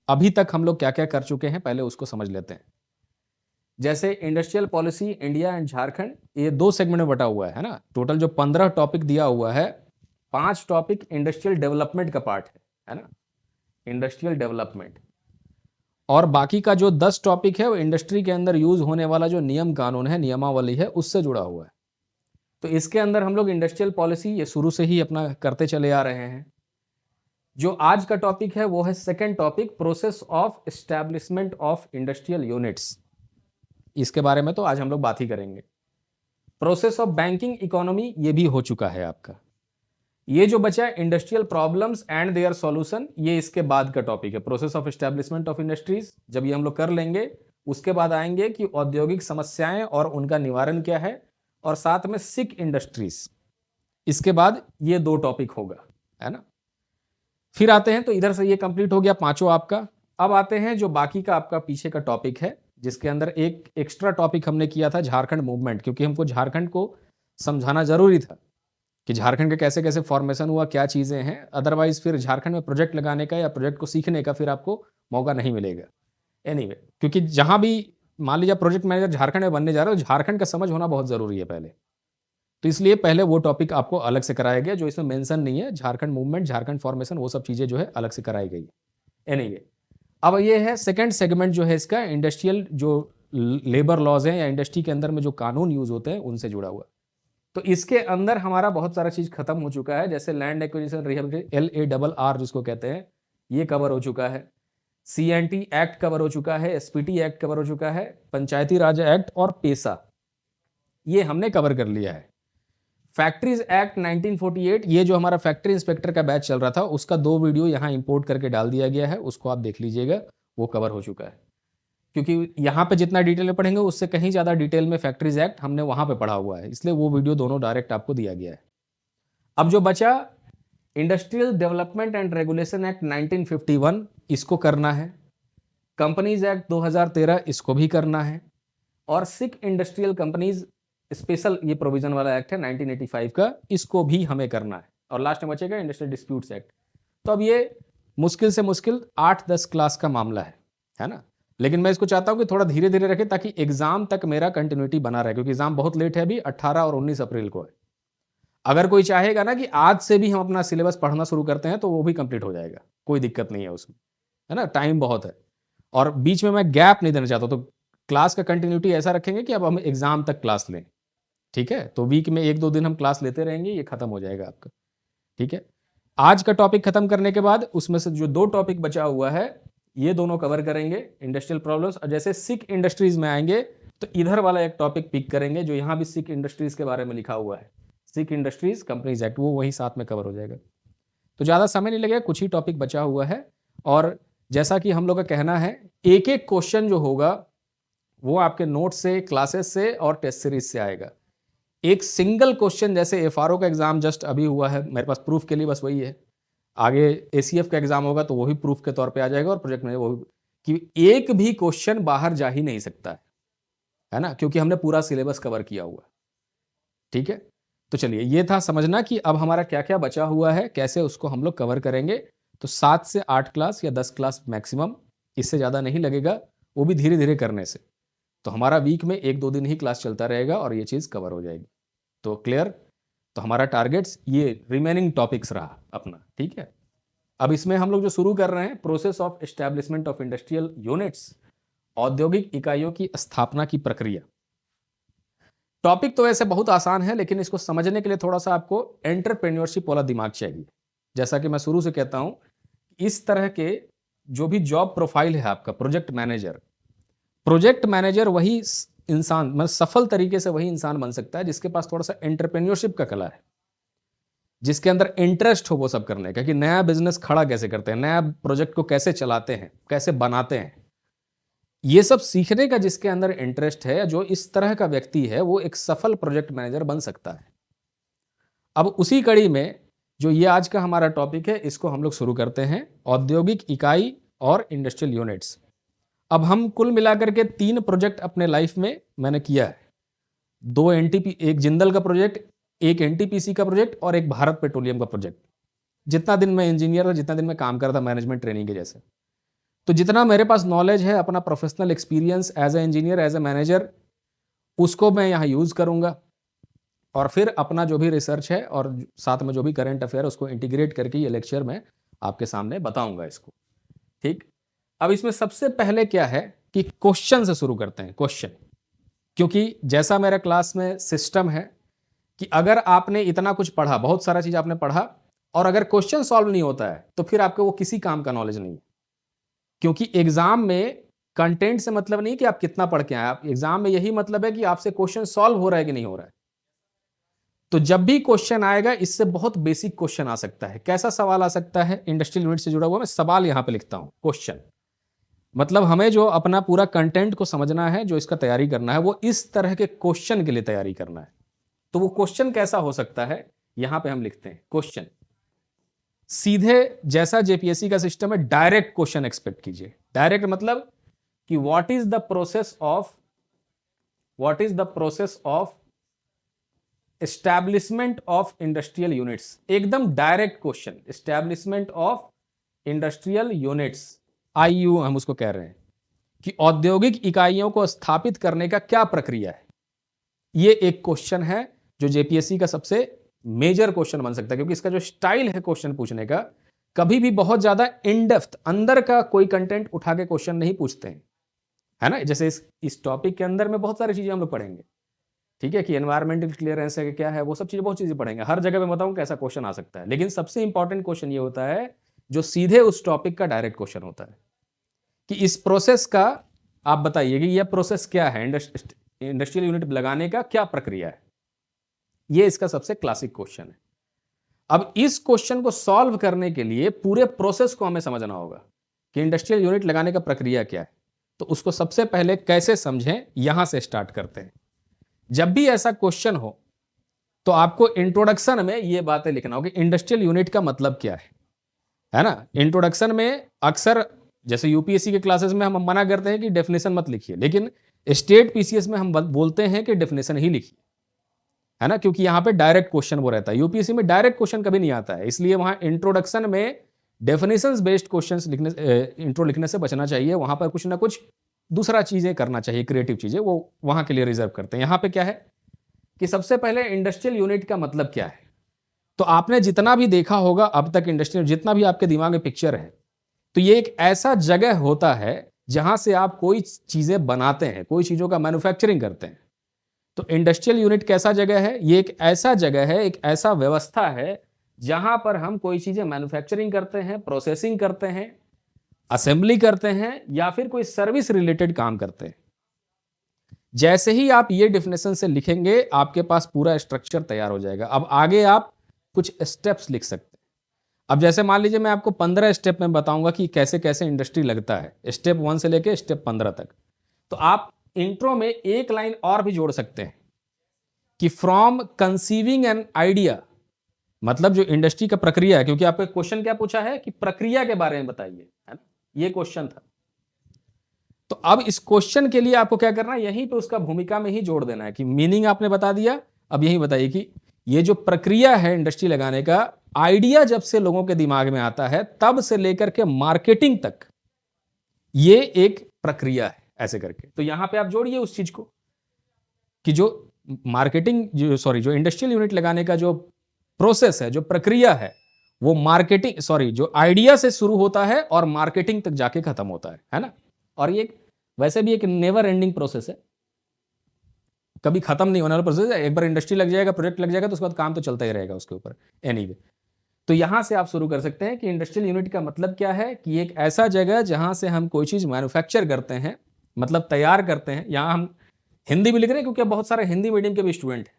अभी तक हम लोग क्या क्या कर चुके हैं पहले उसको समझ लेते हैं। जैसे industrial policy India and Jharkhand, ये 2 सेगमेंट में बटा हुआ है ना। टोटल जो 15 टॉपिक दिया हुआ है, 5 टॉपिक इंडस्ट्रियल डेवलपमेंट का पार्ट है ना, इंडस्ट्रियल डेवलपमेंट। और बाकी का जो 10 टॉपिक है वो इंडस्ट्री के अंदर यूज होने वाला जो नियम कानून है, नियमावली है, उससे जुड़ा हुआ है। तो इसके अंदर हम लोग इंडस्ट्रियल पॉलिसी ये शुरू से ही अपना करते चले आ रहे हैं। जो आज का टॉपिक है वो है second topic, process of establishment of industrial units. इसके बारे में तो आज हम लोग बात ही करेंगे। प्रोसेस ऑफ बैंकिंग इकोनॉमी ये भी हो चुका है आपका। ये जो बचा है industrial problems and their solution, ये इसके बाद का टॉपिक है, process of establishment of industries. जब ये हम लोग कर लेंगे उसके बाद आएंगे कि औद्योगिक समस्याएं और उनका निवारण क्या है, और साथ में सिक इंडस्ट्रीज। इसके बाद ये 2 टॉपिक होगा, है ना। फिर आते हैं, तो इधर से ये कंप्लीट हो गया पांचों आपका। अब आते हैं जो बाकी का आपका पीछे का टॉपिक है, जिसके अंदर एक एक्स्ट्रा टॉपिक हमने किया था झारखंड मूवमेंट, क्योंकि हमको झारखंड को समझाना जरूरी था कि झारखंड का कैसे कैसे फॉर्मेशन हुआ, क्या चीजें हैं। अदरवाइज फिर झारखंड में प्रोजेक्ट लगाने का या प्रोजेक्ट को सीखने का फिर आपको मौका नहीं मिलेगा। एनीवे, क्योंकि जहां भी मान लीजिए प्रोजेक्ट मैनेजर झारखंड में बनने जा रहे हो, झारखंड का समझ होना बहुत जरूरी है पहले। तो इसलिए पहले वो टॉपिक आपको अलग से कराया गया जो इसमें मेंशन नहीं है। झारखंड मूवमेंट, झारखंड फॉर्मेशन, वो सब चीजें जो है अलग से कराई गई। एनीवे, अब ये है सेकंड सेगमेंट जो है इसका, इंडस्ट्रियल जो लेबर लॉज हैं या इंडस्ट्री के अंदर में जो कानून यूज होते हैं उनसे जुड़ा हुआ। तो इसके अंदर हमारा बहुत सारा चीज खत्म हो चुका है, जैसे लैंड एक्विजिशन रिहेबिलिटेशन, LARR जिसको कहते हैं, ये कवर हो चुका है। CNT एक्ट कवर हो चुका है, SPT एक्ट कवर हो चुका है, पंचायती राज एक्ट और पेसा, ये हमने कवर कर लिया है। फैक्ट्रीज एक्ट 1948, ये जो हमारा फैक्ट्री इंस्पेक्टर का बैच चल रहा था उसका 2 वीडियो यहाँ इंपोर्ट करके डाल दिया गया है, उसको आप देख लीजिएगा, वो कवर हो चुका है। क्योंकि यहाँ पे जितना डिटेल में पढ़ेंगे उससे कहीं ज़्यादा डिटेल में फैक्ट्रीज एक्ट हमने वहाँ पे पढ़ा हुआ है, इसलिए वो वीडियो दोनों डायरेक्ट आपको दिया गया है। अब जो बचा industrial development and regulation act 1951, इसको करना है। कंपनीज एक्ट 2013, इसको भी करना है। और सिक इंडस्ट्रियल कंपनीज स्पेशल, ये प्रोविजन वाला एक्ट है 1985 का, इसको भी हमें करना है। और लास्ट में बचेगा इंडस्ट्रियल डिस्प्यूट्स एक्ट। तो अब ये मुश्किल से मुश्किल 8-10 क्लास का मामला है ना। लेकिन मैं इसको चाहता हूं कि थोड़ा धीरे धीरे रखें ताकि एग्जाम तक मेरा कंटिन्यूटी बना रहे, क्योंकि एग्जाम बहुत लेट है, अभी 18 और 19 अप्रैल को है। अगर कोई चाहेगा ना कि आज से भी हम अपना सिलेबस पढ़ना शुरू करते हैं तो वो भी कंप्लीट हो जाएगा, कोई दिक्कत नहीं है उसमें, है ना। टाइम बहुत है और बीच में मैं गैप नहीं देना चाहता, तो क्लास का कंटिन्यूटी ऐसा रखेंगे कि अब हम एग्जाम तक क्लास लें, ठीक है। तो वीक में 1-2 दिन हम क्लास लेते रहेंगे, ये खत्म हो जाएगा आपका, ठीक है। आज का टॉपिक खत्म करने के बाद उसमें से जो 2 टॉपिक बचा हुआ है ये दोनों कवर करेंगे, इंडस्ट्रियल प्रॉब्लम्स। और जैसे सिक इंडस्ट्रीज में आएंगे तो इधर वाला एक टॉपिक पिक करेंगे जो यहाँ भी सिक इंडस्ट्रीज के बारे में लिखा हुआ है, सिक इंडस्ट्रीज कंपनीज एक्ट, वो वही साथ में कवर हो जाएगा। तो ज़्यादा समय नहीं लगेगा, कुछ ही टॉपिक बचा हुआ है। और जैसा कि हम लोग का कहना है, एक एक क्वेश्चन जो होगा वो आपके नोट से, क्लासेस से और टेस्ट सीरीज से आएगा। एक सिंगल क्वेश्चन, जैसे FRO का एग्जाम जस्ट अभी हुआ है मेरे पास, प्रूफ के लिए बस वही है। आगे ACF का एग्जाम होगा तो वो भी प्रूफ के तौर पे आ जाएगा, और प्रोजेक्ट में वो कि एक भी क्वेश्चन बाहर जा ही नहीं सकता है ना, क्योंकि हमने पूरा सिलेबस कवर किया हुआ, ठीक है। तो चलिए, ये था समझना कि अब हमारा क्या क्या बचा हुआ है, कैसे उसको हम लोग कवर करेंगे। तो 7 से 8 क्लास या 10 क्लास मैक्सिमम, इससे ज़्यादा नहीं लगेगा, वो भी धीरे धीरे करने से। तो हमारा वीक में 1-2 दिन ही क्लास चलता रहेगा और ये चीज़ कवर हो जाएगी। तो क्लियर। तो हमारा टारगेट्स ये रिमेनिंग टॉपिक्स रहा अपना, ठीक है। अब इसमें हम लोग जो शुरू कर रहे हैं, process of establishment of industrial units, औद्योगिक इकाइयों की स्थापना की प्रक्रिया। टॉपिक तो वैसे बहुत आसान है, लेकिन इसको समझने के लिए थोड़ा सा आपको एंटरप्रेन्योरशिप वाला दिमाग चाहिए। जैसा कि मैं शुरू से कहता हूं, इस तरह के जो भी जॉब प्रोफाइल है आपका, प्रोजेक्ट मैनेजर वही इंसान, मतलब सफल तरीके से वही इंसान बन सकता है जिसके पास थोड़ा सा एंटरप्रेन्योरशिप का कला है, जिसके अंदर इंटरेस्ट हो वो सब करने का, कि नया बिजनेस खड़ा कैसे करते हैं, नया प्रोजेक्ट को कैसे चलाते हैं, कैसे बनाते हैं, ये सब सीखने का जिसके अंदर इंटरेस्ट है, जो इस तरह का व्यक्ति है, वो एक सफल प्रोजेक्ट मैनेजर बन सकता है। अब उसी कड़ी में जो ये आज का हमारा टॉपिक है, इसको हम लोग शुरू करते हैं, औद्योगिक इकाई और इंडस्ट्रियल यूनिट्स। अब हम कुल मिलाकर के 3 प्रोजेक्ट अपने लाइफ में मैंने किया है। 2 NTP, एक जिंदल का प्रोजेक्ट, एक NTPC का प्रोजेक्ट और एक भारत पेट्रोलियम का प्रोजेक्ट। जितना दिन मैं इंजीनियर था, जितना दिन मैं काम कर रहा था मैनेजमेंट ट्रेनिंग के जैसे, तो जितना मेरे पास नॉलेज है, अपना professional experience as a engineer, as a manager, उसको मैं यहाँ यूज़ करूँगा और फिर अपना जो भी रिसर्च है और साथ में जो भी करंट अफेयर है उसको इंटीग्रेट करके ये लेक्चर में आपके सामने बताऊंगा इसको। ठीक, अब इसमें सबसे पहले क्या है कि क्वेश्चन से शुरू करते हैं। क्वेश्चन, क्योंकि जैसा मेरा क्लास में सिस्टम है कि अगर आपने इतना कुछ पढ़ा, बहुत सारा चीज आपने पढ़ा, और अगर क्वेश्चन सॉल्व नहीं होता है तो फिर आपको वो किसी काम का नॉलेज नहीं है। क्योंकि एग्जाम में कंटेंट से मतलब नहीं कि आप कितना पढ़ के आए, आप एग्जाम में यही मतलब है कि आपसे क्वेश्चन सॉल्व हो रहा है कि नहीं हो रहा है। तो जब भी क्वेश्चन आएगा, इससे बहुत बेसिक क्वेश्चन आ सकता है। कैसा सवाल आ सकता है? इंडस्ट्रियल यूनिट से जुड़ा हुआ मैं सवाल यहां पे लिखता हूं, क्वेश्चन। मतलब हमें जो अपना पूरा कंटेंट को समझना है, जो इसका तैयारी करना है, वो इस तरह के क्वेश्चन के लिए तैयारी करना है। तो वो क्वेश्चन कैसा हो सकता है, यहां पे हम लिखते हैं क्वेश्चन। सीधे जैसा जेपीएससी का सिस्टम है, डायरेक्ट क्वेश्चन एक्सपेक्ट कीजिए। डायरेक्ट मतलब कि what is the process of establishment of industrial units. एकदम direct question, establishment of industrial units, IU हम उसको कह रहे हैं, कि औद्योगिक इकाइयों को स्थापित करने का क्या प्रक्रिया है। ये एक क्वेश्चन है जो जेपीएससी का सबसे मेजर क्वेश्चन बन सकता है, क्योंकि इसका जो स्टाइल है क्वेश्चन पूछने का, कभी भी बहुत ज्यादा इन डेप्थ अंदर का कोई कंटेंट उठा के क्वेश्चन नहीं पूछते हैं, है ना। जैसे इस टॉपिक के अंदर में बहुत सारी चीजें हम लोग पढ़ेंगे, ठीक है, कि एनवायरमेंटल क्लियरेंस है क्या है, वो सब चीजें, बहुत चीजें पढ़ेंगे। हर जगह मैं बताऊं कैसा क्वेश्चन आ सकता है, लेकिन सबसे इंपॉर्टेंट क्वेश्चन ये होता है जो सीधे उस टॉपिक का डायरेक्ट क्वेश्चन होता है, कि इस प्रोसेस का आप बताइए कि यह प्रोसेस क्या है, इंडस्ट्रियल यूनिट लगाने का क्या प्रक्रिया है। ये इसका सबसे क्लासिक क्वेश्चन है। अब इस क्वेश्चन को सॉल्व करने के लिए पूरे प्रोसेस को हमें समझना होगा कि इंडस्ट्रियल यूनिट लगाने का प्रक्रिया क्या है। तो उसको सबसे पहले कैसे समझें, यहां से स्टार्ट करते हैं। जब भी ऐसा क्वेश्चन हो तो आपको इंट्रोडक्शन में ये बातें लिखना होगी, इंडस्ट्रियल यूनिट का मतलब क्या है ना। इंट्रोडक्शन में अक्सर, जैसे यूपीएससी के क्लासेस में हम मना करते हैं कि डेफिनेशन मत लिखिए, लेकिन स्टेट पीसीएस में हम बोलते हैं कि डेफिनेशन ही लिखिए, है ना, क्योंकि यहां पे डायरेक्ट क्वेश्चन वो रहता है। यूपीएससी में डायरेक्ट क्वेश्चन कभी नहीं आता है, इसलिए वहां इंट्रोडक्शन में डेफिनेशंस बेस्ड क्वेश्चंस लिखने, इंट्रो लिखने से बचना चाहिए। वहां पर कुछ ना कुछ दूसरा चीजें करना चाहिए, क्रिएटिव चीजें, वो वहां के लिए रिजर्व करते हैं। यहां पे क्या है कि सबसे पहले इंडस्ट्रियल यूनिट का मतलब क्या है। तो आपने जितना भी देखा होगा अब तक इंडस्ट्रियल, जितना भी आपके दिमाग में पिक्चर है, तो ये एक ऐसा जगह होता है जहां से आप कोई चीजें बनाते हैं, कोई चीजों का मैन्युफैक्चरिंग करते हैं। तो इंडस्ट्रियल यूनिट कैसा जगह है? ये एक ऐसा जगह है, एक ऐसा व्यवस्था है जहां पर हम कोई चीजें मैन्युफैक्चरिंग करते हैं, प्रोसेसिंग करते हैं, असेंबली करते हैं, या फिर कोई सर्विस रिलेटेड काम करते हैं। जैसे ही आप ये डेफिनेशन से लिखेंगे, आपके पास पूरा स्ट्रक्चर तैयार हो जाएगा। अब आगे आप कुछ स्टेप्स लिख सकते हैं। अब जैसे मान लीजिए मैं आपको 15 स्टेप में बताऊंगा कि कैसे कैसे इंडस्ट्री लगता है, स्टेप 1 से लेके स्टेप 15 तक। तो आप इंट्रो में एक लाइन और भी जोड़ सकते हैं कि फ्रॉम कंसीविंग एन आइडिया, मतलब जो इंडस्ट्री का प्रक्रिया है, क्योंकि आपका क्वेश्चन क्या पूछा है कि प्रक्रिया के बारे में बताइए, है ना, ये क्वेश्चन था। तो अब इस क्वेश्चन के लिए आपको क्या करना है, यहीं पे उसका भूमिका में ही जोड़ देना है कि मीनिंग आपने बता दिया, अब यही बताइए कि ये जो प्रक्रिया है इंडस्ट्री लगाने का, आइडिया जब से लोगों के दिमाग में आता है तब से लेकर के मार्केटिंग तक ये एक प्रक्रिया है, ऐसे करके। तो यहां पे आप जोड़िए उस चीज को कि जो मार्केटिंग, जो इंडस्ट्रियल यूनिट लगाने का जो प्रोसेस है, जो प्रक्रिया है, वो जो आइडिया से शुरू होता है और मार्केटिंग तक जाके खत्म होता है ना। और ये वैसे भी एक नेवर एंडिंग प्रोसेस है, कभी खत्म नहीं होने वाला प्रोसेस है। एक बार इंडस्ट्री लग जाएगा, प्रोजेक्ट लग जाएगा, तो उसके बाद काम तो चलता ही रहेगा उसके ऊपर एनीवे। तो यहां से आप शुरू कर सकते हैं कि इंडस्ट्रियल यूनिट का मतलब क्या है, कि एक ऐसा जगह जहां से हम कोई चीज मैन्युफैक्चर करते हैं, मतलब तैयार करते हैं। यहां हम हिंदी भी लिख रहे हैं क्योंकि बहुत सारे हिंदी मीडियम के भी स्टूडेंट हैं,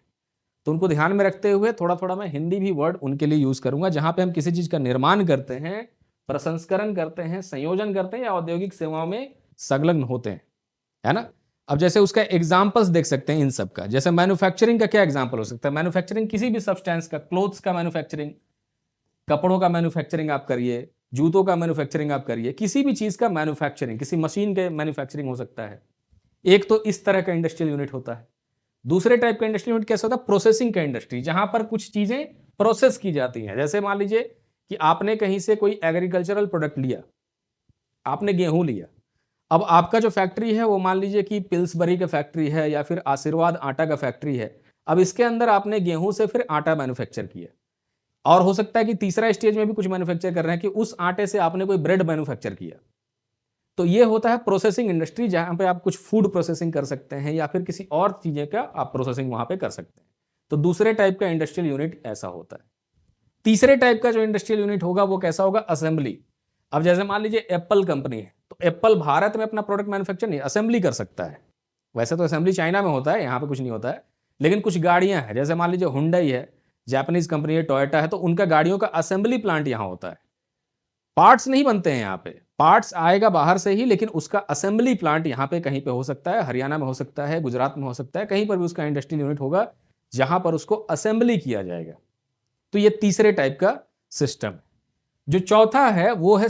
तो उनको ध्यान में रखते हुए थोड़ा थोड़ा मैं हिंदी भी वर्ड उनके लिए यूज करूंगा, जहां पे हम किसी चीज का निर्माण करते हैं, प्रसंस्करण करते हैं, संयोजन करते हैं, या औद्योगिक सेवाओं में संलग्न होते हैं, है ना। अब जैसे उसका एग्जांपल्स देख सकते हैं इन सब का। जैसे मैन्युफैक्चरिंग का क्या एग्जांपल हो सकता है? मैन्युफैक्चरिंग किसी भी सब्सटेंस का, क्लोथ्स का मैन्युफैक्चरिंग, कपड़ों का मैन्युफैक्चरिंग आप करिए, जूतों का मैन्युफैक्चरिंग आप करिए, किसी भी चीज का मैन्युफैक्चरिंग, किसी मशीन के मैन्युफैक्चरिंग हो सकता है। एक तो इस तरह का इंडस्ट्रियल यूनिट होता है। दूसरे टाइप का इंडस्ट्रियल यूनिट कैसा होता है? प्रोसेसिंग का इंडस्ट्री, जहां पर कुछ चीजें प्रोसेस की जाती हैं। जैसे मान लीजिए कि आपने कहीं से कोई एग्रीकल्चरल प्रोडक्ट लिया, आपने गेहूं लिया, अब आपका जो फैक्ट्री है वो मान लीजिए कि पिल्सबरी का फैक्ट्री है या फिर आशीर्वाद आटा का फैक्ट्री है। अब इसके अंदर आपने गेहूं से फिर आटा मैन्युफैक्चर किया, और हो सकता है कि तीसरा स्टेज में भी कुछ मैन्युफैक्चर कर रहे हैं कि उस आटे से आपने कोई ब्रेड मैन्युफैक्चर किया। तो ये होता है प्रोसेसिंग इंडस्ट्री, जहां पे आप कुछ फूड प्रोसेसिंग कर सकते हैं या फिर किसी और चीजें का आप प्रोसेसिंग वहां पे कर सकते हैं। तो दूसरे टाइप का इंडस्ट्रियल यूनिट ऐसा होता है। तीसरे टाइप का जो इंडस्ट्रियल यूनिट होगा वो कैसा होगा? असेंबली। अब जैसे मान लीजिए एप्पल कंपनी है, तो एप्पल भारत में अपना प्रोडक्ट मैन्युफैक्चर नहीं, असेंबली कर सकता है। वैसे तो असेंबली चाइना में होता है, यहाँ पे कुछ नहीं होता है। लेकिन कुछ गाड़ियां हैं, जैसे मान लीजिए हुंडई है, जापानीज कंपनी है, टोयोटा है, तो उनका गाड़ियों का असेंबली प्लांट यहाँ होता है। पार्ट्स नहीं बनते हैं यहाँ पे, पार्ट्स आएगा बाहर से ही, लेकिन उसका असेंबली प्लांट यहाँ पे कहीं पे हो सकता है, हरियाणा में हो सकता है, गुजरात में हो सकता है, कहीं पर भी उसका इंडस्ट्रियल यूनिट होगा जहां पर उसको असेंबली किया जाएगा। तो ये तीसरे टाइप का सिस्टम है। जो चौथा है वो है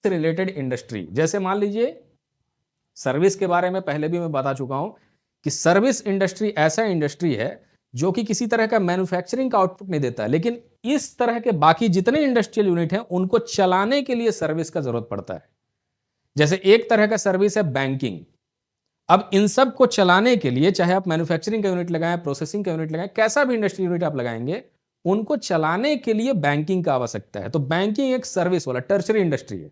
रिलेटेड इंडस्ट्री। जैसे मान लीजिए सर्विस के बारे में पहले भी मैं बता चुका हूं कि सर्विस इंडस्ट्री ऐसा इंडस्ट्री है जो कि किसी तरह का मैन्युफैक्चरिंग का आउटपुट नहीं देता है, लेकिन इस तरह के बाकी जितने इंडस्ट्रियल यूनिट हैं उनको चलाने के लिए सर्विस का जरूरत पड़ता है। जैसे एक तरह का सर्विस है बैंकिंग। अब इन सब को चलाने के लिए चाहे आप मैन्युफैक्चरिंग का यूनिट लगाएं, प्रोसेसिंग का यूनिट लगाएं, कैसा भी इंडस्ट्रियल यूनिट आप लगाएंगे, उनको चलाने के लिए बैंकिंग का आवश्यकता है। तो बैंकिंग एक सर्विस वाला टर्शरी इंडस्ट्री है।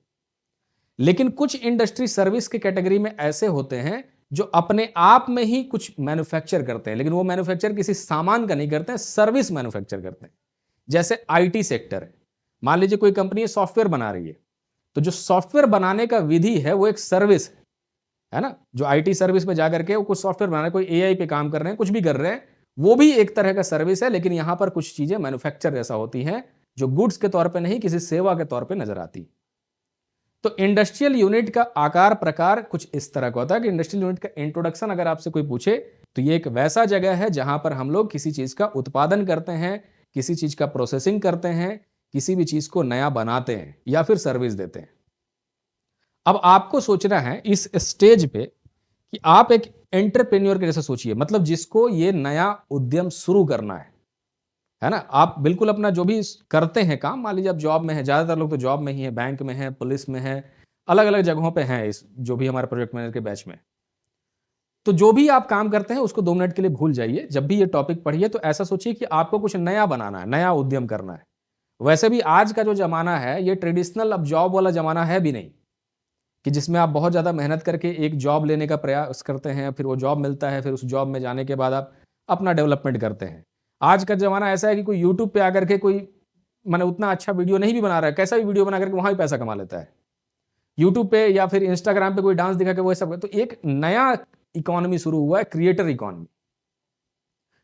लेकिन कुछ इंडस्ट्री सर्विस के कैटेगरी में ऐसे होते हैं जो अपने आप में ही कुछ मैन्युफैक्चर करते हैं, लेकिन वो मैन्युफैक्चर किसी सामान का नहीं करते हैं, सर्विस मैन्युफैक्चर करते हैं। जैसे आईटी सेक्टर है, मान लीजिए कोई कंपनी सॉफ्टवेयर बना रही है, तो जो सॉफ्टवेयर बनाने का विधि है वो एक सर्विस है ना। जो आईटी सर्विस में जाकर के वो कुछ सॉफ्टवेयर बना रहे हैं, कोई एआई पे काम कर रहे हैं, कुछ भी कर रहे हैं, वो भी एक तरह का सर्विस है, लेकिन यहां पर कुछ चीजें मैन्युफैक्चर जैसा होती हैं जो गुड्स के तौर पे नहीं, किसी सेवा के तौर पे नजर आती। तो इंडस्ट्रियल यूनिट का आकार प्रकार कुछ इस तरह का होता है कि इंडस्ट्रियल यूनिट का इंट्रोडक्शन अगर आपसे कोई पूछे तो ये एक वैसा जगह है जहां पर हम लोग किसी चीज का उत्पादन करते हैं, किसी चीज का प्रोसेसिंग करते हैं, किसी भी चीज को नया बनाते हैं या फिर सर्विस देते हैं। अब आपको सोचना है इस स्टेज पे कि आप एक एंटरप्रेन्योर के जैसे सोचिए, मतलब जिसको ये नया उद्यम शुरू करना है ना। आप बिल्कुल अपना जो भी करते हैं काम, मान लीजिए आप जॉब में है, ज्यादातर लोग तो जॉब में ही है, बैंक में है, पुलिस में है, अलग अलग जगहों पे हैं, इस जो भी हमारे प्रोजेक्ट मैनेजर के बैच में। तो जो भी आप काम करते हैं उसको 2 मिनट के लिए भूल जाइए। जब भी ये टॉपिक पढ़िए तो ऐसा सोचिए कि आपको कुछ नया बनाना है, नया उद्यम करना है। वैसे भी आज का जो जमाना है ये ट्रेडिशनल अब जॉब वाला जमाना है भी नहीं, कि जिसमें आप बहुत ज़्यादा मेहनत करके एक जॉब लेने का प्रयास करते हैं, फिर वो जॉब मिलता है, फिर उस जॉब में जाने के बाद आप अपना डेवलपमेंट करते हैं। आज का ज़माना ऐसा है कि कोई यूट्यूब पे आकर के कोई माने उतना अच्छा वीडियो नहीं भी बना रहा है, कैसा भी वीडियो बना करके वहाँ भी पैसा कमा लेता है। यूट्यूब पे या फिर इंस्टाग्राम पे कोई डांस दिखा के वो सब, तो एक नया इकोनॉमी शुरू हुआ है, क्रिएटर इकोनॉमी।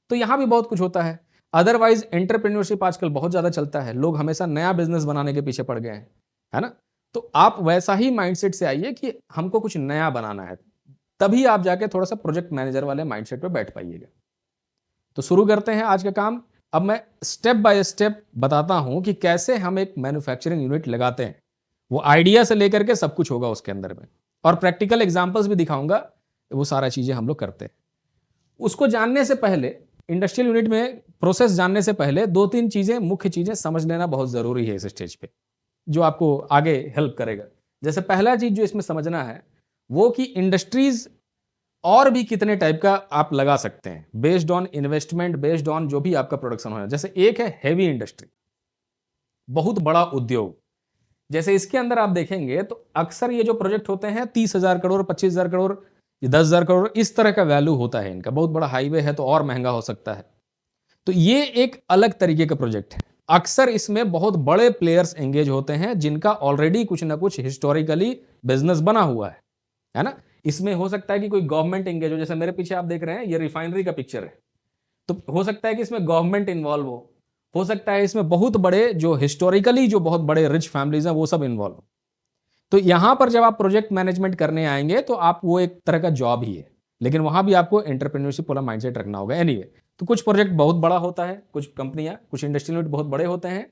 तो यहाँ भी बहुत कुछ होता है। अदरवाइज एंटरप्रेन्योरशिप आजकल बहुत ज़्यादा चलता है, लोग हमेशा नया बिजनेस बनाने के पीछे पड़ गए हैं, है ना। तो आप वैसा ही माइंडसेट से आइए कि हमको कुछ नया बनाना है, तभी आप जाके थोड़ा सा प्रोजेक्ट मैनेजर वाले माइंडसेट पे बैठ पाइएगा। तो शुरू करते हैं आज का काम। अब मैं स्टेप बाय स्टेप बताता हूं कि कैसे हम एक मैन्युफैक्चरिंग यूनिट लगाते हैं। वो आइडिया से लेकर के सब कुछ होगा उसके अंदर में, और प्रैक्टिकल एग्जांपल्स भी दिखाऊंगा। वो सारा चीजें हम लोग करते हैं। उसको जानने से पहले, इंडस्ट्रियल यूनिट में प्रोसेस जानने से पहले 2-3 चीजें, मुख्य चीजें समझ लेना बहुत जरूरी है इस स्टेज पे, जो आपको आगे हेल्प करेगा। जैसे पहला चीज जो इसमें समझना है वो कि इंडस्ट्रीज और भी कितने टाइप का आप लगा सकते हैं based on investment, based on जो भी आपका प्रोडक्शन हो। जैसे एक है हैवी इंडस्ट्री, बहुत बड़ा उद्योग। जैसे इसके अंदर आप देखेंगे तो अक्सर ये जो प्रोजेक्ट होते हैं 30,000 करोड़, 25,000 करोड़, 10,000 करोड़, इस तरह का वैल्यू होता है इनका। बहुत बड़ा हाईवे है तो और महंगा हो सकता है। तो ये एक अलग तरीके का प्रोजेक्ट है। अक्सर इसमें बहुत बड़े प्लेयर्स एंगेज होते हैं जिनका ऑलरेडी कुछ ना कुछ हिस्टोरिकली बिजनेस बना हुआ है ना। इसमें हो सकता है कि कोई गवर्नमेंट एंगेज हो, जैसे मेरे पीछे आप देख रहे हैं ये रिफाइनरी का पिक्चर है, तो हो सकता है कि इसमें गवर्नमेंट इन्वॉल्व हो सकता है इसमें बहुत बड़े जो हिस्टोरिकली जो बहुत बड़े रिच फैमिलीज हैं वो सब इन्वॉल्व हो। तो यहां पर जब आप प्रोजेक्ट मैनेजमेंट करने आएंगे तो आप, वो एक तरह का जॉब ही है, लेकिन वहां भी आपको एंटरप्रेन्योरशिप वाला माइंडसेट रखना होगा। एनीवे, तो कुछ प्रोजेक्ट बहुत बड़ा होता है, कुछ कंपनियां, कुछ इंडस्ट्रियल यूनिट बहुत बड़े होते हैं,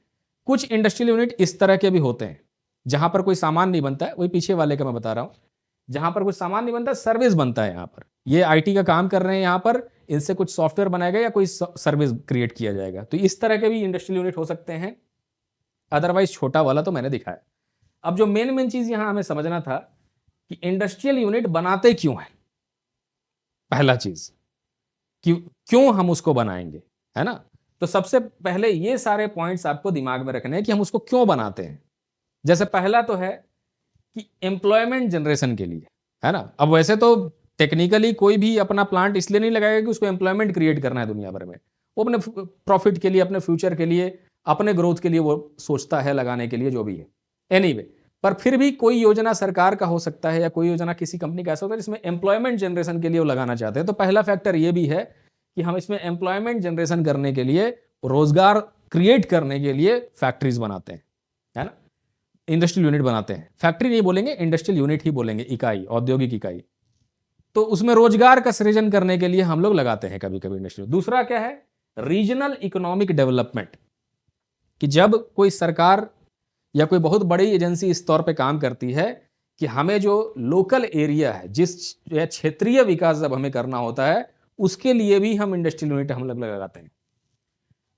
कुछ इंडस्ट्रियल यूनिट इस तरह के भी होते हैं जहां पर कोई सामान नहीं बनता है। वही पीछे वाले का मैं बता रहा हूं, जहां पर कुछ सामान नहीं बनता, सर्विस बनता है। यहाँ पर ये आईटी का काम कर रहे हैं, यहाँ पर इनसे कुछ सॉफ्टवेयर बनाएगा या कोई सर्विस क्रिएट किया जाएगा। तो इस तरह के भी इंडस्ट्रियल यूनिट हो सकते हैं। अदरवाइज छोटा वाला तो मैंने दिखाया। अब जो मेन मेन चीज यहां हमें समझना था कि इंडस्ट्रियल यूनिट बनाते क्यों है। पहला चीज क्यों हम उसको बनाएंगे, है ना। तो सबसे पहले ये सारे पॉइंट्स आपको दिमाग में रखने हैं कि हम उसको क्यों बनाते हैं। जैसे पहला तो है कि एम्प्लॉयमेंट जनरेशन के लिए, है ना। अब वैसे तो टेक्निकली कोई भी अपना प्लांट इसलिए नहीं लगाएगा कि उसको एम्प्लॉयमेंट क्रिएट करना है दुनिया भर में। वो अपने प्रॉफिट के लिए, अपने फ्यूचर के लिए, अपने ग्रोथ के लिए वो सोचता है लगाने के लिए, जो भी है। एनीवे, पर फिर भी कोई योजना सरकार का हो सकता है या कोई योजना किसी कंपनी का ऐसा होता है जिसमें एम्प्लॉयमेंट जनरेशन के लिए वो लगाना चाहते हैं। तो पहला फैक्टर ये भी है कि हम इसमें एम्प्लॉयमेंट जनरेशन करने के लिए, रोजगार क्रिएट करने के लिए फैक्ट्रीज बनाते हैं, है ना। इंडस्ट्रियल यूनिट बनाते हैं, फैक्ट्री नहीं बोलेंगे, इंडस्ट्रियल यूनिट ही बोलेंगे, इकाई, औद्योगिक इकाई। तो उसमें रोजगार का सृजन करने के लिए हम लोग लगाते हैं कभी कभी इंडस्ट्रियल। दूसरा क्या है, रीजनल इकोनॉमिक डेवलपमेंट, कि जब कोई सरकार या कोई बहुत बड़ी एजेंसी इस तौर पे काम करती है कि हमें जो लोकल एरिया है, जिस क्षेत्रीय विकास जब हमें करना होता है, उसके लिए भी हम इंडस्ट्रियल यूनिट हम लोग लगाते हैं।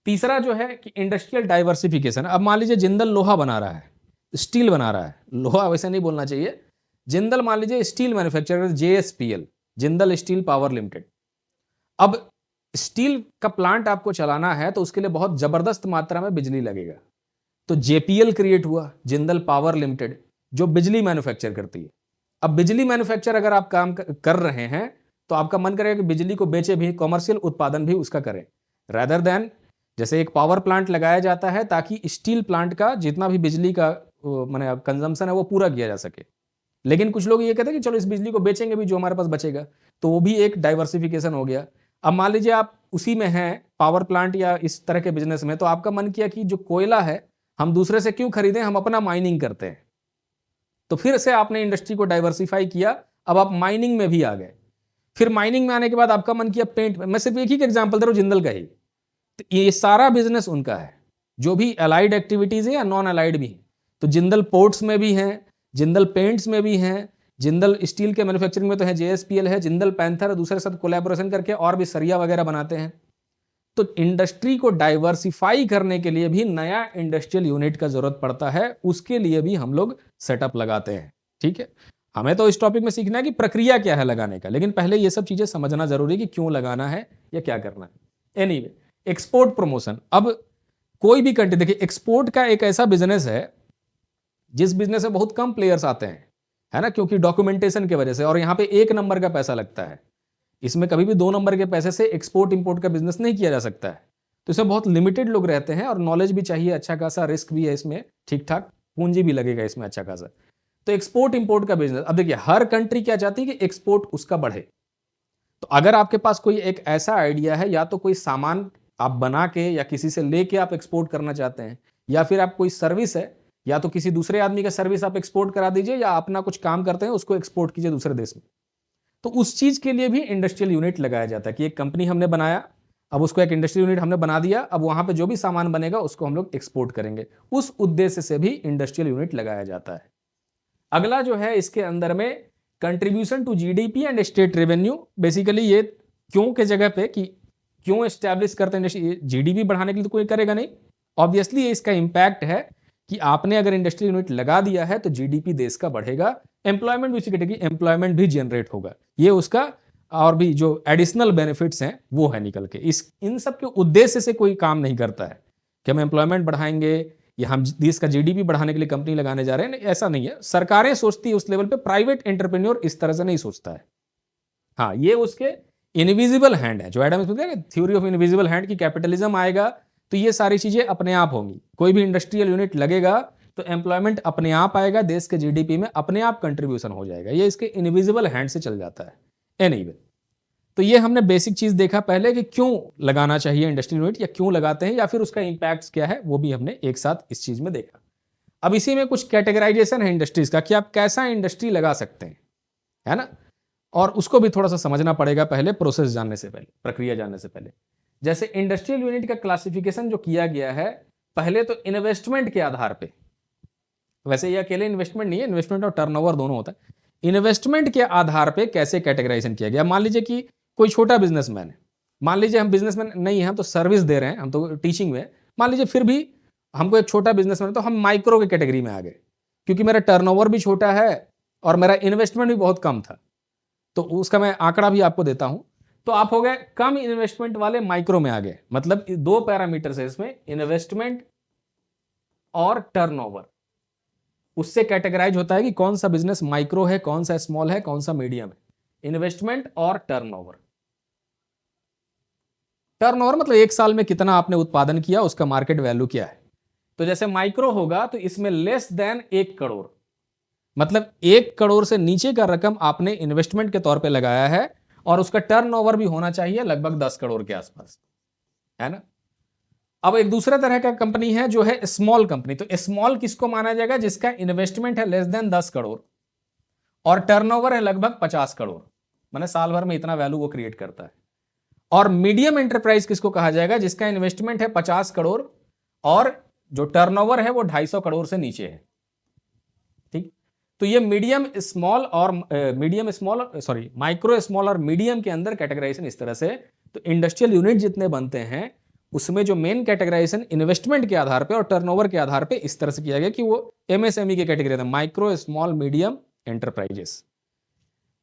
तीसरा जो है कि इंडस्ट्रियल डाइवर्सिफिकेशन। अब मान लीजिए जिंदल लोहा बना रहा है, स्टील बना रहा है, लोहा वैसे नहीं बोलना चाहिए, जिंदल मान लीजिए steel manufacturer, JSPL, Jindal steel power limited. अब स्टील का प्लांट आपको चलाना है तो उसके लिए बहुत जबरदस्त मात्रा में बिजली लगेगा। तो JPL क्रिएट हुआ, जिंदल पावर लिमिटेड, जो बिजली मैन्युफैक्चर करती है। अब बिजली मैन्युफैक्चर अगर आप काम कर रहे हैं तो आपका मन करेगा कि बिजली को बेचे भी, कॉमर्शियल उत्पादन भी उसका करें, रादर देन जैसे एक पावर प्लांट लगाया जाता है ताकि स्टील प्लांट का जितना भी बिजली का माने कंजम्पशन है वो पूरा किया जा सके। लेकिन कुछ लोग ये कहते हैं कि चलो इस बिजली को बेचेंगे भी जो हमारे पास बचेगा, तो वो भी एक डाइवर्सिफिकेशन हो गया। अब मान लीजिए आप उसी में हैं, पावर प्लांट या इस तरह के बिजनेस में, तो आपका मन किया कि जो कोयला है हम दूसरे से क्यों खरीदें, हम अपना माइनिंग करते हैं। तो फिर से आपने इंडस्ट्री को डाइवर्सिफाई किया, अब आप माइनिंग में भी आ गए। फिर माइनिंग में आने के बाद आपका मन किया पेंट में। मैं सिर्फ एक ही एग्जांपल दे रहा हूं, जिंदल का ही। तो ये सारा बिजनेस उनका है, जो भी अलाइड एक्टिविटीज है या नॉन अलाइड भी है। तो जिंदल पोर्ट्स में भी हैं, जिंदल पेंट्स में भी हैं, जिंदल स्टील के मैन्युफैक्चरिंग में तो है, JSPL है, जिंदल पैंथर दूसरे साथ कोलैबोरेशन करके और भी सरिया वगैरह बनाते हैं। तो इंडस्ट्री को डाइवर्सिफाई करने के लिए भी नया इंडस्ट्रियल यूनिट का जरूरत पड़ता है, उसके लिए भी हम लोग सेटअप लगाते हैं। ठीक है, हमें तो इस टॉपिक में सीखना है कि प्रक्रिया क्या है लगाने का, लेकिन पहले ये सब चीजें समझना जरूरी है कि क्यों लगाना है या क्या करना है। Anyway, export promotion. अब कोई भी कंट्री, देखिए एक्सपोर्ट का एक ऐसा बिजनेस है जिस बिजनेस में बहुत कम प्लेयर्स आते हैं, है ना, क्योंकि डॉक्यूमेंटेशन की वजह से, और यहां पे 1 नंबर का पैसा लगता है। इसमें कभी भी 2 नंबर के पैसे से एक्सपोर्ट इंपोर्ट का बिजनेस नहीं किया जा सकता है। तो इसमें बहुत लिमिटेड लोग रहते हैं और नॉलेज भी चाहिए अच्छा खासा, रिस्क भी है इसमें, ठीक ठाक पूंजी भी लगेगा इसमें अच्छा खासा। तो एक्सपोर्ट इंपोर्ट का बिजनेस, अब देखिए हर कंट्री क्या चाहती है कि एक्सपोर्ट उसका बढ़े। तो अगर आपके पास कोई एक ऐसा आइडिया है, या तो कोई सामान आप बना के या किसी से लेके आप एक्सपोर्ट करना चाहते हैं, या फिर आप कोई सर्विस है, या तो किसी दूसरे आदमी का सर्विस आप एक्सपोर्ट करा दीजिए, या अपना कुछ काम करते हैं उसको एक्सपोर्ट कीजिए दूसरे देश में, तो उस चीज के लिए भी इंडस्ट्रियल यूनिट लगाया जाता है कि एक कंपनी हमने बनाया, अब उसको एक इंडस्ट्रियल यूनिट हमने बना दिया, अब वहां पे जो भी सामान बनेगा उसको हम लोग एक्सपोर्ट करेंगे, उस उद्देश्य से भी इंडस्ट्रियल यूनिट लगाया जाता है। अगला जो है इसके अंदर में contribution to GDP and state revenue. Basically ये क्यों के जगह पे कि क्यों एस्टैब्लिश करते हैं, GDP बढ़ाने के लिए तो कोई करेगा नहीं, ऑब्वियसली ये इसका इंपैक्ट है कि आपने अगर इंडस्ट्रियल यूनिट लगा दिया है तो GDP देश का बढ़ेगा, एम्प्लॉयमेंट भी उसकी एम्प्लॉयमेंट भी जनरेट होगा, ये उसका और भी जो एडिशनल बेनिफिट्स हैं वो है निकल के। इस इन सब के उद्देश्य से कोई काम नहीं करता है कि हम एम्प्लॉयमेंट बढ़ाएंगे या हम देश का GDP बढ़ाने के लिए कंपनी लगाने जा रहे हैं, ऐसा नहीं है। सरकारें सोचती है उस लेवल पे, प्राइवेट एंटरप्रेन्योर इस तरह से नहीं सोचता है। हाँ, ये उसके इनविजिबल हैंड है, जो एडम स्मिथ कहते हैं थ्योरी ऑफ इनविजिबल हैंड, की कैपिटलिज्म आएगा तो ये सारी चीजें अपने आप होंगी। कोई भी इंडस्ट्रियल यूनिट लगेगा तो एम्प्लॉयमेंट अपने आप आएगा, देश के GDP में अपने आप कंट्रीब्यूशन हो जाएगा, ये इसके इनविजिबल हैंड से चल जाता है। एनीवे, तो ये हमने बेसिक चीज देखा पहले कि क्यों लगाना चाहिए इंडस्ट्रियल यूनिट, या क्यों लगाते हैं, या फिर उसका इंपैक्ट क्या है, वो भी हमने एक साथ इस चीज में देखा। अब इसी में कुछ कैटेगराइजेशन है इंडस्ट्रीज का कि आप कैसा इंडस्ट्री लगा सकते हैं, है ना, और उसको भी थोड़ा सा समझना पड़ेगा पहले, प्रोसेस जानने से पहले, प्रक्रिया जानने से पहले। जैसे इंडस्ट्रियल यूनिट का क्लासिफिकेशन जो किया गया है, पहले तो इन्वेस्टमेंट के आधार पे, वैसे ये अकेले इन्वेस्टमेंट नहीं है, इन्वेस्टमेंट और टर्नओवर दोनों होता है। इन्वेस्टमेंट के आधार पे कैसे कैटेगराइजेशन किया गया, मान लीजिए कि कोई छोटा बिजनेसमैन है, मान लीजिए हम बिजनेसमैन नहीं है, हम तो सर्विस दे रहे हैं, हम तो टीचिंग में, मान लीजिए फिर भी हमको एक छोटा बिजनेसमैन, तो हम माइक्रो की कैटेगरी में आ गए क्योंकि मेरा टर्नओवर भी छोटा है और मेरा इन्वेस्टमेंट भी बहुत कम था। तो उसका मैं आंकड़ा भी आपको देता हूं। तो आप हो गए कम इन्वेस्टमेंट वाले माइक्रो में आ गए। मतलब दो पैरामीटर्स है इसमें, इन्वेस्टमेंट और टर्नओवर। उससे कैटेगराइज होता है कि कौन सा बिजनेस माइक्रो है, कौन सा स्मॉल है, कौन सा मीडियम है। इन्वेस्टमेंट और टर्नओवर। टर्नओवर मतलब एक साल में कितना आपने उत्पादन किया, उसका मार्केट वैल्यू क्या है। तो जैसे माइक्रो होगा तो इसमें लेस देन 1 करोड़, मतलब 1 करोड़ से नीचे का रकम आपने इन्वेस्टमेंट के तौर पे लगाया है और उसका टर्नओवर भी होना चाहिए लगभग 10 करोड़ के आसपास, है ना। अब एक दूसरा तरह का कंपनी है जो है स्मॉल कंपनी। तो स्मॉल किसको माना जाएगा, जिसका इन्वेस्टमेंट है लेस देन 10 करोड़ और टर्नओवर है लगभग 50 करोड़, माने साल भर में इतना वैल्यू वो क्रिएट करता है। और मीडियम एंटरप्राइज किसको कहा जाएगा, जिसका इन्वेस्टमेंट है 50 करोड़ और जो टर्नओवर है वो 250 करोड़ से नीचे है। ठीक। तो ये माइक्रो स्मॉल और मीडियम के अंदर कैटेगराइजेशन इस तरह से। तो इंडस्ट्रियल यूनिट जितने बनते हैं उसमें जो मेन कैटेगराइजेशन इन्वेस्टमेंट के आधार पे और टर्नओवर के आधार पे इस तरह से किया गया कि वो एमएसएमई के कैटेगरी है, माइक्रो स्मॉल मीडियम एंटरप्राइजेस।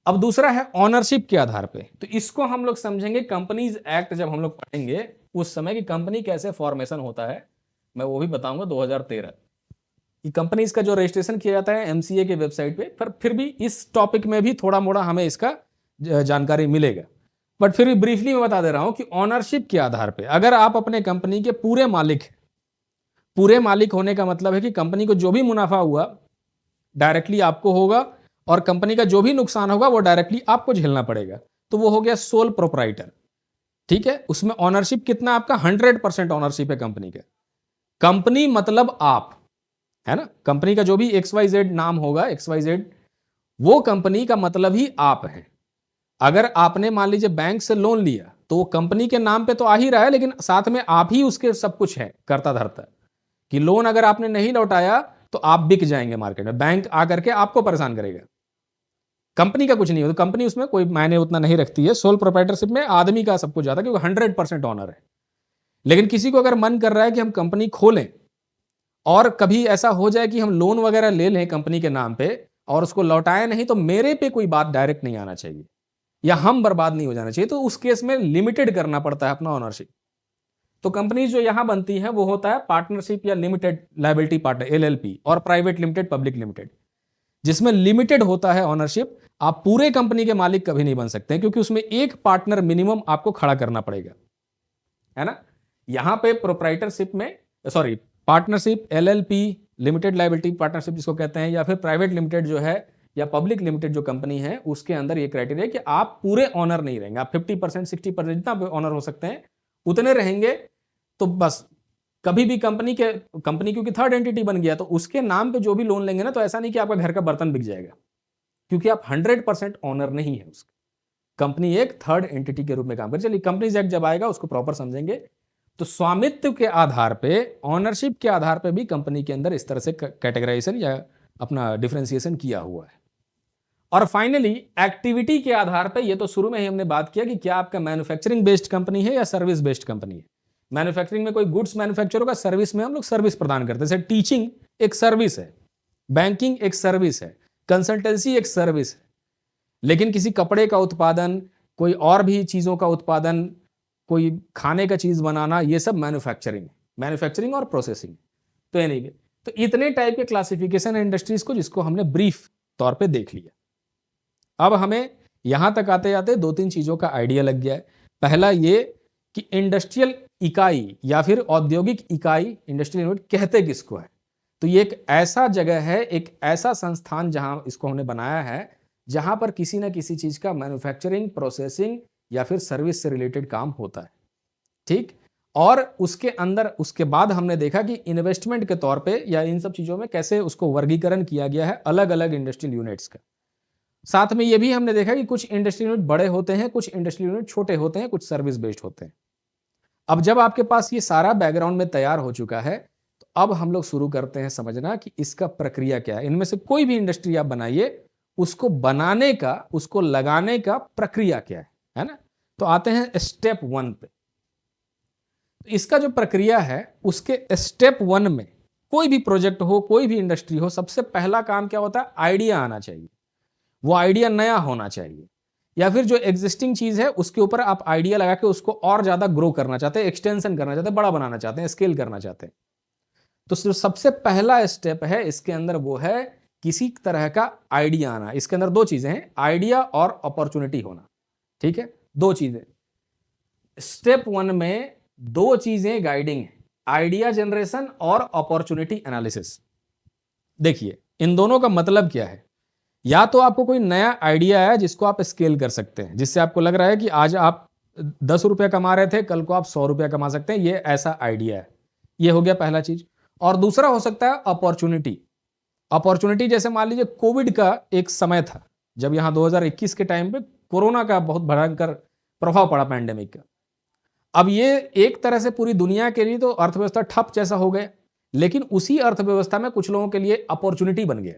अब दूसरा है ऑनरशिप के आधार पे। तो इसको हम लोग समझेंगे कंपनीज एक्ट जब हम लोग पढ़ेंगे उस समय की कंपनी कैसे फॉर्मेशन होता है, मैं वो भी बताऊंगा 2013 कि कंपनीज का जो रजिस्ट्रेशन किया जाता है एमसीए के वेबसाइट पे। पर फिर भी इस टॉपिक में भी थोड़ा मोड़ा हमें इसका जानकारी मिलेगा, बट फिर भी ब्रीफली मैं बता दे रहा हूं कि ऑनरशिप के आधार पे अगर आप अपने कंपनी के पूरे मालिक हैं, पूरे मालिक होने का मतलब है कि कंपनी को जो भी मुनाफा हुआ डायरेक्टली आपको होगा और कंपनी का जो भी नुकसान होगा वो डायरेक्टली आपको झेलना पड़ेगा। तो वो हो गया सोल प्रोप्राइटर। ठीक है, उसमें ऑनरशिप कितना आपका 100% ऑनरशिप है कंपनी का। कंपनी मतलब आप, है ना। कंपनी का जो भी XYZ नाम होगा, XYZ, वो कंपनी का मतलब ही आप है। अगर आपने मान लीजिए बैंक से लोन लिया तो वो कंपनी के नाम पे तो आ ही रहा है, लेकिन साथ में आप ही उसके सब कुछ है करता धरता, कि लोन अगर आपने नहीं लौटाया तो आप बिक जाएंगे मार्केट में, बैंक आकर के आपको परेशान करेगा। कंपनी का कुछ नहीं होता, कंपनी उसमें कोई मायने उतना नहीं रखती है। सोल प्रोप्राइटरशिप में आदमी का सब कुछ जाता है क्योंकि 100% ऑनर है। लेकिन किसी को अगर मन कर रहा है कि हम कंपनी खोलें और कभी ऐसा हो जाए कि हम लोन वगैरह ले लें कंपनी के नाम पे और उसको लौटाए नहीं, तो मेरे पे कोई बात डायरेक्ट नहीं आना चाहिए या हम बर्बाद नहीं हो जाना चाहिए, तो उस केस में लिमिटेड करना पड़ता है अपना ऑनरशिप। तो कंपनी जो यहां बनती है वो होता है पार्टनरशिप या लिमिटेड लायबिलिटी पार्टनर, LLP, और प्राइवेट लिमिटेड, पब्लिक लिमिटेड। जिसमें लिमिटेड होता है ऑनरशिप, आप पूरे कंपनी के मालिक कभी नहीं बन सकते क्योंकि उसमें एक पार्टनर मिनिमम आपको खड़ा करना पड़ेगा, है ना। यहां पे प्रोप्राइटरशिप में, sorry, partnership, LLP, limited liability partnership जिसको कहते हैं, या फिर प्राइवेट लिमिटेड जो है या पब्लिक लिमिटेड जो कंपनी है, उसके अंदर ये क्राइटेरिया कि आप पूरे ऑनर नहीं रहेंगे। आप 50%, 60% जितना ऑनर हो सकते हैं उतने रहेंगे। तो बस कभी भी कंपनी क्योंकि थर्ड एंटिटी बन गया तो उसके नाम पे जो भी लोन लेंगे ना, तो ऐसा नहीं कि आपका घर का बर्तन बिक जाएगा, क्योंकि आप 100% ऑनर नहीं है उसका। कंपनी एक थर्ड एंटिटी के रूप में काम करे। चलिए, कंपनीज एक्ट जब आएगा उसको प्रॉपर समझेंगे। तो स्वामित्व के आधार पे, ऑनरशिप के आधार पे भी कंपनी के अंदर इस तरह से कैटेगराइजेशन या अपना डिफरेंशिएशन किया हुआ है। और फाइनली एक्टिविटी के आधार पे, ये तो शुरू में ही हमने बात किया कि क्या आपका मैन्युफैक्चरिंग बेस्ड कंपनी है या सर्विस बेस्ड कंपनी है। मैन्युफैक्चरिंग में कोई गुड्स मैन्युफैक्चर होगा, सर्विस में हम लोग सर्विस प्रदान करते हैं। जैसे टीचिंग एक सर्विस है, बैंकिंग एक सर्विस है, कंसल्टेंसी एक सर्विस है। लेकिन किसी कपड़े का उत्पादन, कोई और भी चीजों का उत्पादन, कोई खाने का चीज बनाना, ये सब मैन्युफैक्चरिंग और प्रोसेसिंग। तो यानी कि तो इतने टाइप के क्लासिफिकेशन है इंडस्ट्रीज को, जिसको हमने ब्रीफ तौर पे देख लिया। अब हमें यहां तक आते जाते दो तीन चीजों का आइडिया लग गया है। पहला ये कि इंडस्ट्रियल इकाई या फिर औद्योगिक इकाई, इंडस्ट्रियल यूनिट कहते किसको है। तो ये एक ऐसा जगह है, एक ऐसा संस्थान जहां इसको हमने बनाया है जहां पर किसी ना किसी चीज का मैन्युफैक्चरिंग, प्रोसेसिंग या फिर सर्विस से रिलेटेड काम होता है। ठीक। और उसके अंदर उसके बाद हमने देखा कि इन्वेस्टमेंट के तौर पे या इन सब चीजों में कैसे उसको वर्गीकरण किया गया है अलग अलग इंडस्ट्रियल यूनिट्स का। साथ में ये भी हमने देखा कि कुछ इंडस्ट्रियल यूनिट बड़े होते हैं, कुछ इंडस्ट्रियल यूनिट छोटे होते हैं, कुछ सर्विस बेस्ड होते हैं। अब जब आपके पास ये सारा बैकग्राउंड में तैयार हो चुका है, तो अब हम लोग शुरू करते हैं समझना कि इसका प्रक्रिया क्या है। इनमें से कोई भी इंडस्ट्री आप बनाइए, उसको बनाने का, उसको लगाने का प्रक्रिया क्या है ना। तो आते हैं स्टेप 1 पे। तो इसका जो प्रक्रिया है, उसके स्टेप 1 में कोई भी प्रोजेक्ट हो, कोई भी इंडस्ट्री हो, सबसे पहला काम क्या होता है? आइडिया आना चाहिए। वो आइडिया नया होना चाहिए, या फिर जो एग्जिस्टिंग चीज है उसके ऊपर आप आइडिया लगा के उसको और ज्यादा ग्रो करना चाहते हैं, एक्सटेंशन करना चाहते हैं, बड़ा बनाना चाहते हैं, स्केल करना चाहते हैं। तो जो सबसे पहला स्टेप है इसके अंदर वो है किसी तरह का आइडिया आना। इसके अंदर दो चीजें हैं, आइडिया और अपॉर्चुनिटी होना। ठीक है, दो चीजें। स्टेप 1 में दो चीजें गाइडिंग है, आइडिया जनरेशन और अपॉर्चुनिटी एनालिसिस। देखिए इन दोनों का मतलब क्या है। या तो आपको कोई नया आइडिया है जिसको आप स्केल कर सकते हैं, जिससे आपको लग रहा है कि आज आप 10 रुपया कमा रहे थे, कल को आप 100 रुपया कमा सकते हैं, ये ऐसा आइडिया है। ये हो गया पहला चीज। और दूसरा हो सकता है अपॉर्चुनिटी। अपॉर्चुनिटी जैसे मान लीजिए कोविड का एक समय था, जब यहां 2021 के टाइम पे कोरोना का बहुत भयंकर प्रभाव पड़ा, पैंडेमिक का। अब ये एक तरह से पूरी दुनिया के लिए तो अर्थव्यवस्था ठप जैसा हो गया, लेकिन उसी अर्थव्यवस्था में कुछ लोगों के लिए अपॉर्चुनिटी बन गया।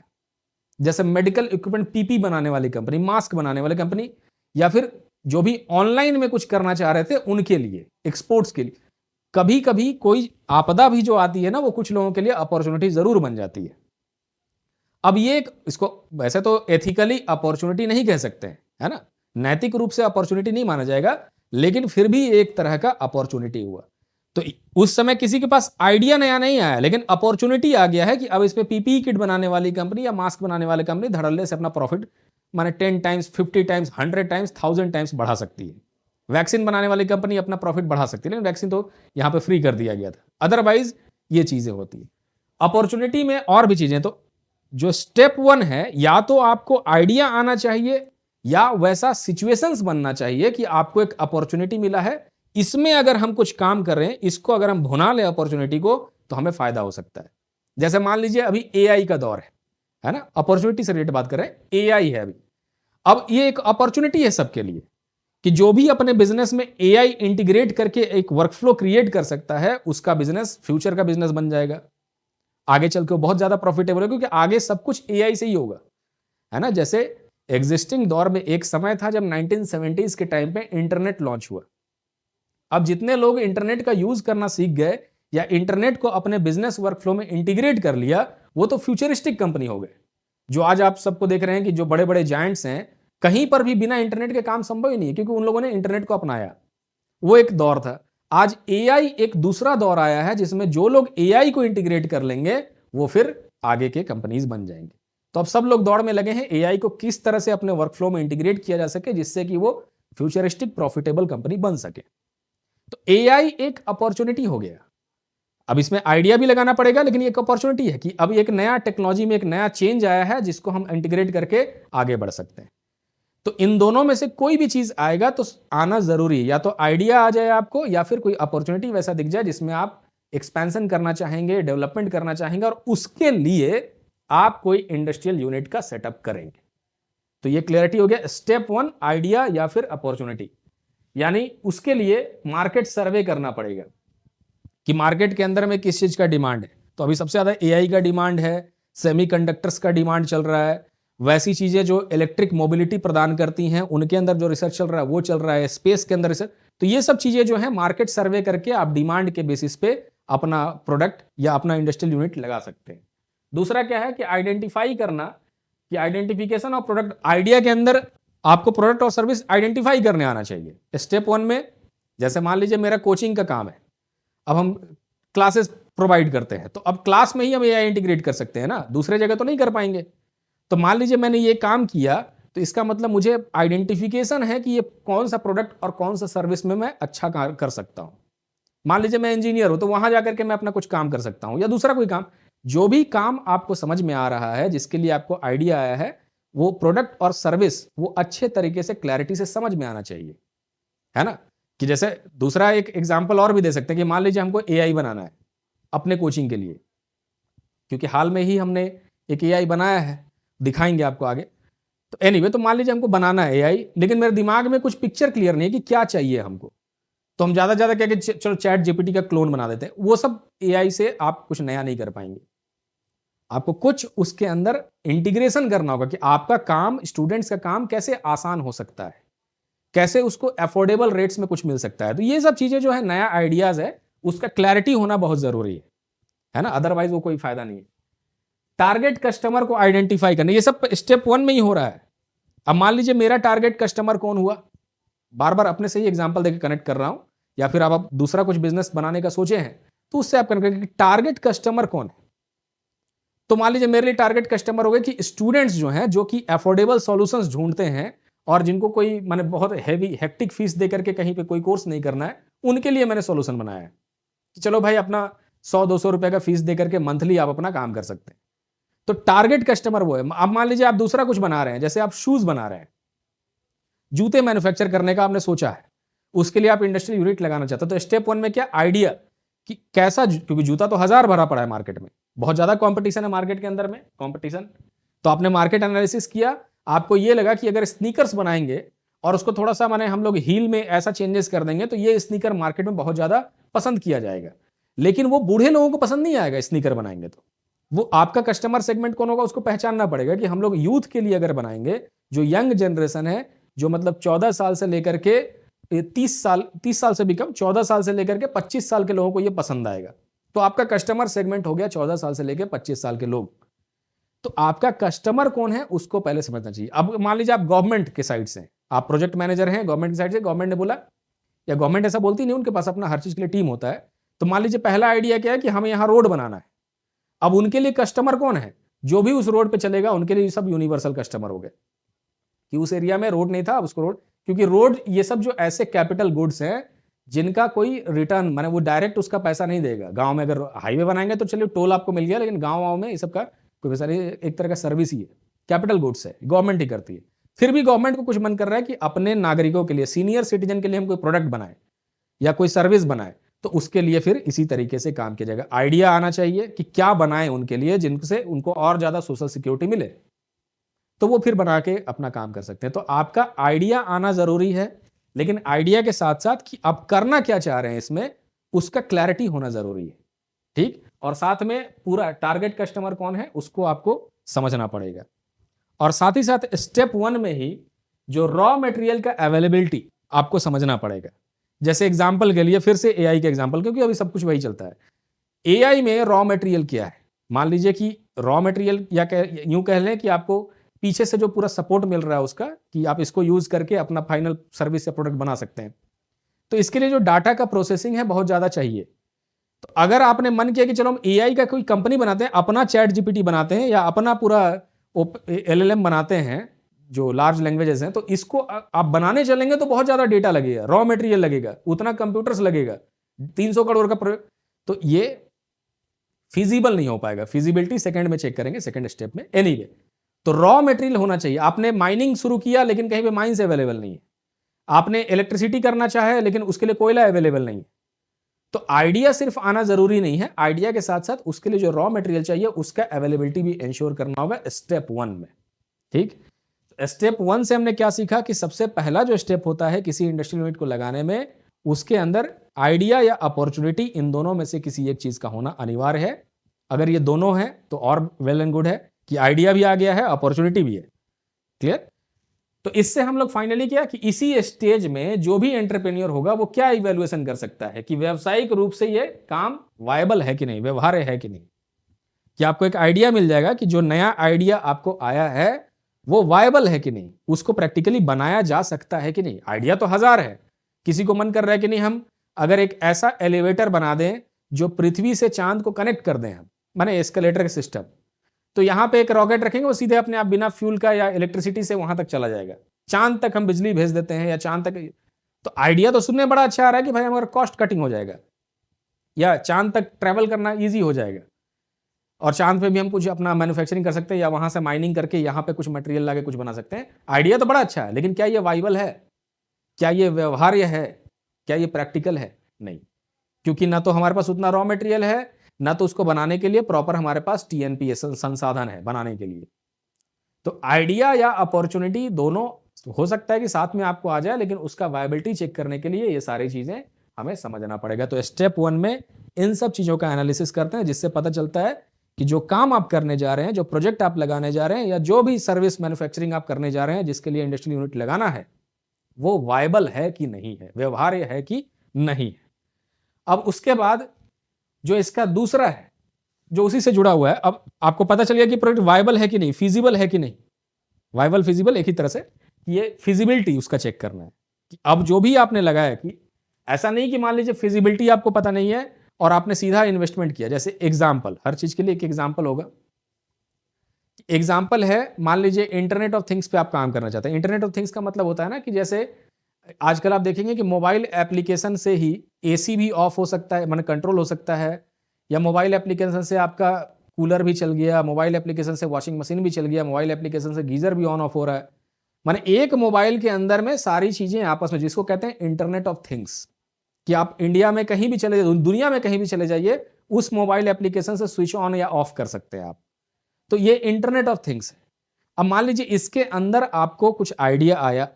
जैसे मेडिकल इक्विपमेंट, पीपी बनाने वाली कंपनी, मास्क बनाने वाली कंपनी, या फिर जो भी ऑनलाइन में कुछ करना चाह रहे थे उनके लिए, एक्सपोर्ट्स के लिए। कभी कभी कोई आपदा भी जो आती है ना, वो कुछ लोगों के लिए अपॉर्चुनिटी जरूर बन जाती है। अब ये इसको वैसे तो एथिकली अपॉर्चुनिटी नहीं कह सकते हैं, है ना, नैतिक रूप से अपॉर्चुनिटी नहीं माना जाएगा, लेकिन फिर भी एक तरह का अपॉर्चुनिटी हुआ। तो उस समय किसी के पास आइडिया नया नहीं आया, लेकिन अपॉर्चुनिटी आ गया है कि अब इस पे पीपीई किट बनाने वाली कंपनी या मास्क बनाने वाली कंपनी धड़ल्ले से अपना प्रॉफिट माने 10 टाइम्स, 50 टाइम्स, 100 टाइम्स, 1000 टाइम्स बढ़ा सकती है। वैक्सीन बनाने वाली कंपनी अपना प्रॉफिट बढ़ा सकती है, लेकिन वैक्सीन तो यहां पे फ्री कर दिया गया था, अदरवाइज ये चीजें होती है। अपॉर्चुनिटी में और भी चीजें। तो जो स्टेप 1 है, या तो आपको आइडिया आना चाहिए या वैसा सिचुएशंस बनना चाहिए कि आपको एक अपॉर्चुनिटी मिला है, इसमें अगर हम कुछ काम कर रहे हैं, इसको अगर हम भुना ले अपॉर्चुनिटी को, तो हमें फायदा हो सकता है। जैसे मान लीजिए अभी एआई का दौर है ना, अपॉर्चुनिटी से रिलेटेड बात कर रहे हैं, एआई है अभी। अब ये एक अपॉर्चुनिटी है सबके लिए कि जो भी अपने बिजनेस में एआई इंटीग्रेट करके एक वर्कफ्लो क्रिएट कर सकता है, उसका बिजनेस फ्यूचर का बिजनेस बन जाएगा, आगे चल के बहुत ज्यादा प्रॉफिटेबल है, क्योंकि आगे सब कुछ एआई से ही होगा, है ना। जैसे एग्जिस्टिंग दौर में एक समय था जब 1970s के टाइम पे इंटरनेट लॉन्च हुआ। अब जितने लोग इंटरनेट का यूज करना सीख गए या इंटरनेट को अपने बिजनेस वर्कफ्लो में इंटीग्रेट कर लिया, वो तो फ्यूचरिस्टिक कंपनी हो गए। जो आज आप सबको देख रहे हैं कि जो बड़े बड़े जायंट्स हैं, कहीं पर भी बिना इंटरनेट के काम संभव ही नहीं है, क्योंकि उन लोगों ने इंटरनेट को अपनाया। वो एक दौर था। आज एआई एक दूसरा दौर आया है, जिसमें जो लोग एआई को इंटीग्रेट कर लेंगे वो फिर आगे के कंपनीज बन जाएंगे। तो अब सब लोग दौड़ में लगे हैं एआई को किस तरह से अपने वर्कफ्लो में इंटीग्रेट किया जा सके, जिससे कि वो फ्यूचरिस्टिक प्रॉफिटेबल कंपनी बन सके। तो एआई एक अपॉर्चुनिटी हो गया। अब इसमें आइडिया भी लगाना पड़ेगा, लेकिन एक अपॉर्चुनिटी है कि अब एक नया टेक्नोलॉजी में एक नया चेंज आया है, जिसको हम इंटीग्रेट करके आगे बढ़ सकते हैं। तो इन दोनों में से कोई भी चीज आएगा तो आना जरूरी है, या तो आइडिया आ जाए आपको, या फिर कोई अपॉर्चुनिटी वैसा दिख जाए जिसमें आप एक्सपेंशन करना चाहेंगे, डेवलपमेंट करना चाहेंगे, और उसके लिए आप कोई इंडस्ट्रियल यूनिट का सेटअप करेंगे। तो ये क्लियरिटी हो गया। स्टेप 1 आइडिया या फिर अपॉर्चुनिटी, यानी उसके लिए मार्केट सर्वे करना पड़ेगा कि मार्केट के अंदर में किस चीज का डिमांड है। तो अभी सबसे ज्यादा एआई का डिमांड है, सेमीकंडक्टर्स का डिमांड चल रहा है, वैसी चीजें जो इलेक्ट्रिक मोबिलिटी प्रदान करती हैं उनके अंदर जो रिसर्च चल रहा है वो चल रहा है, स्पेस के अंदर रिसर्च। तो ये सब चीजें जो है मार्केट सर्वे करके आप डिमांड के बेसिस पे अपना प्रोडक्ट या अपना इंडस्ट्रियल यूनिट लगा सकते हैं। दूसरा क्या है कि आइडेंटिफाई करना, कि आइडेंटिफिकेशन ऑफ प्रोडक्ट। आइडिया के अंदर आपको प्रोडक्ट और सर्विस आइडेंटिफाई करने आना चाहिए। स्टेप 1 में जैसे मान लीजिए मेरा कोचिंग का काम है, अब हम क्लासेस प्रोवाइड करते हैं, तो अब क्लास में ही हम एआई इंटीग्रेट कर सकते हैं ना, दूसरे जगह तो नहीं कर पाएंगे। तो मान लीजिए मैंने ये काम किया, तो इसका मतलब मुझे आइडेंटिफिकेशन है कि ये कौन सा प्रोडक्ट और कौन सा सर्विस में मैं अच्छा कर सकता हूं। मान लीजिए मैं इंजीनियर हूं, तो वहां जाकर के मैं अपना कुछ काम कर सकता हूं, या दूसरा कोई काम। जो भी काम आपको समझ में आ रहा है, जिसके लिए आपको आइडिया आया है, वो प्रोडक्ट और सर्विस वो अच्छे तरीके से क्लैरिटी से समझ में आना चाहिए, है ना। कि जैसे दूसरा एक एग्जाम्पल और भी दे सकते हैं कि मान लीजिए हमको एआई बनाना है अपने कोचिंग के लिए, क्योंकि हाल में ही हमने एक एआई बनाया है, दिखाएंगे आपको आगे। तो एनीवे, तो मान लीजिए हमको बनाना है एआई, लेकिन मेरे दिमाग में कुछ पिक्चर क्लियर नहीं है कि क्या चाहिए हमको। तो हम ज्यादा क्या कि चलो चैट जीपीटी का क्लोन बना देते हैं। वो सब एआई से आप कुछ नया नहीं कर पाएंगे। आपको कुछ उसके अंदर इंटीग्रेशन करना होगा कि आपका काम, स्टूडेंट्स का काम कैसे आसान हो सकता है, कैसे उसको अफोर्डेबल रेट्स में कुछ मिल सकता है। तो ये सब चीजें जो है नया आइडियाज है, उसका क्लैरिटी होना बहुत जरूरी है ना, अदरवाइज वो कोई फायदा नहीं है। टारगेट कस्टमर को आइडेंटिफाई करना, ये सब स्टेप 1 में ही हो रहा है। अब मान लीजिए मेरा टारगेट कस्टमर कौन हुआ, बार बार अपने से ही एग्जांपल देकर कनेक्ट कर रहा हूं, या फिर आप दूसरा कुछ बिजनेस बनाने का सोचे हैं तो उससे आप कनेक्ट करेंगे टारगेट कस्टमर कौन है। तो मान लीजिए मेरे लिए टारगेट कस्टमर हो गए कि स्टूडेंट्स जो हैं जो कि अफोर्डेबल सॉल्यूशंस ढूंढते हैं और जिनको कोई माने बहुत हैवी हेक्टिक फीस दे करके कहीं पे कोई कोर्स नहीं करना है, उनके लिए मैंने सॉल्यूशन बनाया है कि चलो भाई अपना 100-200 रुपए का फीस दे करके मंथली आप अपना काम कर सकते हैं। तो टारगेट कस्टमर वो है। अब मान लीजिए आप दूसरा कुछ बना रहे हैं, जैसे आप शूज बना रहे हैं, जूते मैन्युफैक्चर करने का आपने सोचा है, उसके लिए आप इंडस्ट्रियल यूनिट लगाना चाहते हो। तो स्टेप 1 में क्या आइडिया कि कैसा, क्योंकि जूता तो हजार भरा पड़ा है मार्केट में, बहुत ज्यादा कंपटीशन है मार्केट के अंदर में, कंपटीशन। तो आपने मार्केट एनालिसिस किया, आपको ये लगा कि अगर स्नीकर्स बनाएंगे और उसको थोड़ा सा माने हम लोग हील में ऐसा चेंजेस कर देंगे तो ये स्नीकर मार्केट में बहुत ज्यादा पसंद किया जाएगा। लेकिन वो बूढ़े लोगों को पसंद नहीं आएगा स्नीकर बनाएंगे तो। वो आपका कस्टमर सेगमेंट कौन होगा उसको पहचानना पड़ेगा कि हम लोग यूथ के लिए अगर बनाएंगे, जो यंग जनरेशन है, जो मतलब 14 साल से लेकर के 30 साल से भी कम, 14 साल से लेकर के 25 साल के लोगों को ये पसंद आएगा। तो आपका कस्टमर सेगमेंट हो गया 14 साल से लेकर 25 साल के लोग। तो आपका कस्टमर कौन है उसको पहले समझना चाहिए। अब मान लीजिए आप गवर्नमेंट के साइड से, आप प्रोजेक्ट मैनेजर हैं गवर्नमेंट की साइड से, गवर्नमेंट ने बोला, या गवर्नमेंट ऐसा बोलती नहीं, उनके पास अपना हर चीज के लिए टीम होता है। तो मान लीजिए पहला आइडिया क्या है कि हमें यहां रोड बनाना है। अब उनके लिए कस्टमर कौन है, जो भी उस रोड पे चलेगा उनके लिए सब यूनिवर्सल कस्टमर हो गए कि उस एरिया में रोड नहीं था, अब उसको रोड, क्योंकि रोड ये सब जो ऐसे कैपिटल गुड्स हैं जिनका कोई रिटर्न माने वो डायरेक्ट उसका पैसा नहीं देगा। गांव में अगर हाईवे बनाएंगे तो चलिए टोल आपको मिल गया, लेकिन गांव में ये सब का कोई पैसा नहीं, एक तरह का सर्विस ही है, कैपिटल गुड्स है, गवर्नमेंट ही करती है। फिर भी गवर्नमेंट को कुछ मन कर रहा है कि अपने नागरिकों के लिए, सीनियर सिटीजन के लिए हम कोई प्रोडक्ट बनाए या कोई सर्विस बनाए, तो उसके लिए फिर इसी तरीके से काम किया जाएगा। आइडिया आना चाहिए कि क्या बनाए उनके लिए जिनसे उनको और ज्यादा सोशल सिक्योरिटी मिले, तो वो फिर बना के अपना काम कर सकते हैं। तो आपका आइडिया आना जरूरी है, लेकिन आइडिया के साथ साथ कि आप करना क्या चाह रहे हैं इसमें, उसका क्लैरिटी होना जरूरी है। ठीक, और साथ में पूरा टारगेट कस्टमर कौन है उसको आपको समझना पड़ेगा। और साथ ही साथ स्टेप 1 में ही जो रॉ मटेरियल का अवेलेबिलिटी आपको समझना पड़ेगा। जैसे एग्जांपल के लिए फिर से एआई के एग्जांपल, क्योंकि अभी सब कुछ वही चलता है। एआई में रॉ मटेरियल क्या है, मान लीजिए कि रॉ मटेरियल या यूं कह लें कि आपको पीछे से जो पूरा सपोर्ट मिल रहा है उसका, कि आप इसको यूज करके अपना फाइनल सर्विस या प्रोडक्ट बना सकते हैं। तो इसके लिए जो डाटा का प्रोसेसिंग है बहुत ज्यादा चाहिए। तो अगर आपने मन किया कि चलो हम एआई का कोई कंपनी बनाते हैं, अपना चैट जीपीटी बनाते हैं या अपना पूरा एलएलएम बनाते हैं जो लार्ज लैंग्वेजेस हैं, तो इसको आप बनाने चलेंगे तो बहुत ज्यादा डेटा लगेगा, रॉ मटेरियल लगेगा, उतना कंप्यूटर्स लगेगा, 300 करोड़ का तो ये फिजिबल नहीं हो पाएगा। फिजिबिलिटी सेकंड में चेक करेंगे, सेकंड स्टेप में। एनीवे, तो रॉ मटेरियल होना चाहिए। आपने माइनिंग शुरू किया लेकिन कहीं पे माइंस अवेलेबल नहीं है, आपने इलेक्ट्रिसिटी करना चाहे लेकिन उसके लिए कोयला अवेलेबल नहीं है। तो आइडिया सिर्फ आना जरूरी नहीं है, आइडिया के साथ साथ उसके लिए जो रॉ मटेरियल चाहिए उसका अवेलेबिलिटी भी इंश्योर करना होगा स्टेप 1 में। ठीक, स्टेप 1 से हमने क्या सीखा कि सबसे पहला जो स्टेप होता है किसी इंडस्ट्रियल यूनिट को लगाने में, उसके अंदर आइडिया या अपॉर्चुनिटी, इन दोनों में से किसी एक चीज का होना अनिवार्य है। अगर ये दोनों है तो और वेल एंड गुड है कि आइडिया भी आ गया है, अपॉर्चुनिटी भी है। क्लियर? तो इससे हम लोग फाइनली क्या कि इसी स्टेज में जो भी एंटरप्रेन्योर होगा वो क्या इवैल्यूएशन कर सकता है कि व्यावसायिक रूप से ये काम वायबल है कि नहीं, व्यवहार्य है कि नहीं। कि आपको एक आइडिया मिल जाएगा कि जो नया आइडिया आपको आया है वो वायबल है कि नहीं, उसको प्रैक्टिकली बनाया जा सकता है कि नहीं। आइडिया तो हजार है, किसी को मन कर रहा है कि नहीं हम अगर एक ऐसा एलिवेटर बना दें जो पृथ्वी से चांद को कनेक्ट कर दें, हम माने एस्केलेटर का सिस्टम, तो यहां पे एक रॉकेट रखेंगे वो सीधे अपने आप बिना फ्यूल का या इलेक्ट्रिसिटी से वहां तक चला जाएगा, चांद तक हम बिजली भेज देते हैं या चांद तक। तो आइडिया तो सुनने में बड़ा अच्छा आ रहा है कि भाई हमारा कॉस्ट कटिंग हो जाएगा या चांद तक ट्रेवल करना ईजी हो जाएगा और चांद पे भी हम कुछ अपना मैन्युफैक्चरिंग कर सकते हैं या वहां से माइनिंग करके यहाँ पे कुछ मटेरियल लाके कुछ बना सकते हैं। आइडिया तो बड़ा अच्छा है, लेकिन क्या ये वाइबल है, क्या ये व्यवहार्य है, क्या ये प्रैक्टिकल है? नहीं, क्योंकि ना तो हमारे पास उतना रॉ मटेरियल है, ना तो उसको बनाने के लिए प्रॉपर हमारे पास टीएनपी संसाधन है बनाने के लिए। तो आइडिया या अपॉर्चुनिटी दोनों हो सकता है कि साथ में आपको आ जाए, लेकिन उसका वायबिलिटी चेक करने के लिए ये सारी चीजें हमें समझना पड़ेगा। तो स्टेप 1 में इन सब चीजों का एनालिसिस करते हैं, जिससे पता चलता है कि जो काम आप करने जा रहे हैं, जो प्रोजेक्ट आप लगाने जा रहे हैं, या जो भी सर्विस मैन्युफैक्चरिंग आप करने जा रहे हैं जिसके लिए इंडस्ट्रियल यूनिट लगाना है, वो वायबल है कि नहीं है, व्यवहार्य है कि नहीं है। अब उसके बाद जो इसका दूसरा है जो उसी से जुड़ा हुआ है। अब आपको पता चल गया कि प्रोजेक्ट वायबल है कि नहीं, फिजिबल है कि नहीं। वायबल फिजिबल एक ही तरह से, ये फिजिबिलिटी उसका चेक करना है कि अब जो भी आपने लगाया, कि ऐसा नहीं कि मान लीजिए फिजिबिलिटी आपको पता नहीं है और आपने सीधा इन्वेस्टमेंट किया। जैसे एग्जाम्पल, हर चीज के लिए एक एग्जाम्पल होगा। एग्जाम्पल है, मान लीजिए इंटरनेट ऑफ थिंग्स पे आप काम करना चाहते हैं। इंटरनेट ऑफ थिंग्स का मतलब होता है ना कि जैसे आजकल आप देखेंगे कि मोबाइल एप्लीकेशन से ही एसी भी ऑफ हो सकता है, माने कंट्रोल हो सकता है, या मोबाइल एप्लीकेशन से आपका कूलर भी चल गया, मोबाइल एप्लीकेशन से वॉशिंग मशीन भी चल गया, मोबाइल एप्लीकेशन से गीजर भी ऑन ऑफ हो रहा है। माने एक मोबाइल के अंदर में सारी चीजें आपस में, जिसको कहते हैं इंटरनेट ऑफ थिंग्स, कि आप इंडिया में कहीं भी चले, दुनिया में कहीं भी चले जाइए, उस मोबाइल एप्लीकेशन से स्विच ऑन या ऑफ कर सकते हैं आप। तो ये इंटरनेट ऑफ थिंग्स है। अब मान लीजिए इसके अंदर आपको कुछ आइडिया आया,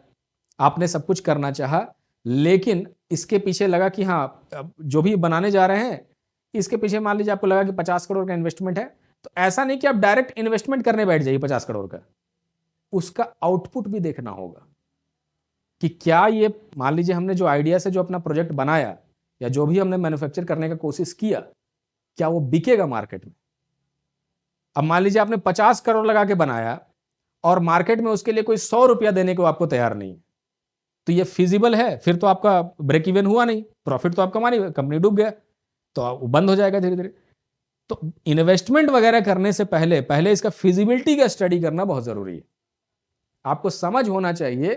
आपने सब कुछ करना चाहा, लेकिन इसके पीछे लगा कि हाँ, अब जो भी बनाने जा रहे हैं इसके पीछे मान लीजिए आपको लगा कि 50 करोड़ का इन्वेस्टमेंट है, तो ऐसा नहीं कि आप डायरेक्ट इन्वेस्टमेंट करने बैठ जाइए 50 करोड़ का, उसका आउटपुट भी देखना होगा कि क्या ये, मान लीजिए हमने जो आइडिया से जो अपना प्रोजेक्ट बनाया या जो भी हमने मैन्युफैक्चर करने का कोशिश किया, क्या वो बिकेगा मार्केट में। अब मान लीजिए आपने 50 करोड़ लगा के बनाया और मार्केट में उसके लिए कोई 100 रुपया देने को आपको तैयार नहीं, तो ये फिजिबल है? फिर तो आपका ब्रेक इवन हुआ नहीं, प्रॉफिट तो आप कमा नहीं, कंपनी डूब गया, तो वो बंद हो जाएगा धीरे धीरे। तो इन्वेस्टमेंट वगैरह करने से पहले पहले इसका फिजिबिलिटी का स्टडी करना बहुत जरूरी है। आपको समझ होना चाहिए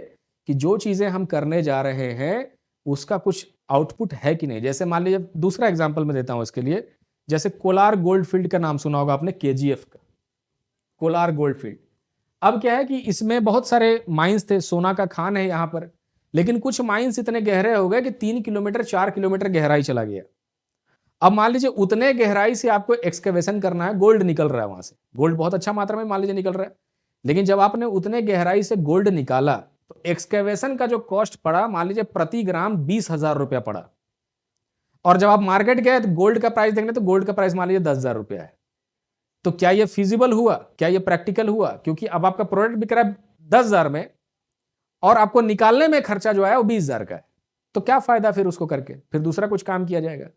कि जो चीजें हम करने जा रहे हैं उसका कुछ आउटपुट है कि नहीं। जैसे मान लीजिए, दूसरा एग्जांपल मैं देता हूं इसके लिए, जैसे कोलार गोल्ड फील्ड का नाम सुना होगा आपने, केजीएफ का, कोलार गोल्ड फील्ड। अब क्या है कि इसमें बहुत सारे माइंस थे, सोना का खान है यहां पर, लेकिन कुछ माइंस इतने गहरे हो गए कि 3 किलोमीटर 4 किलोमीटर गहराई चला गया। अब मान लीजिए उतने गहराई से आपको एक्सकेवेशन करना है, गोल्ड निकल रहा है वहां से, गोल्ड बहुत अच्छा मात्रा में मान लीजिए निकल रहा है, लेकिन जब आपने उतने गहराई से गोल्ड निकाला तो एक्सकेवेशन का जो कॉस्ट पड़ा, मान लीजिए प्रति ग्राम 20,000 रुपया पड़ा। और जब आप मार्केट गए तो गोल्ड का प्राइस देखने, तो गोल्ड का प्राइस मान लीजिए 10,000 रुपया है। तो क्या ये फिजिबल हुआ, क्या ये प्रैक्टिकल हुआ? क्योंकि अब आपका प्रोडक्ट बिक रहा है 10,000 में और आपको निकालने में खर्चा जो है वो 20,000 का है, तो क्या फायदा फिर उसको करके, फिर दूसरा कुछ काम किया जाएगा।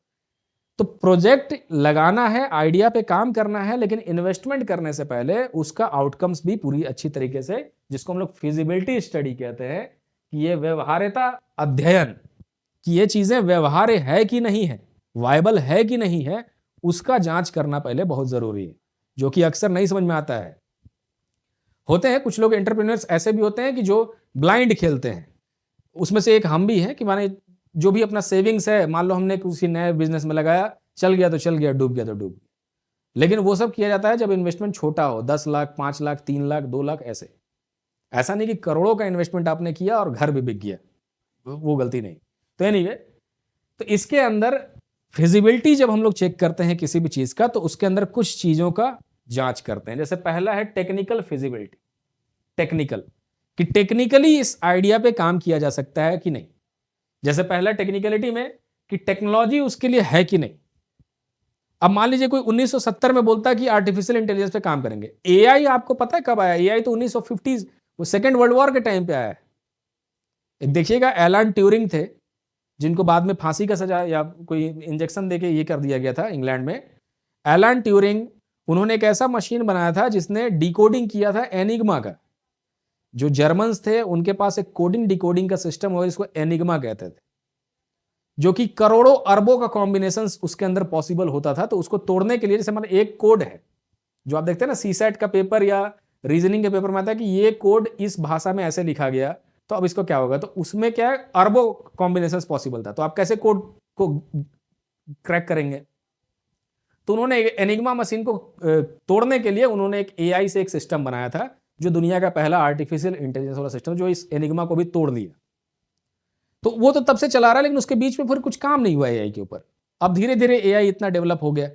तो प्रोजेक्ट लगाना है, आइडिया पे काम करना है, लेकिन इन्वेस्टमेंट करने से पहले उसका आउटकम्स भी पूरी अच्छी तरीके से, जिसको हम लोग फिजिबिलिटी स्टडी कहते हैं, कि ये व्यवहार्यता अध्ययन, कि ये चीजें व्यवहार्य है कि नहीं है, वायबल है कि नहीं है, उसका जांच करना पहले बहुत जरूरी है, जो कि अक्सर नहीं समझ में आता है। होते हैं कुछ लोग एंटरप्रेन्योर्स ऐसे भी होते हैं कि जो ब्लाइंड खेलते हैं, उसमें से एक हम भी हैं, कि माने जो भी अपना सेविंग्स है, मान लो हमने किसी नए बिजनेस में लगाया, चल गया तो चल गया, डूब गया तो डूब गया। लेकिन वो सब किया जाता है जब इन्वेस्टमेंट छोटा हो, 10 लाख, 5 लाख, 3 लाख, 2 लाख, ऐसे। ऐसा नहीं कि करोड़ों का इन्वेस्टमेंट आपने किया और घर भी बिक गया, वो गलती नहीं। तो एनीवे, तो इसके अंदर फिजिबिलिटी जब हम लोग चेक करते हैं किसी भी चीज का, तो उसके अंदर कुछ चीजों का जांच करते हैं। जैसे पहला है टेक्निकल फिजिबिलिटी, टेक्निकल, कि टेक्निकली इस आइडिया पे काम किया जा सकता है कि नहीं। जैसे पहला टेक्निकलिटी में, कि टेक्नोलॉजी उसके लिए है कि नहीं। अब मान लीजिए कोई 1970 में बोलता है कि आर्टिफिशियल इंटेलिजेंस पे काम करेंगे। एआई आपको पता है कब आया? एआई तो 1950, वो सेकेंड वर्ल्ड वॉर के टाइम पे आया है। एक देखिएगा, एलन ट्यूरिंग थे, जिनको बाद में फांसी का सजा या कोई इंजेक्शन देके ये कर दिया गया था इंग्लैंड में। एलन ट्यूरिंग, उन्होंने एक ऐसा मशीन बनाया था जिसने डिकोडिंग किया था एनिग्मा का। जो जर्मन्स थे उनके पास एक कोडिंग डिकोडिंग का सिस्टम हुआ, इसको एनिग्मा कहते थे, जो कि करोड़ों अरबों का कॉम्बिनेशन उसके अंदर पॉसिबल होता था। तो उसको तोड़ने के लिए, जैसे मतलब एक कोड है जो आप देखते हैं ना सीसेट का पेपर या रीजनिंग के पेपर में आता है कि ये कोड इस भाषा में ऐसे लिखा गया, तो अब इसको क्या होगा, तो उसमें क्या है, अरबों कॉम्बिनेशन पॉसिबल था, तो आप कैसे कोड को क्रैक करेंगे। तो उन्होंने एनिग्मा मशीन को तोड़ने के लिए उन्होंने एक एआई से एक सिस्टम बनाया था, जो दुनिया का पहला आर्टिफिशियल इंटेलिजेंस वाला सिस्टम, जो इस एनिग्मा को भी तोड़ दिया। तो वो तो तब से चला रहा है, लेकिन उसके बीच में फिर कुछ काम नहीं हुआ एआई के ऊपर। अब धीरे धीरे एआई इतना डेवलप हो गया।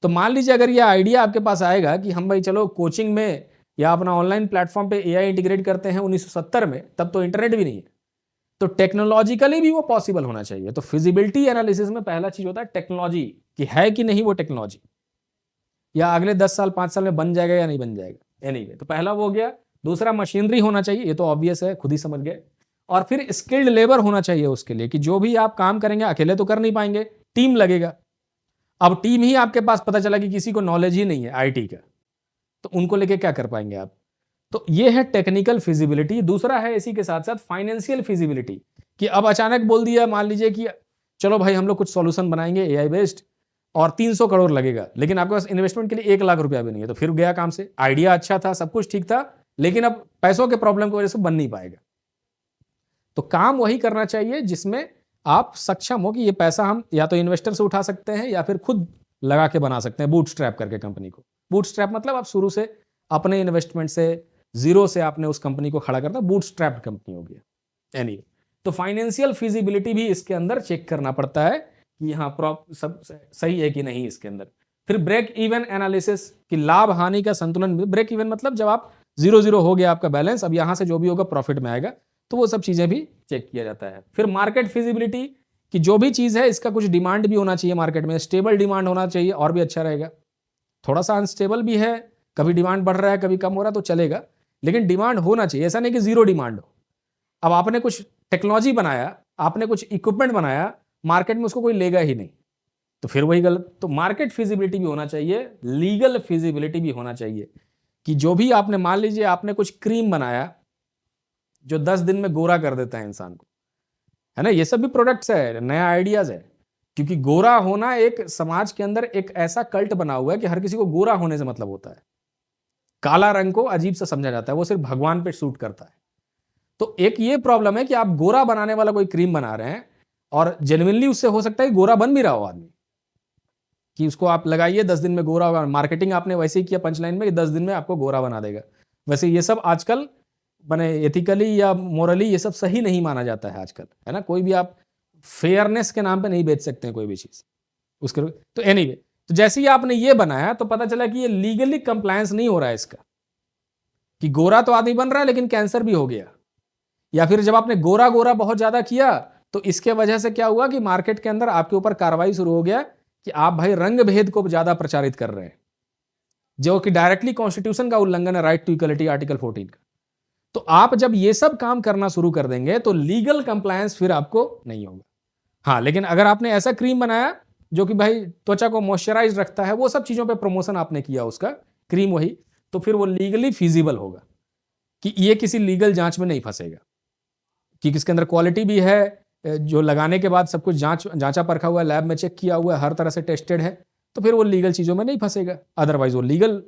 तो मान लीजिए अगर ये आइडिया आपके पास आएगा कि हम भाई चलो कोचिंग में या अपना ऑनलाइन प्लेटफॉर्म पे एआई इंटीग्रेट करते हैं 1970 में, तब तो इंटरनेट भी नहीं है, तो टेक्नोलॉजिकली भी वो पॉसिबल होना चाहिए। तो फिजिबिलिटी एनालिसिस में पहला चीज होता है टेक्नोलॉजी, कि है कि नहीं वो टेक्नोलॉजी, या अगले 10 साल 5 साल में बन जाएगा या नहीं बन जाएगा। एनीवे, तो पहला वो हो गया। दूसरा मशीनरी होना चाहिए, ये तो ऑब्वियस है, खुद ही समझ गए। और फिर स्किल्ड लेबर होना चाहिए उसके लिए, कि जो भी आप काम करेंगे अकेले तो कर नहीं पाएंगे, टीम लगेगा। अब टीम ही आपके पास पता चला कि किसी को नॉलेज ही नहीं है आईटी का, तो उनको लेके क्या कर पाएंगे आप? तो ये है टेक्निकल फिजिबिलिटी। दूसरा है इसी के साथ साथ फाइनेंशियल फिजिबिलिटी, कि अब अचानक बोल दिया, मान लीजिए कि चलो भाई हम लोग कुछ सॉल्यूशन बनाएंगे एआई बेस्ड और 300 करोड़ लगेगा, लेकिन आपके पास इन्वेस्टमेंट के लिए 1 लाख रुपया भी नहीं है, तो फिर गया काम से। आइडिया अच्छा था, सब कुछ ठीक था, लेकिन अब पैसों के प्रॉब्लम की वजह से बन नहीं पाएगा। तो काम वही करना चाहिए जिसमें आप सक्षम हो कि ये पैसा हम या तो इन्वेस्टर से उठा सकते हैं या फिर खुद लगा के बना सकते हैं, बूटस्ट्रैप करके कंपनी को। बूटस्ट्रैप मतलब आप शुरू से अपने इन्वेस्टमेंट से, जीरो से आपने उस कंपनी को खड़ा करता, बूटस्ट्रैप्ड कंपनी हो गया। एनीवे, तो फाइनेंशियल फिजिबिलिटी भी इसके अंदर चेक करना पड़ता है कि हाँ सब सही है कि नहीं इसके अंदर। फिर ब्रेक इवन एनालिसिस, कि लाभ हानि का संतुलन। ब्रेक इवन मतलब जब आप 0-0 हो गया आपका बैलेंस, अब यहां से जो भी होगा प्रॉफिट में आएगा, तो वो सब चीजें भी चेक किया जाता है। फिर मार्केट फिजिबिलिटी, कि जो भी चीज है इसका कुछ डिमांड भी होना चाहिए मार्केट में, स्टेबल डिमांड होना चाहिए और भी अच्छा रहेगा। थोड़ा सा अनस्टेबल भी है, कभी डिमांड बढ़ रहा है कभी कम हो रहा है तो चलेगा, लेकिन डिमांड होना चाहिए। ऐसा नहीं कि जीरो डिमांड हो। अब आपने कुछ टेक्नोलॉजी बनाया, आपने कुछ इक्विपमेंट बनाया, मार्केट में उसको कोई लेगा ही नहीं, तो फिर वही गलत। तो मार्केट फिजिबिलिटी भी होना चाहिए, लीगल फिजिबिलिटी भी होना चाहिए, कि जो भी आपने, मान लीजिए आपने कुछ क्रीम बनाया जो 10 दिन में गोरा कर देता है इंसान को, है ना, ये सब भी प्रोडक्ट्स है, नया आइडियाज है। क्योंकि गोरा होना एक समाज के अंदर एक ऐसा कल्ट बना हुआ है कि हर किसी को गोरा होने से मतलब होता है। काला रंग को अजीब सा समझा जाता है, वो सिर्फ भगवान पे सूट करता है। तो एक ये प्रॉब्लम है कि आप गोरा बनाने वाला कोई क्रीम बना रहे हैं और जेन्युइनली उससे हो सकता है गोरा बन भी रहा हो आदमी, कि उसको आप लगाइए 10 दिन में गोरा होगा। मार्केटिंग आपने वैसे ही किया पंचलाइन में कि 10 दिन में आपको गोरा बना देगा। वैसे ये सब आजकल बने एथिकली या मोरली ये सब सही नहीं माना जाता है आजकल, है ना। कोई भी आप फेयरनेस के नाम पे नहीं बेच सकते हैं कोई भी चीज उसके। तो एनीवे, तो जैसे ही आपने ये बनाया तो पता चला कि ये लीगली कंप्लायंस नहीं हो रहा है इसका, कि गोरा तो आदमी बन रहा है लेकिन कैंसर भी हो गया। या फिर जब आपने गोरा गोरा बहुत ज्यादा किया तो इसके वजह से क्या हुआ कि मार्केट के अंदर आपके ऊपर कार्रवाई शुरू हो गया कि आप भाई रंग भेद को ज्यादा प्रचारित कर रहे हैं, जो कि डायरेक्टली कॉन्स्टिट्यूशन का उल्लंघन है, राइट टू इक्वलिटी आर्टिकल 14 का। तो आप जब ये सब काम करना शुरू कर देंगे तो लीगल कंप्लायंस फिर आपको नहीं होगा। हाँ, लेकिन अगर आपने ऐसा क्रीम बनाया जो कि भाई त्वचा को मॉइस्चराइज रखता है, वो सब चीजों पे प्रमोशन आपने किया उसका, क्रीम वही, तो फिर वो लीगली फीजिबल होगा, कि ये किसी लीगल जांच में नहीं फंसेगा, कि किसके अंदर क्वालिटी भी है, जो लगाने के बाद सब कुछ जांचा परखा हुआ है, लैब में चेक किया हुआ है, हर तरह से टेस्टेड है, तो फिर वो लीगल चीजों में नहीं फंसेगा, अदरवाइज वो लीगल।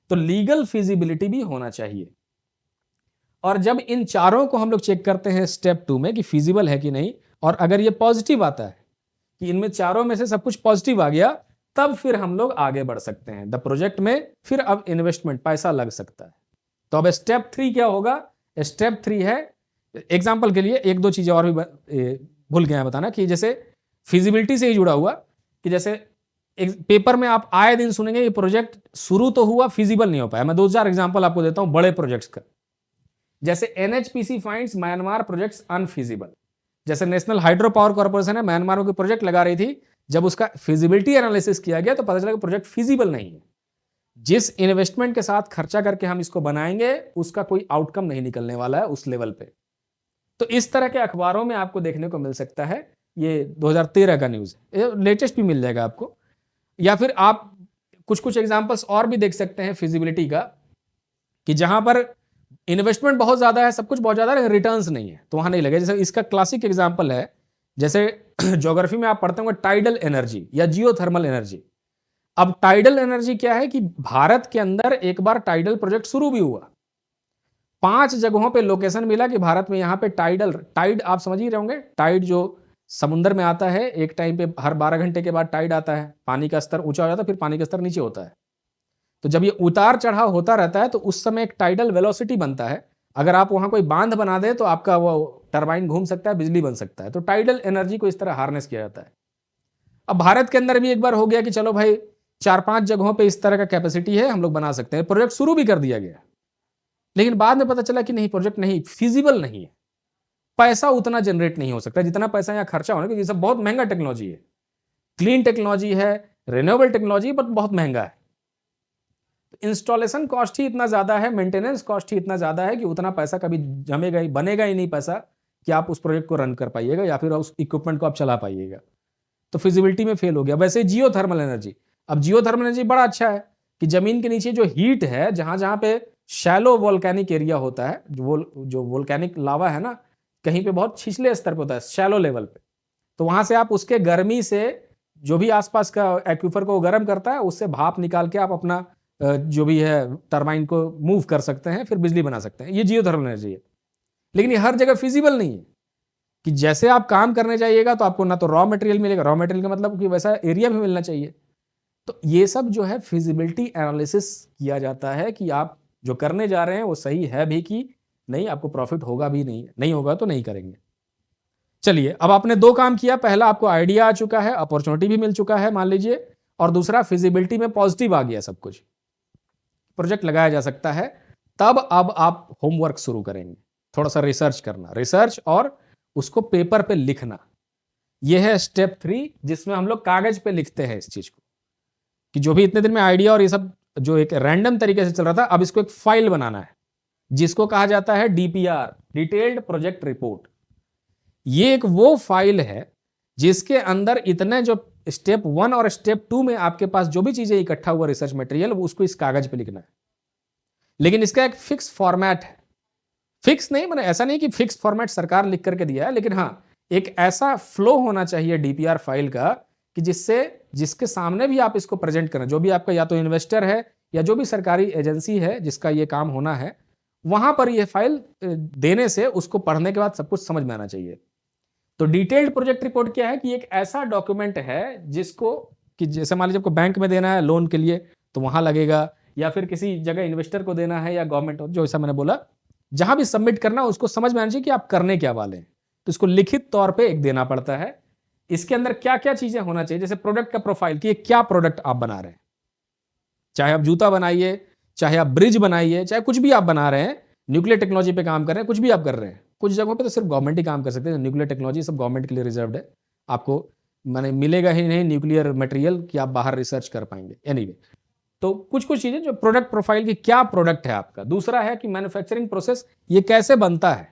तो लीगल फिजिबिलिटी भी होना चाहिए। और जब इन चारों को हम लोग चेक करते हैं स्टेप 2 में कि फिजिबल है कि नहीं, और अगर ये पॉजिटिव आता है कि इनमें चारों में से सब कुछ पॉजिटिव आ गया, तब फिर हम लोग आगे बढ़ सकते हैं द प्रोजेक्ट में। फिर अब इन्वेस्टमेंट पैसा लग सकता है। तो अब स्टेप 3 क्या होगा? स्टेप 3 है, एग्जाम्पल के लिए एक दो चीजें और भी भूल गया बताना, कि जैसे फिजिबिलिटी से ही जुड़ा हुआ, कि जैसे एक पेपर में आप आए दिन सुनेंगे ये प्रोजेक्ट शुरू तो हुआ, फिजिबल नहीं हो पाया। मैं 2-4 एग्जाम्पल आपको देता हूं बड़े प्रोजेक्ट्स का। जैसे एनएचपीसी फाइंड्स म्यांमार प्रोजेक्ट्स अनफिजिबल। जैसे नेशनल हाइड्रो पावर कॉर्पोरेशन है, म्यांमार में कोई प्रोजेक्ट लगा रही थी, जब उसका फिजिबिलिटी एनालिसिस किया गया तो पता चला कि प्रोजेक्ट फिजिबल नहीं है। जिस इन्वेस्टमेंट के साथ खर्चा करके हम इसको बनाएंगे उसका कोई आउटकम नहीं निकलने वाला है उस लेवल पे। तो इस तरह के अखबारों में आपको देखने को मिल सकता है। ये 2013 का न्यूज है, लेटेस्ट भी मिल जाएगा आपको। या फिर आप कुछ कुछ एग्जांपल्स और भी देख सकते हैं फिजिबिलिटी का, कि जहां पर इन्वेस्टमेंट बहुत ज्यादा है, सब कुछ बहुत ज्यादा है, रिटर्न्स नहीं है, तो वहां नहीं लगे। जैसे इसका क्लासिक एग्जांपल है, जैसे ज्योग्राफी में आप पढ़ते होंगे टाइडल एनर्जी या जियोथर्मल एनर्जी। अब टाइडल एनर्जी क्या है कि भारत के अंदर एक बार टाइडल प्रोजेक्ट शुरू भी हुआ, 5 जगहों पे लोकेशन मिला कि भारत में यहाँ पे टाइड आप समझ ही रहे होंगे, टाइड जो समुद्र में आता है, एक टाइम पे हर 12 घंटे के बाद टाइड आता है, पानी का स्तर ऊंचा हो जाता है, फिर पानी का स्तर नीचे होता है। तो जब ये उतार चढ़ाव होता रहता है तो उस समय एक टाइडल वेलोसिटी बनता है। अगर आप वहां कोई बांध बना दे तो आपका वो टरबाइन घूम सकता है, बिजली बन सकता है। तो टाइडल एनर्जी को इस तरह हार्नेस किया जाता है। अब भारत के अंदर भी एक बार हो गया कि चलो भाई 4-5 जगहों पे इस तरह का कैपेसिटी है, हम लोग बना सकते हैं, प्रोजेक्ट शुरू भी कर दिया गया। लेकिन बाद में पता चला कि नहीं, प्रोजेक्ट नहीं फिजिबल नहीं है, पैसा उतना जनरेट नहीं हो सकता जितना पैसा यहाँ खर्चा होना, क्योंकि सब बहुत महंगा टेक्नोलॉजी है, क्लीन टेक्नोलॉजी है, रिन्यूएबल टेक्नोलॉजी, बट बहुत महंगा है। इंस्टॉलेशन कॉस्ट ही इतना ज्यादा है, मेंटेनेंस कॉस्ट ही इतना ज्यादा है कि उतना पैसा कभी जमेगा ही, बनेगा ही नहीं पैसा कि आप उस प्रोजेक्ट को रन कर पाइएगा या फिर उस इक्विपमेंट को आप चला पाइएगा। तो फिजिबिलिटी में फेल हो गया। वैसे जियो थर्मल एनर्जी, अब जियो थर्मल एनर्जी बड़ा अच्छा है कि जमीन के नीचे जो हीट है, जहां जहां पे शैलो वोल्केनिक एरिया होता है, जो वोल्केनिक लावा है ना, कहीं पे बहुत छिछले स्तर पे होता है, शैलो लेवल पे, तो वहां से आप उसके गर्मी से जो भी आसपास का एक्वीफर को गर्म करता है, उससे भाप निकाल के आप अपना जो भी है टरबाइन को मूव कर सकते हैं, फिर बिजली बना सकते हैं। ये जियो थर्मल एनर्जी है। लेकिन ये हर जगह फिजिबल नहीं है कि जैसे आप काम करने जाइएगा तो आपको ना तो रॉ मटेरियल मिलेगा, रॉ मटेरियल का मतलब कि वैसा एरिया भी मिलना चाहिए। तो ये सब जो है फिजिबिलिटी एनालिसिस किया जाता है कि आप जो करने जा रहे हैं वो सही है भी कि नहीं, आपको प्रॉफिट होगा भी नहीं होगा तो नहीं करेंगे। चलिए, अब आपने दो काम किया, पहला आपको आइडिया आ चुका है, अपॉर्चुनिटी भी मिल चुका है मान लीजिए, और दूसरा फिजिबिलिटी में पॉजिटिव आ गया, सब कुछ प्रोजेक्ट लगाया जा सकता है। तब अब आप होमवर्क शुरू करेंगे, थोड़ा सा रिसर्च करना, रिसर्च और उसको पेपर पे लिखना। यह है स्टेप 3, जिसमें हम लोग कागज पे लिखते हैं इस चीज को, कि जो भी इतने दिन में आइडिया और ये सब जो एक रैंडम तरीके से चल रहा था, अब इसको एक फाइल बनाना है, जिसको कहा जाता है डीपीआर, डिटेल्ड प्रोजेक्ट रिपोर्ट। ये एक वो फाइल है जिसके अंदर इतने जो स्टेप 1 और स्टेप 2 में आपके पास जो भी चीजें इकट्ठा हुआ रिसर्च मटेरियल, वो उसको इस कागज पे लिखना है। लेकिन इसका एक फिक्स फॉर्मेट है, फिक्स नहीं मतलब ऐसा नहीं कि फिक्स फॉर्मेट सरकार लिख करके दिया है, लेकिन हाँ एक ऐसा फ्लो होना चाहिए डीपीआर फाइल का कि जिसके सामने भी आप इसको प्रेजेंट करें, जो भी आपका या तो इन्वेस्टर है या जो भी सरकारी एजेंसी है जिसका ये काम होना है, वहां पर ये फाइल देने से उसको पढ़ने के बाद सब कुछ समझ में आना चाहिए। तो डिटेल्ड प्रोजेक्ट रिपोर्ट क्या है कि एक ऐसा डॉक्यूमेंट है जिसको कि जैसे मान लीजिए आपको बैंक में देना है लोन के लिए तो वहां लगेगा, या फिर किसी जगह इन्वेस्टर को देना है या गवर्नमेंट, जो ऐसा मैंने बोला, जहां भी सबमिट करना उसको समझ में आना चाहिए कि आप करने क्या वाले हैं। तो इसको लिखित तौर पे एक देना पड़ता है। इसके अंदर क्या क्या चीजें होना चाहिए, जैसे प्रोडक्ट का प्रोफाइल, कि क्या प्रोडक्ट आप बना रहे हैं, चाहे आप जूता बनाइए, चाहे आप ब्रिज बनाइए, चाहे कुछ भी आप बना रहे हैं, न्यूक्लियर टेक्नोलॉजी पे काम कर रहे हैं, कुछ भी आप कर रहे हैं। कुछ जगहों पे तो सिर्फ गवर्नमेंट ही काम कर सकते हैं, न्यूक्लियर टेक्नोलॉजी सब गवर्नमेंट के लिए रिजर्व्ड है, आपको माने मिलेगा ही नहीं न्यूक्लियर मटेरियल कि आप बाहर रिसर्च कर पाएंगे। एनीवे, तो कुछ कुछ चीजें जो प्रोडक्ट प्रोफाइल की, क्या प्रोडक्ट है आपका। दूसरा है कि मैन्युफैक्चरिंग प्रोसेस, ये कैसे बनता है,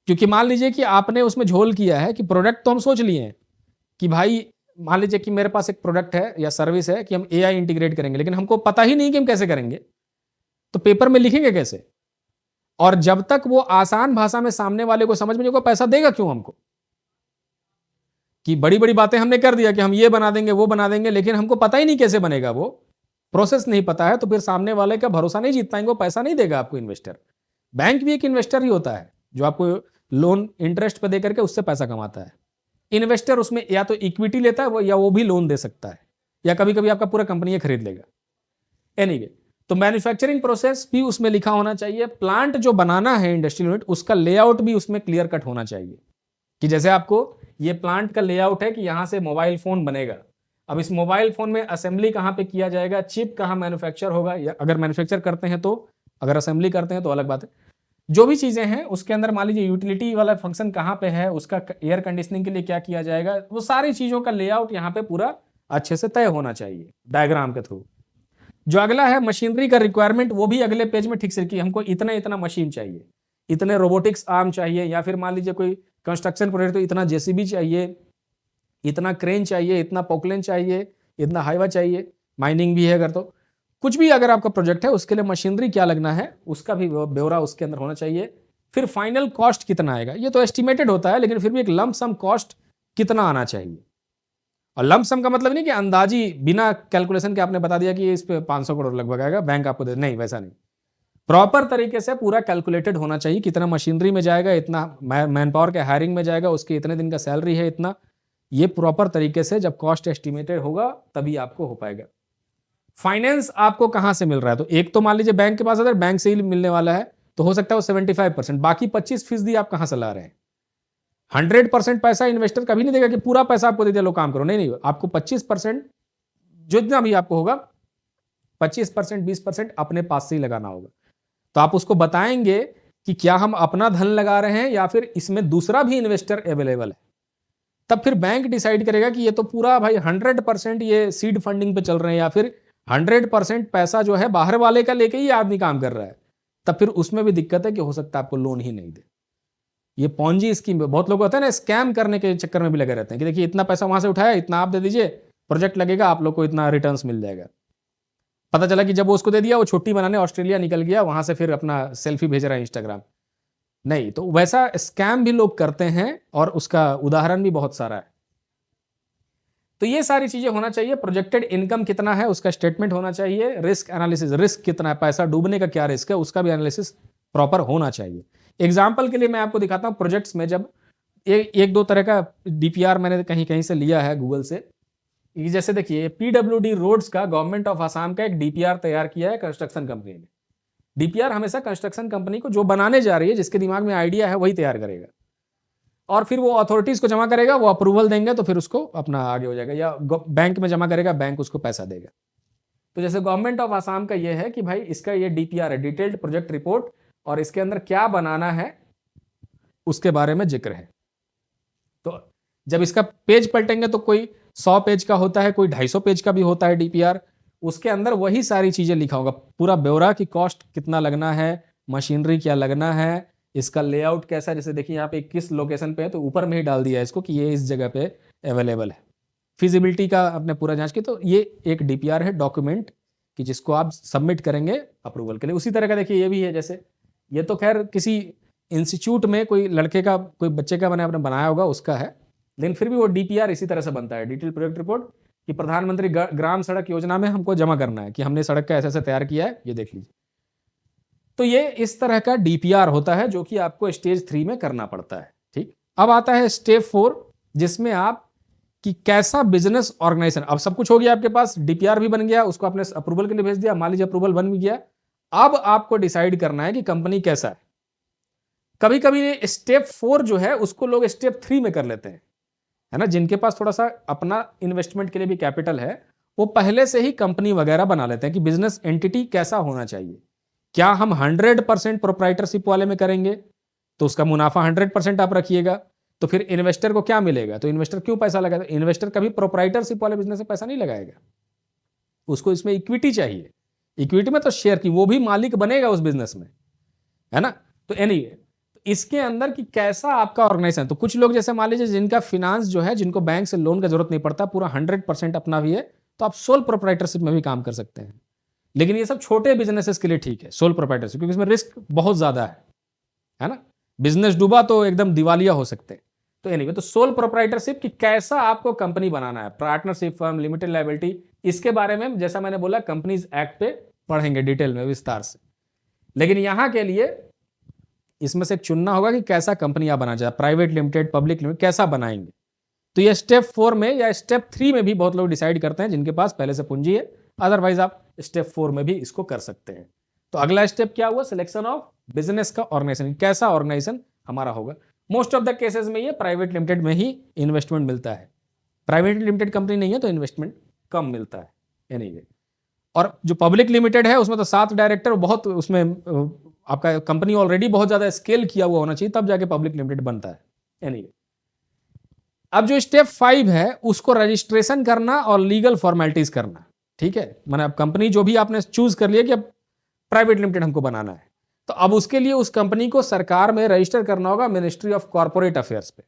क्योंकि मान लीजिए कि आपने उसमें झोल किया है कि प्रोडक्ट तो हम सोच लिए हैं कि भाई मान लीजिए कि मेरे पास एक प्रोडक्ट है या सर्विस है कि हम एआई इंटीग्रेट करेंगे, लेकिन हमको पता ही नहीं कि हम कैसे करेंगे, तो पेपर में लिखेंगे कैसे। और जब तक वो आसान भाषा में सामने वाले को समझ में नहीं होगा, पैसा देगा क्यों हमको। कि बड़ी बड़ी बातें हमने कर दिया कि हम ये बना देंगे वो बना देंगे, लेकिन हमको पता ही नहीं कैसे बनेगा, वो प्रोसेस नहीं पता है, तो फिर सामने वाले का भरोसा नहीं जीत पाएंगे, वो पैसा नहीं देगा आपको इन्वेस्टर। बैंक भी एक इन्वेस्टर ही होता है जो आपको लोन इंटरेस्ट पे दे करके उससे पैसा कमाता है। इन्वेस्टर उसमें या तो इक्विटी लेता है या वो भी लोन दे सकता है, या कभी कभी आपका पूरा कंपनी खरीद लेगा। एनीवे, तो मैन्युफैक्चरिंग प्रोसेस भी उसमें लिखा होना चाहिए। प्लांट जो बनाना है इंडस्ट्रियल यूनिट, उसका लेआउट भी उसमें क्लियर कट होना चाहिए, कि जैसे आपको ये प्लांट का लेआउट है कि यहां से मोबाइल फोन बनेगा, अब इस मोबाइल फोन में असेंबली कहां पे किया जाएगा, चिप कहां मैन्युफैक्चर होगा, या अगर मैन्युफैक्चर करते हैं तो, अगर असेंबली करते हैं तो अलग बात है। जो भी चीजें हैं उसके अंदर मान लीजिए यूटिलिटी वाला फंक्शन कहां पे है, उसका एयर कंडीशनिंग के लिए क्या किया जाएगा, वो सारी चीजों का लेआउट यहां पे पूरा अच्छे से तय होना चाहिए डायग्राम के थ्रू। जो अगला है मशीनरी का रिक्वायरमेंट, वो भी अगले पेज में ठीक से कि हमको इतना इतना मशीन चाहिए, इतने रोबोटिक्स आर्म चाहिए, या फिर मान लीजिए कोई कंस्ट्रक्शन प्रोजेक्ट तो इतना जेसीबी चाहिए, इतना क्रेन चाहिए, इतना पोकलेन चाहिए, इतना हाईवा चाहिए, माइनिंग भी है अगर, तो कुछ भी अगर आपका प्रोजेक्ट है उसके लिए मशीनरी क्या लगना है उसका भी ब्यौरा उसके अंदर होना चाहिए। फिर फाइनल कॉस्ट कितना आएगा, ये तो एस्टिमेटेड होता है, लेकिन फिर भी एक लंप सम कॉस्ट कितना आना चाहिए। और लंप सम का मतलब नहीं कि अंदाजी बिना कैलकुलेशन के आपने बता दिया कि इस पे 500 करोड़ लगभग आएगा, बैंक आपको दे, नहीं वैसा नहीं। प्रॉपर तरीके से पूरा कैलकुलेटेड होना चाहिए, कितना मशीनरी में जाएगा, इतना मैन पावर के हायरिंग में जाएगा, उसके इतने दिन का सैलरी है इतना, ये प्रॉपर तरीके से जब कॉस्ट एस्टिमेटेड होगा तभी आपको हो पाएगा। फाइनेंस आपको कहां से मिल रहा है, तो एक तो मान लीजिए बैंक के पास अगर बैंक से ही मिलने वाला है तो हो सकता है वो 75%, बाकी 25% आप कहां से ला रहे हैं। 100% पैसा इन्वेस्टर कभी नहीं देगा कि पूरा पैसा आपको दे दिया लो काम करो, नहीं, आपको 25% जितना भी आपको होगा 25% 20% अपने पास से ही लगाना होगा। तो आप उसको बताएंगे कि क्या हम अपना धन लगा रहे हैं या फिर इसमें दूसरा भी इन्वेस्टर अवेलेबल है, तब फिर बैंक डिसाइड करेगा कि ये तो पूरा भाई 100% ये सीड फंडिंग पे चल रहे हैं, या फिर 100% पैसा जो है बाहर वाले का लेके ही आदमी काम कर रहा है, तब फिर उसमें भी दिक्कत है कि हो सकता है आपको लोन ही नहीं दे। ये पॉन्जी स्कीम बहुत लोग होते हैं ना, स्कैम करने के चक्कर में भी लगे रहते हैं कि देखिए इतना पैसा वहां से उठाया, इतना आप दे दीजिए, प्रोजेक्ट लगेगा, आप लोग को इतना रिटर्न्स मिल जाएगा। पता चला कि जब वो उसको दे दिया, वो छुट्टी बनाने ऑस्ट्रेलिया निकल गया, वहां से फिर अपना सेल्फी भेज रहा है इंस्टाग्राम। नहीं, तो वैसा स्कैम भी लोग करते हैं और उसका उदाहरण भी बहुत सारा है। तो ये सारी चीजें होना चाहिए। प्रोजेक्टेड इनकम कितना है उसका स्टेटमेंट होना चाहिए। रिस्क एनालिसिस, रिस्क कितना है, पैसा डूबने का क्या रिस्क है उसका भी एनालिसिस प्रॉपर होना चाहिए। एग्जाम्पल के लिए मैं आपको दिखाता हूं, प्रोजेक्ट्स में जब एक दो तरह का डीपीआर मैंने कहीं कहीं से लिया है गूगल से। जैसे देखिए पीडब्ल्यूडी रोड्स का गवर्नमेंट ऑफ आसाम का एक डीपीआर तैयार किया है कंस्ट्रक्शन कंपनी ने। डीपीआर हमेशा कंस्ट्रक्शन कंपनी को जो बनाने जा रही है, जिसके दिमाग में आइडिया है, वही तैयार करेगा और फिर वो अथॉरिटीज को जमा करेगा, वो अप्रूवल देंगे तो फिर उसको अपना आगे हो जाएगा, या बैंक में जमा करेगा, बैंक उसको पैसा देगा। तो जैसे गवर्नमेंट ऑफ आसाम का ये है कि भाई इसका ये डीपीआर है, डिटेल्ड प्रोजेक्ट रिपोर्ट, और इसके अंदर क्या बनाना है उसके बारे में जिक्र है। तो जब इसका पेज पलटेंगे तो कोई 100 पेज का होता है, कोई 250 पेज का भी होता है डीपीआर। उसके अंदर वही सारी चीजें लिखा होगा, पूरा ब्यौरा की कॉस्ट कितना लगना है, मशीनरी क्या लगना है, इसका लेआउट कैसा है। जैसे देखिए यहाँ पे किस लोकेशन पे है, तो ऊपर में ही डाल दिया है इसको कि ये इस जगह पे अवेलेबल है। फिजिबिलिटी का आपने पूरा जांच की, तो ये एक डीपीआर है डॉक्यूमेंट कि जिसको आप सबमिट करेंगे अप्रूवल के लिए। उसी तरह का देखिए ये भी है, जैसे ये तो खैर किसी इंस्टीट्यूट में कोई लड़के का, कोई बच्चे का आपने बनाया होगा उसका है, लेकिन फिर भी वो डीपीआर इसी तरह से बनता है, डिटेल प्रोजेक्ट रिपोर्ट, कि प्रधानमंत्री ग्राम सड़क योजना में हमको जमा करना है कि हमने सड़क का ऐसे ऐसे तैयार किया है, ये देख लीजिए। तो ये इस तरह का डीपीआर होता है जो कि आपको स्टेज 3 में करना पड़ता है। ठीक, अब आता है स्टेप 4, जिसमें आप कि कैसा बिजनेस ऑर्गेनाइजेशन। अब सब कुछ हो गया आपके पास, डीपीआर भी बन गया, उसको आपने अप्रूवल के लिए भेज दिया, मान लीजिए अप्रूवल बन भी गया। अब आपको डिसाइड करना है कि कंपनी कैसा है। कभी कभी स्टेप 4 जो है उसको लोग स्टेप 3 में कर लेते हैं, है ना। जिनके पास थोड़ा सा अपना इन्वेस्टमेंट के लिए भी कैपिटल है, वो पहले से ही कंपनी वगैरह बना लेते हैं कि बिजनेस एंटिटी कैसा होना चाहिए। क्या हम 100% प्रोप्राइटरशिप वाले में करेंगे तो उसका मुनाफा 100% आप रखिएगा, तो फिर इन्वेस्टर को क्या मिलेगा, तो इन्वेस्टर क्यों पैसा लगाएगा। इन्वेस्टर कभी प्रोप्राइटरशिप वाले बिजनेस में पैसा नहीं लगाएगा, उसको इसमें इक्विटी चाहिए। इक्विटी में तो शेयर की, वो भी मालिक बनेगा उस बिजनेस में, है ना। तो एनीवे, इसके अंदर कि कैसा आपका ऑर्गेनाइजेशन। तो कुछ लोग जैसे मान लीजिए जिनका फिनांस जो है, जिनको बैंक से लोन का जरूरत नहीं पड़ता, पूरा 100% अपना भी है, तो आप सोल प्रोप्राइटरशिप में भी काम कर सकते हैं। लेकिन ये सब छोटे बिजनेसेस के लिए ठीक है सोल प्रोप्राइटरशिप, क्योंकि इसमें रिस्क बहुत ज्यादा है ना। बिजनेस डूबा तो एकदम दिवालिया हो सकते हैं। तो एनीवे, तो सोल प्रोप्राइटरशिप कि कैसा आपको कंपनी बनाना है, पार्टनरशिप फर्म, लिमिटेड लायबिलिटी, इसके बारे में जैसा मैंने बोला कंपनीज एक्ट पे पढ़ेंगे डिटेल में विस्तार से। लेकिन यहां के लिए इसमें से एक चुनना होगा कि कैसा कंपनी आप बनाना चाहते हैं, प्राइवेट लिमिटेड, पब्लिक लिमिटेड, कैसा बनाएंगे। तो ये स्टेप 4 में या स्टेप 3 में भी बहुत लोग डिसाइड करते हैं जिनके पास पहले से पूंजी है, अदरवाइज आप स्टेप 4 में भी इसको कर सकते हैं। तो अगला स्टेप क्या हुआ, सिलेक्शन ऑफ बिजनेस का ऑर्गेनाइजेशन, कैसा ऑर्गेनाइजेशन हमारा होगा। मोस्ट ऑफ द केसेस में ये प्राइवेट लिमिटेड में ही इन्वेस्टमेंट मिलता है, प्राइवेट लिमिटेड कंपनी नहीं है तो इन्वेस्टमेंट कम मिलता है एनीवे। और जो पब्लिक लिमिटेड है उसमें तो 7 डायरेक्टर, बहुत उसमें आपका कंपनी ऑलरेडी बहुत ज्यादा स्केल किया हुआ होना चाहिए, तब जाके पब्लिक लिमिटेड बनता है एनीवे। अब जो स्टेप 5 है उसको रजिस्ट्रेशन करना और लीगल फॉर्मेलिटीज करना। ठीक है, मैंने अब कंपनी जो भी आपने चूज कर लिया कि अब प्राइवेट लिमिटेड हमको बनाना है, तो अब उसके लिए उस कंपनी को सरकार में रजिस्टर करना होगा, मिनिस्ट्री ऑफ कॉर्पोरेट अफेयर्स पे।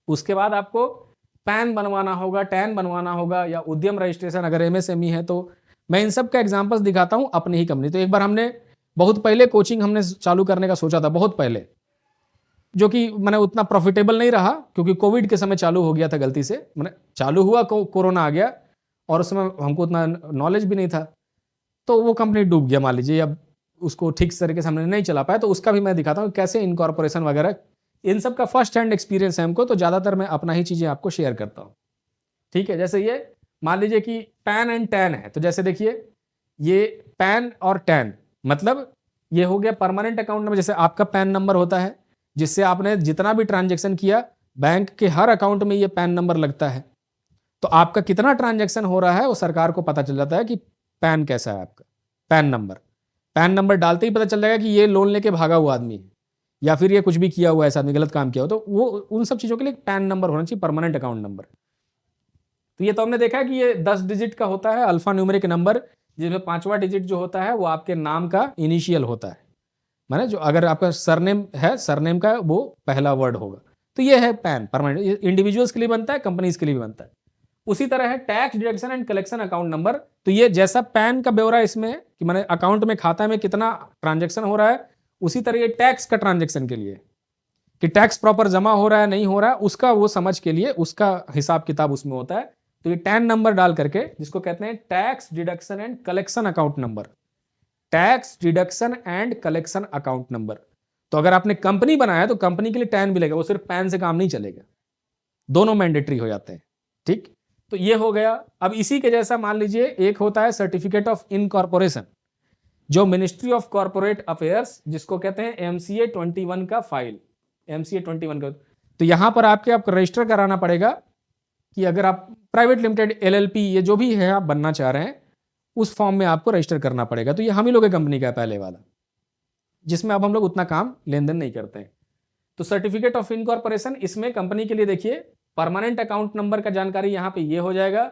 उसके बाद आपको पैन बनवाना होगा, टैन बनवाना होगा, या उद्यम रजिस्ट्रेशन अगर एमएसएमई है तो। मैं इन सब का एग्जांपल्स दिखाता हूं अपनी ही कंपनी। तो एक बार हमने बहुत पहले कोचिंग हमने चालू करने का सोचा था, बहुत पहले, जो कि मैंने उतना प्रॉफिटेबल नहीं रहा क्योंकि कोविड के समय चालू हो गया था, गलती से मैंने चालू हुआ, कोरोना आ गया और उस समय हमको उतना नॉलेज भी नहीं था, तो वो कंपनी डूब गया मान लीजिए। अब उसको ठीक तरीके से हमने नहीं चला पाया, तो उसका भी मैं दिखाता हूँ कैसे इनकॉर्पोरेशन वगैरह, इन सब का फर्स्ट हैंड एक्सपीरियंस है हमको, तो ज़्यादातर मैं अपना ही चीज़ें आपको शेयर करता हूँ। ठीक है, जैसे ये मान लीजिए कि पैन एंड टैन है, तो जैसे देखिए ये पैन और टैन मतलब ये हो गया परमानेंट अकाउंट नंबर। जैसे आपका पैन नंबर होता है जिससे आपने जितना भी ट्रांजेक्शन किया, बैंक के हर अकाउंट में ये पैन नंबर लगता है, तो आपका कितना ट्रांजेक्शन हो रहा है वो सरकार को पता चल जाता है कि पैन कैसा है आपका, पैन नंबर डालते ही पता चल जाएगा कि ये लोन लेके भागा हुआ आदमी है या फिर ये कुछ भी किया हुआ है, ऐसा आदमी गलत काम किया हो, तो वो उन सब चीज़ों के लिए पैन नंबर होना चाहिए, परमानेंट अकाउंट नंबर। तो ये तो हमने देखा कि ये 10 डिजिट का होता है अल्फा न्यूमेरिक नंबर, जिसमें 5वां डिजिट जो होता है वो आपके नाम का इनिशियल होता है। माने जो अगर आपका सरनेम है, सरनेम का वो पहला वर्ड होगा। तो ये है पैन परमानेंट, इंडिविजुअल्स के लिए बनता है, कंपनीज के लिए भी बनता है। उसी तरह है tax deduction and collection account number. तो ये जैसा पैन का ब्यौरा इसमें कि माने अकाउंट में, खाता में कितना ट्रांजेक्शन हो रहा है, उसी तरह ये टैक्स का ट्रांजेक्शन के लिए कि टैक्स प्रॉपर जमा हो रहा है नहीं हो रहा है, उसका वो समझ के लिए उसका हिसाब किताब उसमें होता है। तो ये टैन नंबर डाल करके, जिसको कहते हैं tax deduction and collection account number, tax deduction and collection account number. तो अगर आपने कंपनी बनाया तो कंपनी के लिए टैन भी लगेगा, वो सिर्फ पैन से काम नहीं चलेगा, दोनों मैंडेटरी हो जाते हैं। ठीक, तो ये हो गया। अब इसी के जैसा मान लीजिए एक होता है सर्टिफिकेट ऑफ इनकॉर्पोरेशन, जो मिनिस्ट्री ऑफ कॉर्पोरेट अफेयर्स, जिसको कहते हैं एमसीए 21 का फाइल, एमसीए 21 का। तो यहां पर आपको रजिस्टर कराना पड़ेगा कि अगर आप प्राइवेट लिमिटेड, एलएलपी, ये जो भी है आप बनना चाह रहे हैं, उस फॉर्म में आपको रजिस्टर करना पड़ेगा। तो ये हम ही लोग कंपनी का है पहले वाला, जिसमें अब हम लोग उतना काम लेन देन नहीं करते हैं। तो सर्टिफिकेट ऑफ इनकॉर्पोरेशन, इसमें कंपनी के लिए देखिए परमानेंट अकाउंट नंबर का जानकारी यहां पे ये हो जाएगा,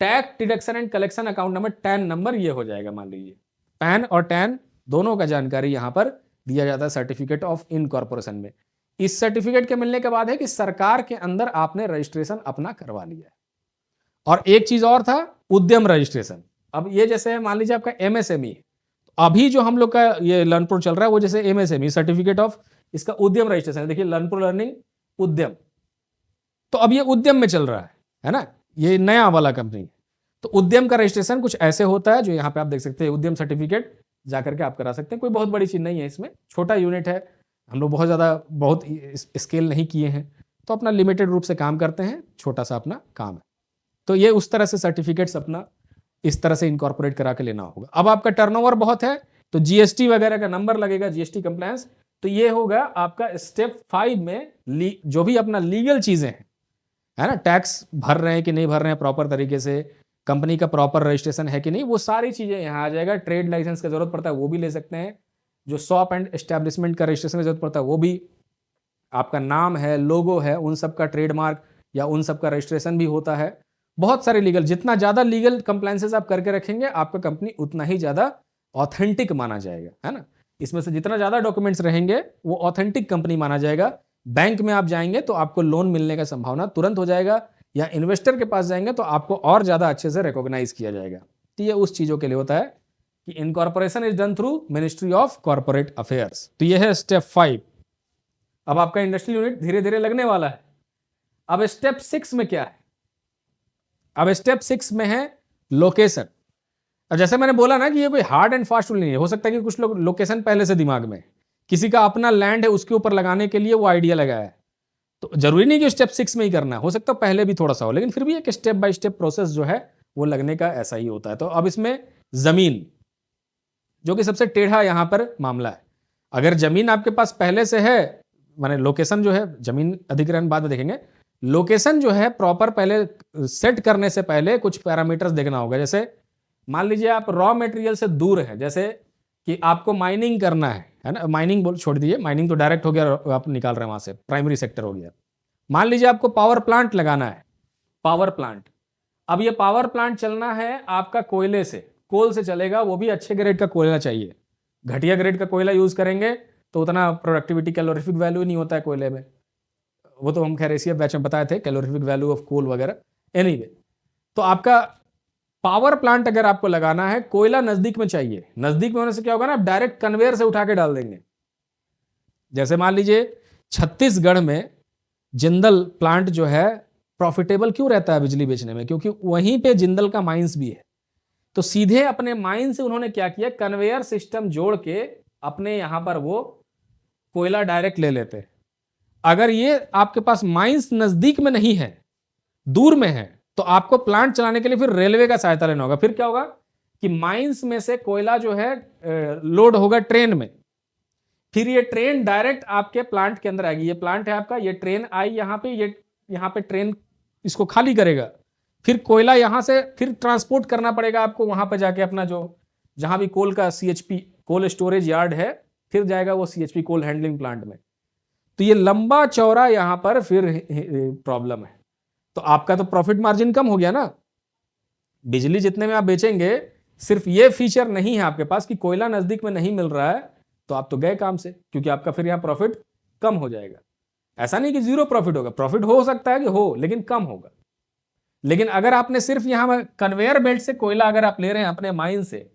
tax deduction and collection account number, tan number ये हो जाएगा। मान लीजिए पैन और टैन दोनों का जानकारी यहां पर दिया जाता है सर्टिफिकेट ऑफ इनकॉर्पोरेशन में। इस सर्टिफिकेट के मिलने के बाद है कि सरकार के अंदर आपने रजिस्ट्रेशन अपना करवा लिया है। और एक चीज और था, उद्यम रजिस्ट्रेशन। अब ये जैसे मान लीजिए आपका एमएसएमई, अभी जो हम लोग का ये लर्नपुर चल रहा है वो जैसे एमएसएमई सर्टिफिकेट ऑफ, इसका उद्यम रजिस्ट्रेशन, देखिए लर्नपुर लर्निंग उद्यम, तो अब ये उद्यम में चल रहा है ना, ये नया वाला कंपनी। तो उद्यम का रजिस्ट्रेशन कुछ ऐसे होता है, जो यहाँ पे आप देख सकते हैं, उद्यम सर्टिफिकेट जाकर के आप करा सकते हैं। कोई बहुत बड़ी चीज नहीं है इसमें, छोटा यूनिट है, हम लोग बहुत स्केल नहीं किए हैं, तो अपना लिमिटेड रूप से काम करते हैं, छोटा सा अपना काम है। तो ये उस तरह से सर्टिफिकेट्स अपना इस तरह से इनकॉर्पोरेट करा के लेना होगा। अब आपका टर्नओवर बहुत है तो जीएसटी वगैरह का नंबर लगेगा, जीएसटी कंप्लायंस। तो ये होगा आपका स्टेप 5 में, जो भी अपना लीगल चीजें हैं, है ना, टैक्स भर रहे हैं कि नहीं भर रहे हैं प्रॉपर तरीके से, कंपनी का प्रॉपर रजिस्ट्रेशन है कि नहीं, वो सारी चीजें यहाँ आ जाएगा। ट्रेड लाइसेंस का जरूरत पड़ता है वो भी ले सकते हैं, जो शॉप एंड एस्टेब्लिशमेंट का रजिस्ट्रेशन की जरूरत पड़ता है वो भी, आपका नाम है, लोगो है, उन सब का ट्रेडमार्क या उन सब का रजिस्ट्रेशन भी होता है। बहुत सारे लीगल, जितना ज्यादा लीगल कंप्लायंसेस आप करके रखेंगे, आपका कंपनी उतना ही ज्यादा ऑथेंटिक माना जाएगा, है ना। इसमें से जितना ज्यादा डॉक्यूमेंट्स रहेंगे वो ऑथेंटिक कंपनी माना जाएगा। बैंक में आप जाएंगे तो आपको लोन मिलने का संभावना तुरंत हो जाएगा, या इन्वेस्टर के पास जाएंगे तो आपको और ज्यादा अच्छे से रिकॉग्नाइज किया जाएगा। तो ये उस चीजों के लिए होता है कि incorporation is done through ministry of corporate affairs. तो ये है स्टेप 5। अब आपका इंडस्ट्रियल यूनिट धीरे धीरे लगने वाला है। अब स्टेप 6 में क्या है? अब स्टेप 6 में है लोकेशन। और जैसे मैंने बोला ना कि ये कोई हार्ड एंड फास्ट रूल नहीं है, हो सकता है कि कुछ लोग लोकेशन पहले से दिमाग में, किसी का अपना लैंड है उसके ऊपर लगाने के लिए वो आइडिया लगाया है, तो जरूरी नहीं कि स्टेप 6 में ही करना है, हो सकता है पहले भी थोड़ा सा हो, लेकिन फिर भी एक स्टेप बाय स्टेप प्रोसेस जो है वो लगने का ऐसा ही होता है। तो अब इसमें जमीन, जो कि सबसे टेढ़ा यहां पर मामला है, अगर जमीन आपके पास पहले से है, माने लोकेशन जो है, जमीन अधिग्रहण बाद में देखेंगे, लोकेशन जो है प्रॉपर पहले सेट करने से पहले कुछ पैरामीटर्स देखना होगा। जैसे मान लीजिए आप रॉ मटेरियल से दूर है, जैसे कि आपको माइनिंग करना है ना, माइनिंग बोल छोड़ दीजिए, माइनिंग तो डायरेक्ट हो गया, आप निकाल रहे हैं वहां से, प्राइमरी सेक्टर हो गया। मान लीजिए आपको पावर प्लांट लगाना है, पावर प्लांट, अब ये पावर प्लांट चलना है आपका कोयले से, कोल से चलेगा, वो भी अच्छे ग्रेड का कोयला चाहिए। घटिया ग्रेड का कोयला यूज करेंगे तो उतना प्रोडक्टिविटी, कैलोरीफिक वैल्यू नहीं होता है कोयले में, वो तो हम खैर इसी बैच में बताए थे, कैलोरीफिक वैल्यू ऑफ कोल वगैरह। एनीवे, तो आपका पावर प्लांट अगर आपको लगाना है, कोयला नजदीक में चाहिए। नजदीक में होने से क्या होगा ना, आप डायरेक्ट कन्वेयर से उठा के डाल देंगे। जैसे मान लीजिए छत्तीसगढ़ में जिंदल प्लांट जो है प्रॉफिटेबल क्यों रहता है बिजली बेचने में, क्योंकि वहीं पे जिंदल का माइंस भी है। तो सीधे अपने माइन से उन्होंने क्या किया, कन्वेयर सिस्टम जोड़ के अपने यहां पर वो कोयला डायरेक्ट ले लेते। अगर ये आपके पास माइंस नजदीक में नहीं है, दूर में है, तो आपको प्लांट चलाने के लिए फिर रेलवे का सहायता लेना होगा। फिर क्या होगा कि माइंस में से कोयला जो है लोड होगा ट्रेन में, फिर ये ट्रेन डायरेक्ट आपके प्लांट के अंदर आएगी। ये प्लांट है आपका, ये ट्रेन आई यहां पे, ये यहां पे ट्रेन इसको खाली करेगा, फिर कोयला यहां से फिर ट्रांसपोर्ट करना पड़ेगा आपको, वहां पे जाके अपना जो जहां भी कोल का सीएचपी कोल स्टोरेज यार्ड है, फिर जाएगा वो सीएचपी कोल हैंडलिंग प्लांट में। तो ये लंबा चौड़ा यहां पर फिर प्रॉब्लम है। तो आपका तो प्रॉफिट मार्जिन कम हो गया ना, बिजली जितने में आप बेचेंगे, सिर्फ ये फीचर नहीं है आपके पास कि कोयला नजदीक में नहीं मिल रहा है, तो आप तो गए काम से, क्योंकि आपका फिर यहाँ प्रॉफिट कम हो जाएगा। ऐसा नहीं कि जीरो प्रॉफिट होगा, प्रॉफिट हो सकता है कि हो, लेकिन कम होगा। लेकिन अगर आपने सिर्फ यहाँ कन्वेयर बेल्ट से कोयला अगर आप ले रहे हैं अपने माइन से,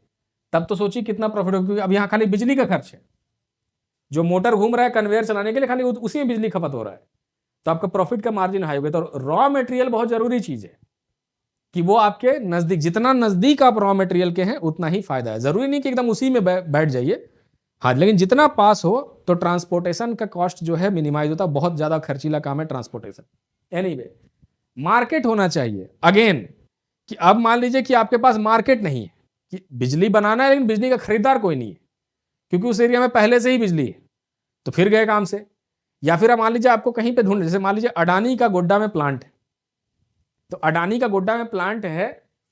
तब तो सोचिए कितना प्रॉफिट होगा, क्योंकि अब यहाँ खाली बिजली का खर्च है। जो मोटर घूम रहा है कन्वेयर चलाने के लिए, खाली उसी में बिजली खपत हो रहा है, तो आपका प्रॉफिट का मार्जिन हाई होगा। तो रॉ मटेरियल बहुत जरूरी चीज है कि वो आपके नजदीक, जितना नजदीक आप रॉ मटेरियल के हैं उतना ही फायदा है। जरूरी नहीं कि एकदम उसी में बैठ जाइए, हाँ, लेकिन जितना पास हो तो ट्रांसपोर्टेशन का कॉस्ट जो है मिनिमाइज होता है। बहुत ज्यादा खर्चीला काम है ट्रांसपोर्टेशन। एनीवे, मार्केट होना चाहिए अगेन, कि अब मान लीजिए कि आपके पास मार्केट नहीं है, कि बिजली बनाना है लेकिन बिजली का खरीदार कोई नहीं है, क्योंकि उस एरिया में पहले से ही बिजली है, तो फिर गए काम से। या फिर आप मान लीजिए आपको कहीं पे ढूंढ, जैसे मान लीजिए अडानी का गोड्डा में प्लांट है, तो अडानी का गोड्डा में प्लांट है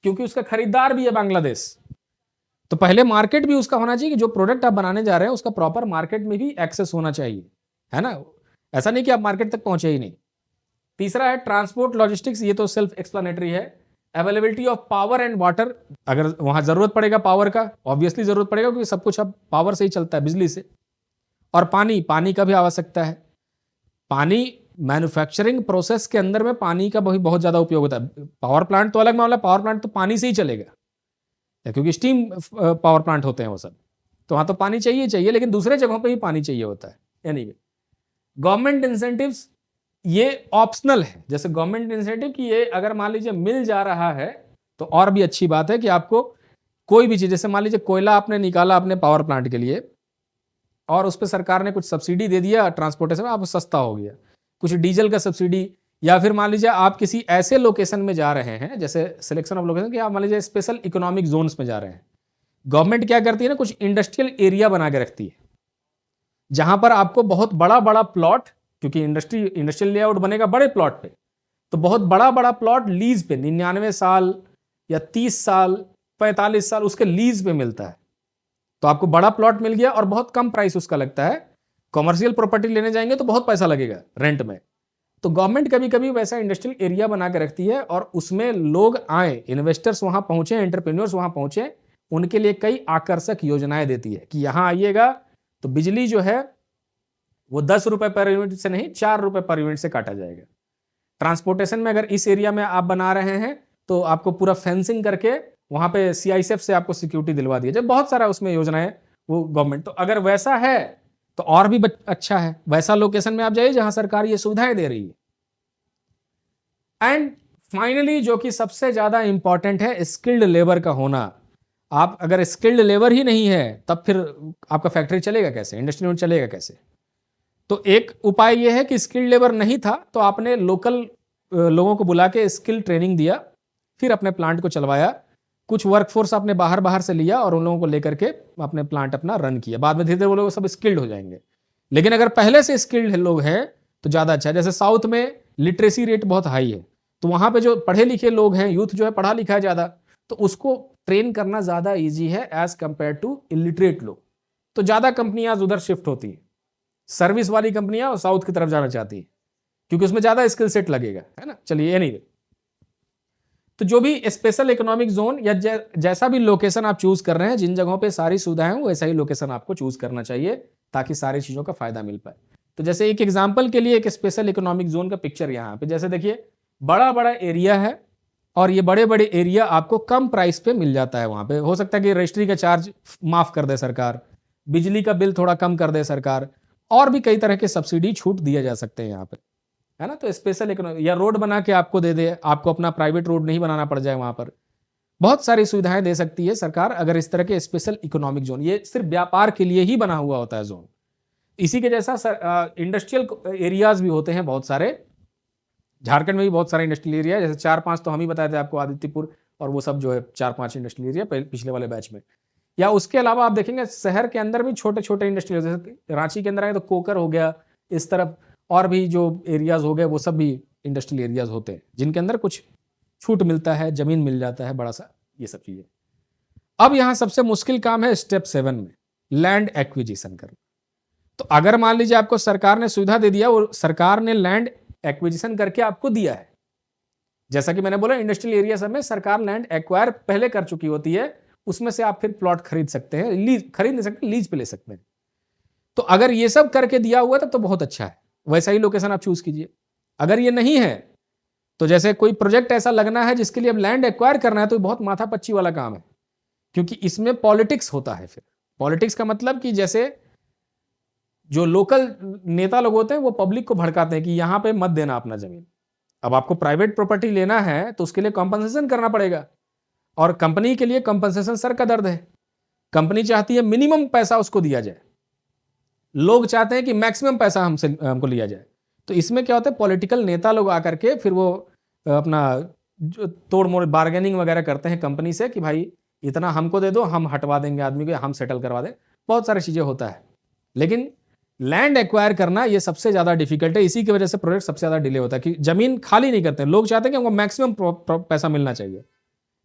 क्योंकि उसका खरीदार भी है बांग्लादेश, तो पहले मार्केट भी उसका होना चाहिए कि जो प्रोडक्ट आप बनाने जा रहे हैं उसका प्रॉपर मार्केट में भी एक्सेस होना चाहिए, है ना। ऐसा नहीं कि आप मार्केट तक पहुंचे ही नहीं। तीसरा है ट्रांसपोर्ट लॉजिस्टिक्स, ये तो सेल्फ एक्सप्लेनेटरी है। Availability of power and water, अगर वहां जरूरत पड़ेगा पावर का, ऑब्वियसली जरूरत पड़ेगा क्योंकि सब कुछ अब पावर से ही चलता है, बिजली से। और पानी का भी आवश्यकता है। पानी मैन्युफैक्चरिंग प्रोसेस के अंदर में पानी का भी बहुत ज्यादा उपयोग होता है। पावर प्लांट तो अलग मामला, पावर प्लांट तो पानी से ही चलेगा, क्योंकि स्टीम पावर प्लांट होते हैं वो सब, तो वहां तो पानी चाहिए, लेकिन दूसरे जगहों पे भी पानी चाहिए होता है। एनीवे, गवर्नमेंट इंसेंटिव्स ये ऑप्शनल है। जैसे गवर्नमेंट इंसेंटिव कि ये अगर मान लीजिए मिल जा रहा है तो और भी अच्छी बात है कि आपको कोई भी चीज, जैसे मान लीजिए कोयला आपने निकाला अपने पावर प्लांट के लिए और उस पर सरकार ने कुछ सब्सिडी दे दिया, ट्रांसपोर्टेशन में आपको सस्ता हो गया, कुछ डीजल का सब्सिडी। या फिर मान लीजिए आप किसी ऐसे लोकेशन में जा रहे हैं, जैसे सिलेक्शन ऑफ लोकेशन, कि आप मान लीजिए स्पेशल इकोनॉमिक जोन्स में जा रहे हैं, गवर्नमेंट क्या करती है ना, कुछ इंडस्ट्रियल एरिया बना के रखती है, जहां पर आपको बहुत बड़ा बड़ा प्लॉट, क्योंकि इंडस्ट्रियल लेआउट बनेगा बड़े प्लॉट पे, तो बहुत बड़ा बड़ा प्लॉट लीज पे 99 साल या 30 साल 45 साल उसके लीज पे मिलता है। तो आपको बड़ा प्लॉट मिल गया और बहुत कम प्राइस उसका लगता है। कमर्शियल प्रॉपर्टी लेने जाएंगे तो बहुत पैसा लगेगा रेंट में। तो गवर्नमेंट कभी कभी वैसा इंडस्ट्रियल एरिया बना के रखती है और उसमें लोग आए, इन्वेस्टर्स वहां पहुंचे, एंटरप्रेन्योर्स वहां पहुंचे, उनके लिए कई आकर्षक योजनाएं देती है कि यहां आइएगा तो बिजली जो है वो 10 रुपए पर यूनिट से नहीं 4 रुपए पर यूनिट से काटा जाएगा। ट्रांसपोर्टेशन में अगर इस एरिया में आप बना रहे हैं तो आपको पूरा फेंसिंग करके वहां पे सीआईएसएफ से आपको सिक्योरिटी दिलवा दिया जाए। बहुत सारा उसमें योजनाएं वो गवर्नमेंट, तो अगर वैसा है तो और भी अच्छा है। वैसा लोकेशन में आप जाइए जहां सरकार ये सुविधाएं दे रही है। एंड फाइनली जो कि सबसे ज्यादा इंपॉर्टेंट है, स्किल्ड लेबर का होना। आप अगर स्किल्ड लेबर ही नहीं है तब फिर आपका फैक्ट्री चलेगा कैसे, इंडस्ट्री में चलेगा कैसे। तो एक उपाय यह है कि स्किल्ड लेबर नहीं था तो आपने लोकल लोगों को बुला के स्किल ट्रेनिंग दिया, फिर अपने प्लांट को चलवाया। कुछ वर्कफोर्स आपने बाहर से लिया और उन लोगों को लेकर के अपने प्लांट अपना रन किया। बाद में धीरे धीरे वो लोग सब स्किल्ड हो जाएंगे। लेकिन अगर पहले से स्किल्ड लोग हैं तो ज्यादा अच्छा है। जैसे साउथ में लिटरेसी रेट बहुत हाई है, तो वहां पे जो पढ़े लिखे लोग हैं, यूथ जो है पढ़ा लिखा है ज्यादा, तो उसको ट्रेन करना ज्यादा ईजी है एज कंपेयर टू इलिटरेट लोग। तो ज्यादा कंपनियां उधर शिफ्ट होती है, सर्विस वाली कंपनियां साउथ की तरफ जाना चाहती है क्योंकि उसमें ज्यादा स्किल सेट लगेगा, है ना। चलिए एनीवे, तो जो भी स्पेशल इकोनॉमिक जोन या जैसा भी लोकेशन आप चूज कर रहे हैं, जिन जगहों पे सारी सुविधाएं हो वैसा ही लोकेशन आपको चूज करना चाहिए ताकि सारी चीजों का फायदा मिल पाए। तो जैसे एक एग्जांपल के लिए एक स्पेशल इकोनॉमिक जोन का पिक्चर यहाँ पे, जैसे देखिए बड़ा बड़ा एरिया है और ये बड़े बड़े एरिया आपको कम प्राइस पे मिल जाता है। वहां पे हो सकता है कि रजिस्ट्री का चार्ज माफ कर दे सरकार, बिजली का बिल थोड़ा कम कर दे सरकार, और भी कई तरह के सब्सिडी छूट दिए जा सकते हैं यहाँ पे, है ना। तो स्पेशल इकोनॉमिक, या रोड बना के आपको दे दे, आपको अपना प्राइवेट रोड नहीं बनाना पड़ जाए, वहां पर बहुत सारी सुविधाएं दे सकती है सरकार अगर इस तरह के स्पेशल इकोनॉमिक जोन। ये सिर्फ व्यापार के लिए ही बना हुआ होता है जोन। इसी के जैसा इंडस्ट्रियल एरियाज भी होते हैं बहुत सारे। झारखंड में भी बहुत सारे इंडस्ट्रियल एरिया है, जैसे 4-5 तो हम ही बताए थे आपको, आदित्यपुर और वो सब जो है 4-5 इंडस्ट्रियल एरिया पिछले वाले बैच में। या उसके अलावा आप देखेंगे शहर के अंदर भी छोटे छोटे इंडस्ट्रियल, जैसे रांची के अंदर आए तो कोकर हो गया, इस तरफ और भी जो एरियाज हो गए वो सब भी इंडस्ट्रियल एरियाज होते हैं जिनके अंदर कुछ छूट मिलता है, जमीन मिल जाता है बड़ा सा, ये सब चीजें। अब यहां सबसे मुश्किल काम है स्टेप 7 में, लैंड एक्विजिशन करना। तो अगर मान लीजिए आपको सरकार ने सुविधा दे दिया, वो सरकार ने लैंड एक्विजिशन करके आपको दिया है, जैसा कि मैंने बोला इंडस्ट्रियल एरिया सब में सरकार लैंड एक्वायर पहले कर चुकी होती है, उसमें से आप फिर प्लॉट खरीद सकते हैं, लीज खरीद नहीं सकते, लीज पे ले सकते हैं। तो अगर ये सब करके दिया हुआ है तब तो बहुत अच्छा है, वैसा ही लोकेशन आप चूज कीजिए। अगर ये नहीं है तो जैसे कोई प्रोजेक्ट ऐसा लगना है जिसके लिए अब लैंड एक्वायर करना है, तो बहुत माथापच्ची वाला काम है, क्योंकि इसमें पॉलिटिक्स होता है। फिर पॉलिटिक्स का मतलब कि जैसे जो लोकल नेता लोग होते हैं वो पब्लिक को भड़काते हैं कि यहां पे मत देना अपना जमीन। अब आपको प्राइवेट प्रॉपर्टी लेना है तो उसके लिए कॉम्पनसेशन करना पड़ेगा, और कंपनी के लिए कॉम्पनसेशन सर का दर्द है। कंपनी चाहती है मिनिमम पैसा उसको दिया जाए, लोग चाहते हैं कि मैक्सिमम पैसा हमको लिया जाए। तो इसमें क्या होता है, पॉलिटिकल नेता लोग आकर के फिर वो अपना जो तोड़ मोड़ बार्गेनिंग वगैरह करते हैं कंपनी से कि भाई इतना हमको दे दो, हम हटवा देंगे आदमी को, हम सेटल करवा दें, बहुत सारी चीजें होता है। लेकिन लैंड एक्वायर करना ये सबसे ज्यादा डिफिकल्ट है, इसी की वजह से प्रोजेक्ट सबसे ज्यादा डिले होता है कि जमीन खाली नहीं करते, लोग चाहते हैं कि हमको मैक्सिमम पैसा मिलना चाहिए।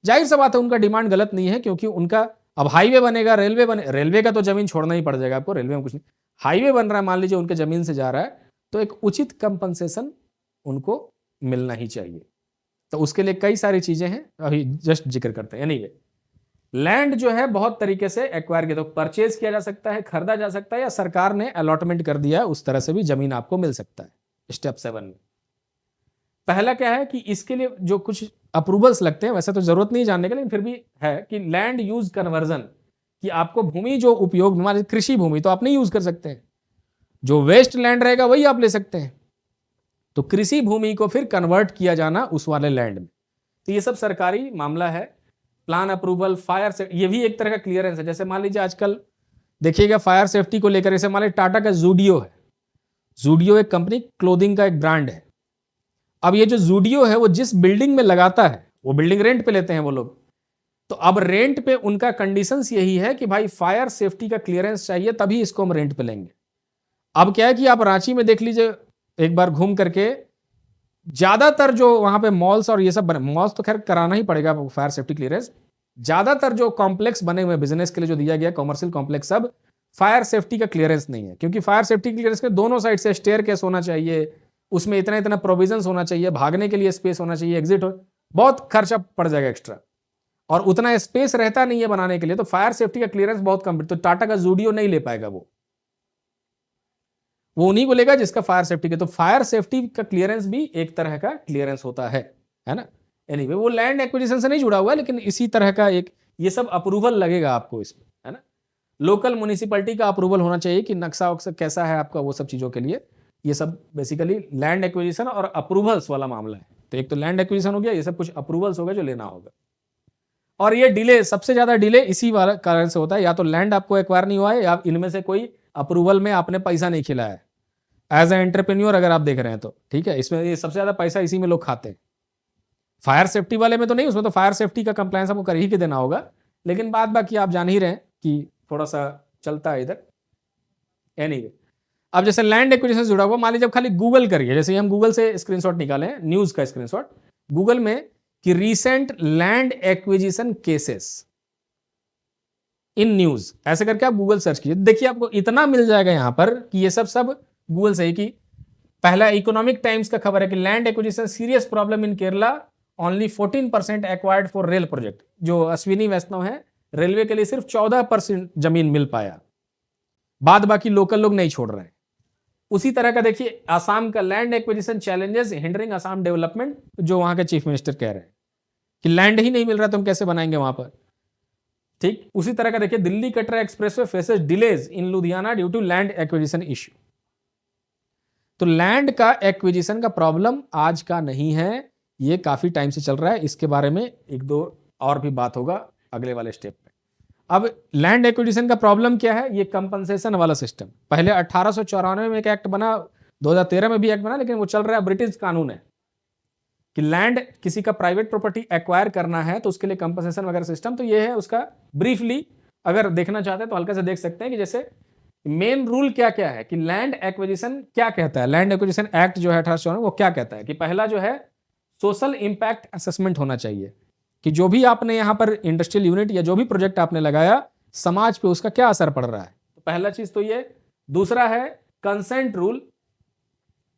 जाहिर सा बात है उनका डिमांड गलत नहीं है, क्योंकि उनका अब हाईवे बनेगा, रेलवे का तो जमीन छोड़ना ही पड़ जाएगा आपको, रेलवे में कुछ नहीं, हाईवे बन रहा है मान लीजिए उनके जमीन से जा रहा है, तो एक उचित कंपनसेशन उनको मिलना ही चाहिए। तो उसके लिए कई सारी चीजें हैं, अभी जस्ट जिक्र करते हैं। एनीवे, लैंड जो है बहुत तरीके से एक्वायर किया, तो परचेज किया जा सकता है, खरीदा जा सकता है, या सरकार ने अलॉटमेंट कर दिया है उस तरह से भी जमीन आपको मिल सकता है। स्टेप 7 में पहला क्या है कि इसके लिए जो कुछ अप्रूवल्स लगते हैं, वैसे तो जरूरत नहीं जानने के, लेकिन फिर भी है कि लैंड यूज कन्वर्जन, कि आपको भूमि जो उपयोग, मान कृषि भूमि तो आप नहीं यूज कर सकते हैं, जो वेस्ट लैंड रहेगा वही आप ले सकते हैं। तो कृषि भूमि को फिर कन्वर्ट किया जाना उस वाले लैंड में, तो ये सब सरकारी मामला है। प्लान अप्रूवल, फायर से, ये भी एक तरह का क्लियरेंस है। जैसे मान लीजिए आजकल देखिएगा फायर सेफ्टी को लेकर, जैसे मान लीजिए टाटा का जूडियो है, जूडियो एक कंपनी, क्लोथिंग का एक ब्रांड है। अब ये जो जूडियो है वो जिस बिल्डिंग में लगाता है, वो बिल्डिंग रेंट पे लेते हैं वो लोग, तो अब रेंट पे उनका कंडीशंस यही है कि भाई फायर सेफ्टी का क्लियरेंस चाहिए, तभी इसको हम रेंट पे लेंगे। अब क्या है कि आप रांची में देख लीजिए एक बार घूम करके, ज्यादातर जो वहां पे मॉल्स और ये सब बने, मॉल्स तो खैर कराना ही पड़ेगा फायर सेफ्टी क्लियरेंस, ज्यादातर जो कॉम्प्लेक्स बने हुए बिजनेस के लिए जो दिया गया कॉमर्शियल कॉम्प्लेक्स, सब फायर सेफ्टी का क्लियरेंस नहीं है। क्योंकि फायर सेफ्टी क्लियरेंस के दोनों साइड से स्टेयर केस होना चाहिए, उसमें इतना इतना प्रोविजंस होना चाहिए, भागने के लिए स्पेस होना चाहिए, एग्जिट हो, बहुत खर्चा पड़ जाएगा एक्स्ट्रा, और उतना स्पेस रहता नहीं है बनाने के लिए, तो फायर सेफ्टी का क्लियरेंस बहुत कम। तो टाटा का जूडियो नहीं ले पाएगा, वो उन्हीं को लेगा जिसका फायर सेफ्टी के। तो फायर सेफ्टी का क्लियरेंस भी एक तरह का क्लियरेंस होता है ना। एनीवे, वो लैंड एक्विजिशन से नहीं जुड़ा हुआ है, लेकिन इसी तरह का एक ये सब अप्रूवल लगेगा आपको इसमें, है ना। लोकल म्युनिसिपैलिटी का अप्रूवल होना चाहिए कि नक्शा वक्शा कैसा है आपका, वो सब चीजों के लिए ये सब बेसिकली लैंड एक्विजिशन और अप्रूवल्स वाला मामला है। तो एक तो लैंड एक्विजिशन हो गया, ये सब कुछ अप्रूवल्स हो गए जो लेना होगा। और ये डिले, सबसे ज्यादा डिले इसी वाला कारण से होता है, या तो लैंड आपको एक्वायर नहीं हुआ है, या इनमें से कोई अप्रूवल में आपने पैसा नहीं खिलाया है। एज ए एंटरप्रेन्योर अगर आप देख रहे हैं तो ठीक है, इसमें ये सबसे ज्यादा पैसा इसी में लोग खाते हैं। फायर सेफ्टी वाले में तो नहीं, उसमें तो फायर सेफ्टी का कंप्लायंस आपको कर ही के देना होगा, लेकिन बाद बाकी आप जान ही रहे हैं कि थोड़ा सा चलता है इधर। एनीवे, अब जैसे लैंड एक्विजिशन से जुड़ा हुआ, मान लीजिए जब खाली गूगल करिए, जैसे हम गूगल से स्क्रीनशॉट निकाले, न्यूज का स्क्रीनशॉट गूगल में, कि recent land acquisition cases in news, ऐसे करके आप गूगल सर्च कीजिए, देखिए आपको इतना मिल जाएगा यहां पर कि ये सब गूगल से ही। कि पहला इकोनॉमिक टाइम्स का खबर है कि land acquisition serious problem in Kerala, only 14% acquired for rail project. जो अश्विनी वैष्णव है, रेलवे के लिए सिर्फ 14% जमीन मिल पाया, बाद बाकी लोकल लोग नहीं छोड़ रहे हैं। उसी तरह का देखिए आसाम का land acquisition challenges hindering Assam development, जो वहां के चीफ मिनिस्टर कह रहे हैं कि लैंड ही नहीं मिल रहा तो हम कैसे बनाएंगे वहां पर। ठीक उसी तरह का देखिए Delhi Katra expressway faces delays in Ludhiana due to land acquisition issue. तो लैंड का एक्विजिशन का प्रॉब्लम आज का नहीं है, ये काफी टाइम से चल रहा है। इसके बारे में एक दो और भी बात होगा अगले वाले स्टेप पे। अब लैंड एक्विजिशन का प्रॉब्लम क्या है, ये कंपनसेशन वाला सिस्टम। पहले 1894 में एक एक्ट बना, 2013 में भी एक्ट बना, लेकिन वो चल रहा है ब्रिटिश कानून है कि लैंड किसी का प्राइवेट प्रॉपर्टी एक्वायर करना है तो उसके लिए कंपनसेशन वगैरह सिस्टम। तो ये है उसका ब्रीफली, अगर देखना चाहते हैं तो हल्का से देख सकते हैं कि जैसे मेन रूल क्या क्या है, कि लैंड एक्विजिशन क्या कहता है। लैंड एक्विजिशन एक्ट जो है 1894 वो क्या कहता है कि पहला जो है सोशल इंपैक्ट असेसमेंट होना चाहिए, कि जो भी आपने यहां पर इंडस्ट्रियल यूनिट या जो भी प्रोजेक्ट आपने लगाया, समाज पे उसका क्या असर पड़ रहा है। तो पहला चीज तो ये। दूसरा है कंसेंट रूल।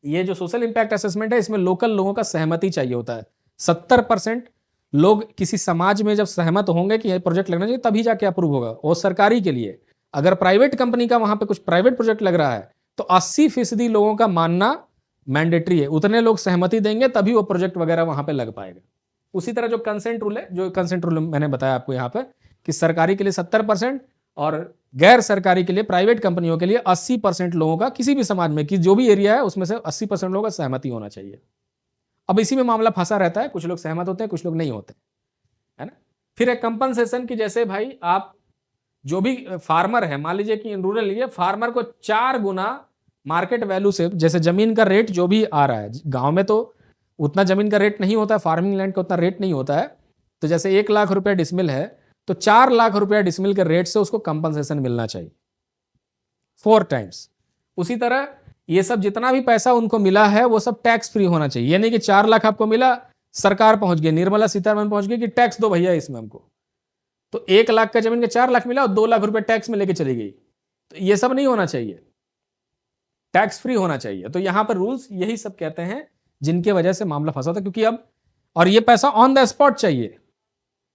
ये जो सोशल इंपैक्ट असेसमेंट है, इसमें लोकल लोगों का सहमति चाहिए होता है। 70% लोग किसी समाज में जब सहमत होंगे कि ये प्रोजेक्ट लगना चाहिए, तभी जाके अप्रूव होगा, और सरकारी के लिए। अगर प्राइवेट कंपनी का वहां पे कुछ प्राइवेट प्रोजेक्ट लग रहा है तो 80% लोगों का मानना मैंडेटरी है, उतने लोग सहमति देंगे तभी वो प्रोजेक्ट वगैरह वहां पे लग पाएगा। उसी तरह जो कंसेंट रूल है, जो कंसेंट रूल मैंने बताया आपको यहाँ पर कि सरकारी के लिए 70% और गैर सरकारी के लिए प्राइवेट कंपनियों के लिए 80% लोगों का, किसी भी समाज में कि जो भी एरिया है उसमें से 80% लोगों का सहमति होना चाहिए। अब इसी में मामला फंसा रहता है, कुछ लोग सहमत होते हैं, कुछ लोग नहीं होते, है ना। फिर एक कंपनसेशन की, जैसे भाई आप जो भी फार्मर है, मान लीजिए कि रूरल एरिया, फार्मर को 4 गुना मार्केट वैल्यू से, जैसे जमीन का रेट जो भी आ रहा है, गांव में तो उतना जमीन का रेट नहीं होता है, फार्मिंग लैंड का उतना रेट नहीं होता है, तो जैसे 1 लाख रुपया डिसमिल है तो 4 लाख रुपया डिसमिल के रेट से उसको कंपनसेशन मिलना चाहिए 4 टाइम्स। उसी तरह ये सब जितना भी पैसा उनको मिला है वो सब टैक्स फ्री होना चाहिए, यानी कि 4 लाख आपको मिला, सरकार पहुंच गई, निर्मला सीतारमण पहुंच गई कि टैक्स दो भैया इसमें हमको, तो 1 लाख का जमीन का 4 लाख मिला और 2 लाख रुपए टैक्स में लेके चली गई, तो ये सब नहीं होना चाहिए, टैक्स फ्री होना चाहिए। तो यहां पर रूल्स यही सब कहते हैं जिनके वजह से मामला फंसा था, क्योंकि अब, और ये पैसा ऑन द स्पॉट चाहिए,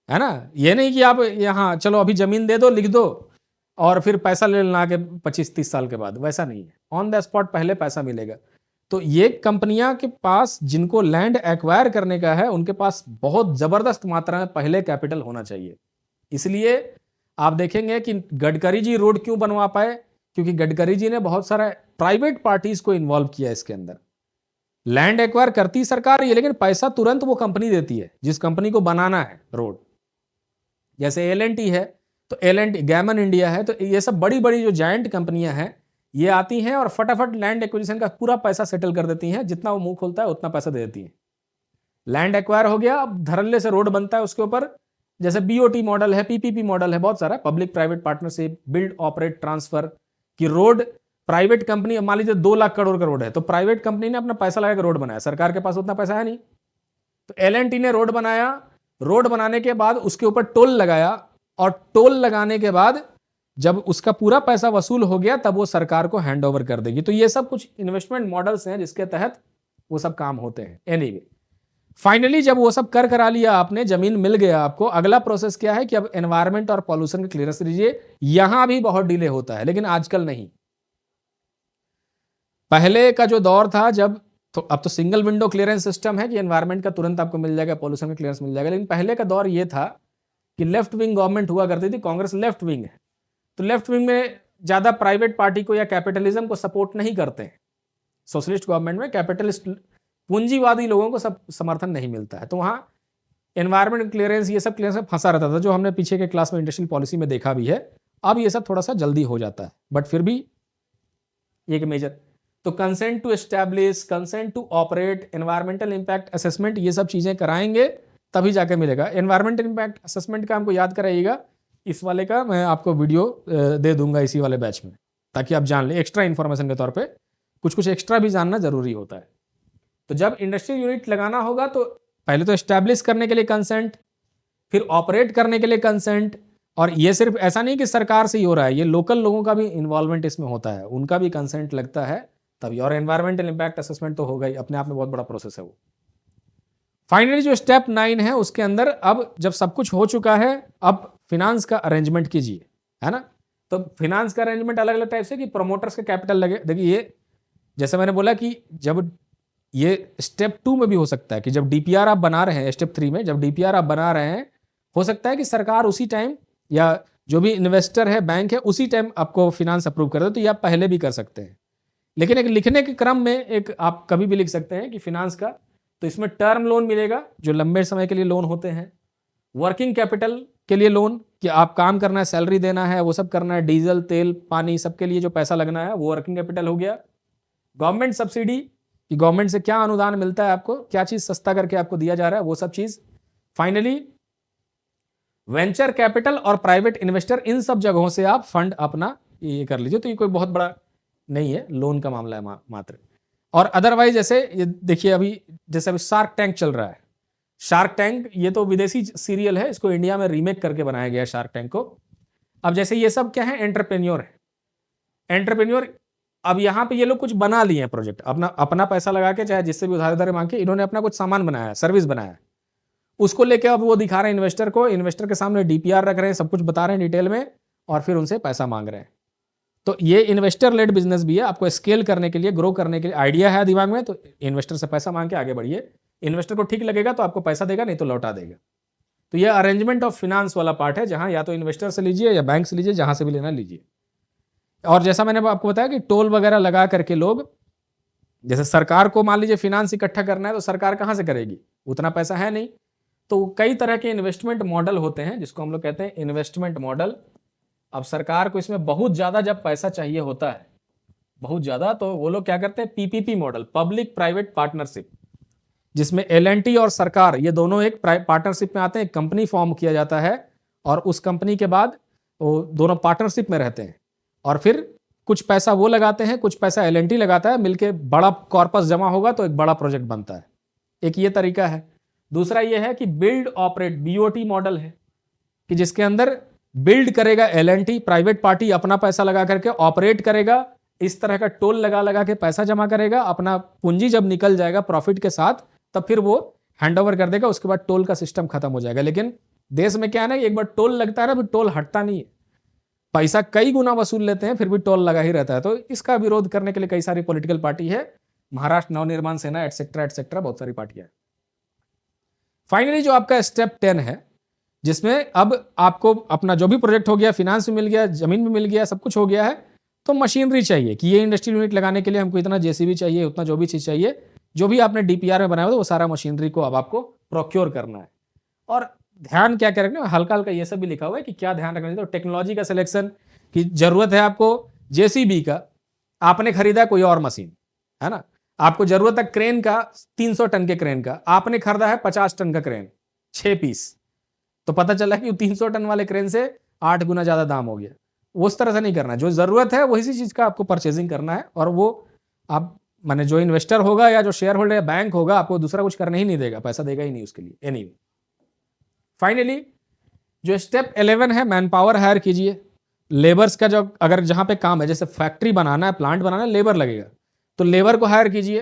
है ना, ये नहीं कि आप यहां चलो अभी जमीन दे दो, लिख दो और फिर पैसा ले लेना के 25-30 साल के बाद, वैसा नहीं है, ऑन द स्पॉट पहले पैसा मिलेगा। तो ये कंपनियां के पास जिनको लैंड एक्वायर करने का है उनके पास बहुत जबरदस्त मात्रा में पहले कैपिटल होना चाहिए। इसलिए आप देखेंगे कि गडकरी जी रोड क्यों बनवा पाए, क्योंकि गडकरी जी ने बहुत सारा प्राइवेट पार्टीज को इन्वॉल्व किया इसके अंदर। लैंड एक्वायर करती सरकार ही है, लेकिन पैसा तुरंत वो कंपनी देती है जिस कंपनी को बनाना है रोड। जैसे L&T है तो L&T, गैमन इंडिया है, तो ये सब बड़ी बड़ी जो जायंट कंपनियां हैं ये आती हैं और फटाफट लैंड एक्विजिशन का पूरा पैसा सेटल कर देती हैं, जितना वो मुंह खोलता है उतना पैसा दे देती है। लैंड एक्वायर हो गया, अब धड़ल्ले से रोड बनता है उसके ऊपर, जैसे BOT मॉडल है, PPP मॉडल है, बहुत सारा public private partnership, build operate transfer की रोड प्राइवेट कंपनी, मान लीजिए 2 लाख करोड़ का रोड है तो प्राइवेट कंपनी ने अपना पैसा लगा के रोड बनाया, सरकार के पास उतना पैसा है नहीं, तो L&T ने रोड बनाया, रोड बनाने के बाद उसके ऊपर टोल लगाया और टोल लगाने के बाद जब उसका पूरा पैसा वसूल हो गया तब वो सरकार को हैंड ओवर कर देगी। तो ये सब कुछ इन्वेस्टमेंट मॉडल्स हैं जिसके तहत वो सब काम होते हैं। एनीवे, फाइनली जब वो सब कर करा लिया आपने, जमीन मिल गया आपको, अगला प्रोसेस क्या है कि अब एनवायरमेंट और पॉल्यूशन का क्लियरेंस लीजिए। यहां भी बहुत डिले होता है, लेकिन आजकल नहीं। पहले का जो दौर था जब, तो अब तो सिंगल विंडो क्लियरेंस सिस्टम है कि एनवायरमेंट का तुरंत आपको मिल जाएगा, पॉल्यूशन का क्लियरेंस मिल जाएगा, लेकिन पहले का दौर ये था कि लेफ्ट विंग गवर्नमेंट हुआ करती थी, कांग्रेस लेफ्ट विंग है, तो लेफ्ट विंग में ज्यादा प्राइवेट पार्टी को या कैपिटलिज्म को सपोर्ट नहीं करते हैं। सोशलिस्ट गवर्नमेंट में कैपिटलिस्ट पूंजीवादी लोगों को सब समर्थन नहीं मिलता है, तो वहां एनवायरमेंट क्लियरेंस, ये सब क्लियरेंस में फंसा रहता था, जो हमने पीछे के क्लास में इंडस्ट्रियल पॉलिसी में देखा भी है। अब ये सब थोड़ा सा जल्दी हो जाता है, बट फिर भी एक मेजर, तो consent to establish, consent to operate, environmental impact assessment, ये सब चीजें कराएंगे तभी जाके मिलेगा। एनवायरमेंटल इंपैक्ट असेसमेंट का हमको याद कराइएगा, इस वाले का मैं आपको वीडियो दे दूंगा इसी वाले बैच में, ताकि आप जान लें, एक्स्ट्रा इन्फॉर्मेशन के तौर पे कुछ कुछ एक्स्ट्रा भी जानना जरूरी होता है। तो जब इंडस्ट्रियल यूनिट लगाना होगा तो पहले तो एस्टैब्लिश करने के लिए कंसेंट, फिर ऑपरेट करने के लिए कंसेंट, और ये सिर्फ ऐसा नहीं कि सरकार से ही हो रहा है, ये लोकल लोगों का भी इन्वॉल्वमेंट इसमें होता है, उनका भी कंसेंट लगता है तभी। और एनवायरमेंटल इंपैक्ट असेसमेंट तो होगा ही, अपने आप में बहुत बड़ा प्रोसेस है वो। फाइनली जो स्टेप 9 है उसके अंदर, अब जब सब कुछ हो चुका है, अब फिनांस का अरेंजमेंट कीजिए, है ना। तो फिनांस का अरेंजमेंट अलग अलग टाइप से, कि प्रमोटर्स का कैपिटल लगे। देखिए ये जैसे मैंने बोला कि जब ये स्टेप 2 में भी हो सकता है कि जब DPR आप बना रहे हैं, स्टेप 3 में जब DPR आप बना रहे हैं, हो सकता है कि सरकार उसी टाइम या जो भी इन्वेस्टर है, बैंक है, उसी टाइम आपको फिनांस अप्रूव कर दे, तो ये आप पहले भी कर सकते हैं। लेकिन एक लिखने के क्रम में एक आप कभी भी लिख सकते हैं कि फिनांस का, तो इसमें टर्म लोन मिलेगा जो लंबे समय के लिए लोन होते हैं, वर्किंग कैपिटल के लिए लोन कि आप काम करना है, सैलरी देना है, वो सब करना है, डीजल तेल पानी सबके लिए जो पैसा लगना है वो वर्किंग कैपिटल हो गया। गवर्नमेंट सब्सिडी कि गवर्नमेंट से क्या अनुदान मिलता है आपको, क्या चीज सस्ता करके आपको दिया जा रहा है, वो सब चीज। फाइनली वेंचर कैपिटल और प्राइवेट इन्वेस्टर, इन सब जगहों से आप फंड अपना ये कर लीजिए। तो ये कोई बहुत बड़ा नहीं है, लोन का मामला है मात्र। और अदरवाइज जैसे ये देखिए, अभी जैसे अभी शार्क टैंक चल रहा है, शार्क टैंक ये तो विदेशी सीरियल है, इसको इंडिया में रीमेक करके बनाया गया है शार्क टैंक को। अब जैसे ये सब क्या है, एंटरप्रेन्योर है, एंटरप्रेन्योर। अब यहाँ पे ये लोग कुछ बना लिए हैं प्रोजेक्ट, अपना पैसा लगा के, चाहे जिससे भी उधार मांग के, इन्होंने अपना कुछ सामान बनाया, सर्विस बनाया, उसको लेके अब वो दिखा रहे हैं इन्वेस्टर को, इन्वेस्टर के सामने DPR रख रहे हैं, सब कुछ बता रहे हैं डिटेल में, और फिर उनसे पैसा मांग रहे हैं। तो ये इन्वेस्टर लेड बिजनेस भी है। आपको स्केल करने के लिए, ग्रो करने के लिए आइडिया है दिमाग में, तो इन्वेस्टर से पैसा मांग के आगे बढ़िए। इन्वेस्टर को ठीक लगेगा तो आपको पैसा देगा, नहीं तो लौटा देगा। तो ये अरेंजमेंट ऑफ फिनांस वाला पार्ट है, जहां या तो इन्वेस्टर से लीजिए या बैंक से लीजिए, जहां से भी लेना लीजिए। और जैसा मैंने आपको बताया कि टोल वगैरह लगा करके लोग, जैसे सरकार को मान लीजिए फिनांस इकट्ठा करना है, तो सरकार कहां से करेगी, उतना पैसा है नहीं। तो कई तरह के इन्वेस्टमेंट मॉडल होते हैं, जिसको हम लोग कहते हैं इन्वेस्टमेंट मॉडल। अब सरकार को इसमें बहुत ज्यादा जब पैसा चाहिए होता है, बहुत ज्यादा, तो वो लोग क्या करते हैं, PPP model, public private partnership, जिसमें एल&टी और सरकार ये दोनों एक पार्टनरशिप में आते हैं। एक कंपनी फॉर्म किया जाता है और उस कंपनी के बाद वो दोनों पार्टनरशिप में रहते हैं, और फिर कुछ पैसा वो लगाते हैं, कुछ पैसा एल&टी लगाता है, मिलके बड़ा कॉर्पस जमा होगा तो एक बड़ा प्रोजेक्ट बनता है। एक ये तरीका है। दूसरा ये है कि बिल्ड ऑपरेट, बीओटी मॉडल है, कि जिसके अंदर बिल्ड करेगा एल&टी, प्राइवेट पार्टी अपना पैसा लगा करके ऑपरेट करेगा, इस तरह का टोल लगा लगा के पैसा जमा करेगा, अपना पूंजी जब निकल जाएगा प्रॉफिट के साथ, तब फिर वो हैंड ओवर कर देगा, उसके बाद टोल का सिस्टम खत्म हो जाएगा। लेकिन देश में क्या है ना, एक बार टोल लगता है ना, फिर टोल हटता नहीं है, पैसा कई गुना वसूल लेते हैं, फिर भी टोल लगा ही रहता है। तो इसका विरोध करने के लिए कई सारी पॉलिटिकल पार्टी है, महाराष्ट्र नवनिर्माण सेना एटसेट्रा एटसेट्रा, बहुत सारी पार्टियां। फाइनली जो आपका स्टेप 10 है, जिसमें अब आपको अपना जो भी प्रोजेक्ट हो गया, फिनांस भी मिल गया, जमीन भी मिल गया, सब कुछ हो गया है, तो मशीनरी चाहिए कि ये इंडस्ट्रियल यूनिट लगाने के लिए हमको इतना जेसीबी चाहिए, उतना जो भी चीज चाहिए, जो भी आपने डीपीआर में बनाया हो, वो सारा मशीनरी को अब आपको प्रोक्योर करना है। और ध्यान क्या क्या रखना है, हल्का हल्का ये सब भी लिखा हुआ है कि क्या ध्यान रखना है। तो टेक्नोलॉजी का सिलेक्शन की जरूरत है आपको, जेसीबी का आपने खरीदा कोई और मशीन है ना, आपको जरूरत है क्रेन का, 300 टन के क्रेन का, आपने खरीदा है 50 टन का क्रेन, 6 पीस, तो पता चला कि 300 टन वाले क्रेन से 8 गुना ज्यादा दाम हो गया। उस तरह से नहीं करना, जो जरूरत है वही चीज का आपको परचेजिंग करना है। और वो आप माने जो इन्वेस्टर होगा या जो शेयर होल्डर या बैंक होगा, आपको दूसरा कुछ करने ही नहीं देगा, पैसा देगा ही नहीं उसके लिए। एनीवे, फाइनली जो स्टेप 11 है, मैन पावर हायर कीजिए। लेबर्स का जो अगर जहां पे काम है, जैसे फैक्ट्री बनाना है, प्लांट बनाना है, लेबर लगेगा, तो लेबर को हायर कीजिए,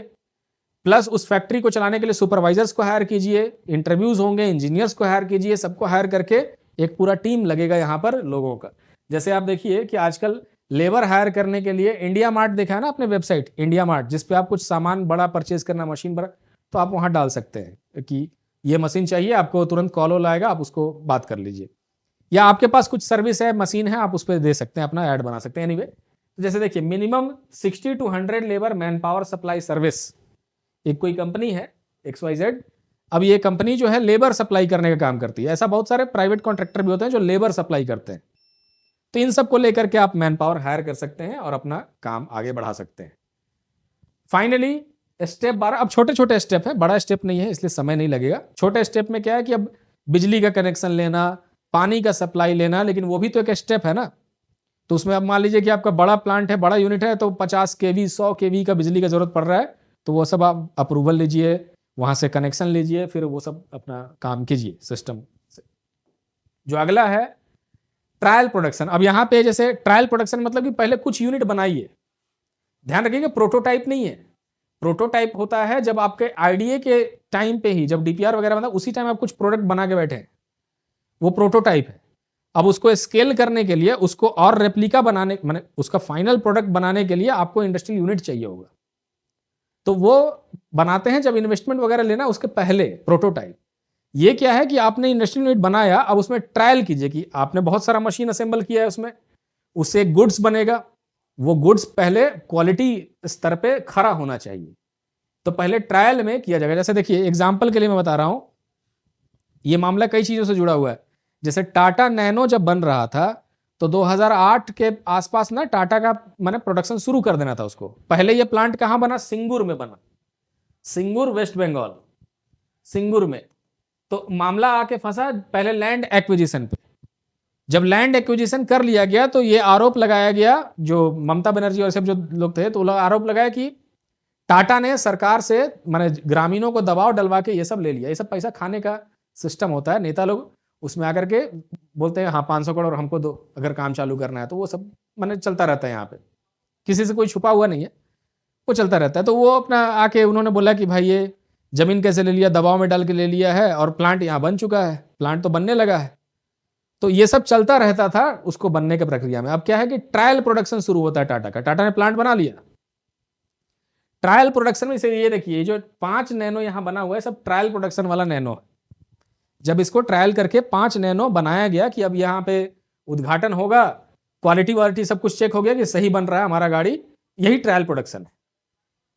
प्लस उस फैक्ट्री को चलाने के लिए सुपरवाइजर्स को हायर कीजिए, इंटरव्यूज होंगे, इंजीनियर्स को हायर कीजिए, सबको हायर करके एक पूरा टीम लगेगा यहां पर लोगों का। जैसे आप देखिए कि आजकल लेबर हायर करने के लिए इंडिया मार्ट देखा है ना आपने, वेबसाइट इंडिया मार्ट, जिसपे आप कुछ सामान बड़ा परचेज करना, मशीन पर, तो आप वहां डाल सकते हैं कि ये मशीन चाहिए, आपको तुरंत कॉल आएगा, आप उसको बात कर लीजिए। या आपके पास कुछ सर्विस है, मशीन है, आप उस पर दे सकते हैं, अपना ऐड बना सकते हैं। एनीवे, तो जैसे देखिए minimum 60 to 100 labour man power supply service, एक कोई कंपनी है XYZ, अब ये कंपनी जो है लेबर सप्लाई करने का काम करती है। ऐसा बहुत सारे प्राइवेट कॉन्ट्रैक्टर भी होते हैं जो लेबर सप्लाई करते हैं। तो इन सबको लेकर के आप मैन पावर हायर कर सकते हैं और अपना काम आगे बढ़ा सकते हैं। फाइनली स्टेप 12, अब छोटे छोटे स्टेप है, बड़ा स्टेप नहीं है, इसलिए समय नहीं लगेगा। छोटे स्टेप में क्या है कि अब बिजली का कनेक्शन लेना, पानी का सप्लाई लेना, लेकिन वो भी तो एक स्टेप है ना। तो उसमें अब मान लीजिए कि आपका बड़ा प्लांट है, बड़ा यूनिट है, तो 50 kV 100 kV का बिजली का जरूरत पड़ रहा है, तो वो सब आप अप्रूवल लीजिए, वहां से कनेक्शन लीजिए, फिर वो सब अपना काम कीजिए सिस्टम से। जो अगला है ट्रायल प्रोडक्शन। अब यहां पे जैसे ट्रायल प्रोडक्शन मतलब कि पहले कुछ यूनिट बनाइए, ध्यान रखिएगा प्रोटोटाइप नहीं है। प्रोटोटाइप होता है जब आपके आईडीए के टाइम पे ही, जब डीपीआर वगैरह बना उसी टाइम आप कुछ प्रोडक्ट बना के बैठे हैं, वो प्रोटोटाइप है। अब उसको स्केल करने के लिए, उसको और रेप्लिका बनाने, माने उसका फाइनल प्रोडक्ट बनाने के लिए आपको इंडस्ट्रियल यूनिट चाहिए होगा। तो वो बनाते हैं जब इन्वेस्टमेंट वगैरह लेना, उसके पहले प्रोटोटाइप। ये क्या है कि आपने इंडस्ट्रियल यूनिट बनाया, अब उसमें ट्रायल कीजिए कि आपने बहुत सारा मशीन असेंबल किया है, उसमें उससे गुड्स बनेगा। वो गुड्स पहले क्वालिटी स्तर पे खरा होना चाहिए, तो पहले ट्रायल में किया जाएगा। जैसे देखिए एग्जांपल के लिए मैं बता रहा हूं, ये मामला कई चीजों से जुड़ा हुआ है। जैसे टाटा नैनो जब बन रहा था, तो 2008 के आसपास ना टाटा का मैंने प्रोडक्शन शुरू कर देना था उसको। पहले ये प्लांट कहां बना, सिंगूर में बना, सिंगूर वेस्ट बंगाल, सिंगूर में। तो मामला आके फंसा पहले लैंड एक्विजिशन पे। जब लैंड एक्विजिशन कर लिया गया, तो ये आरोप लगाया गया, जो ममता बनर्जी और सब जो लोग थे, तो आरोप लगाया कि टाटा ने सरकार से माने ग्रामीणों को दबाव डलवा के ये सब ले लिया। ये सब पैसा खाने का सिस्टम होता है, नेता लोग उसमें आकर के बोलते हैं हाँ 500 करोड़ हमको दो अगर काम चालू करना है, तो वो सब मैंने चलता रहता है। यहाँ पे किसी से कोई छुपा हुआ नहीं है, वो चलता रहता है। तो वो अपना आके उन्होंने बोला कि भाई ये जमीन कैसे ले लिया, दबाव में डाल के ले लिया है, और प्लांट यहाँ बन चुका है, प्लांट तो बनने लगा है। तो ये सब चलता रहता था उसको बनने के प्रक्रिया में। अब क्या है कि ट्रायल प्रोडक्शन शुरू होता है टाटा का। टाटा ने प्लांट बना लिया, ट्रायल प्रोडक्शन में से ये देखिए जो 5 नैनो यहां बना हुआ है सब ट्रायल प्रोडक्शन वाला नैनो है। जब इसको ट्रायल करके 5 नैनो बनाया गया कि अब यहां पे उद्घाटन होगा, क्वालिटी वालिटी सब कुछ चेक हो गया कि सही बन रहा है हमारा गाड़ी, यही ट्रायल प्रोडक्शन है।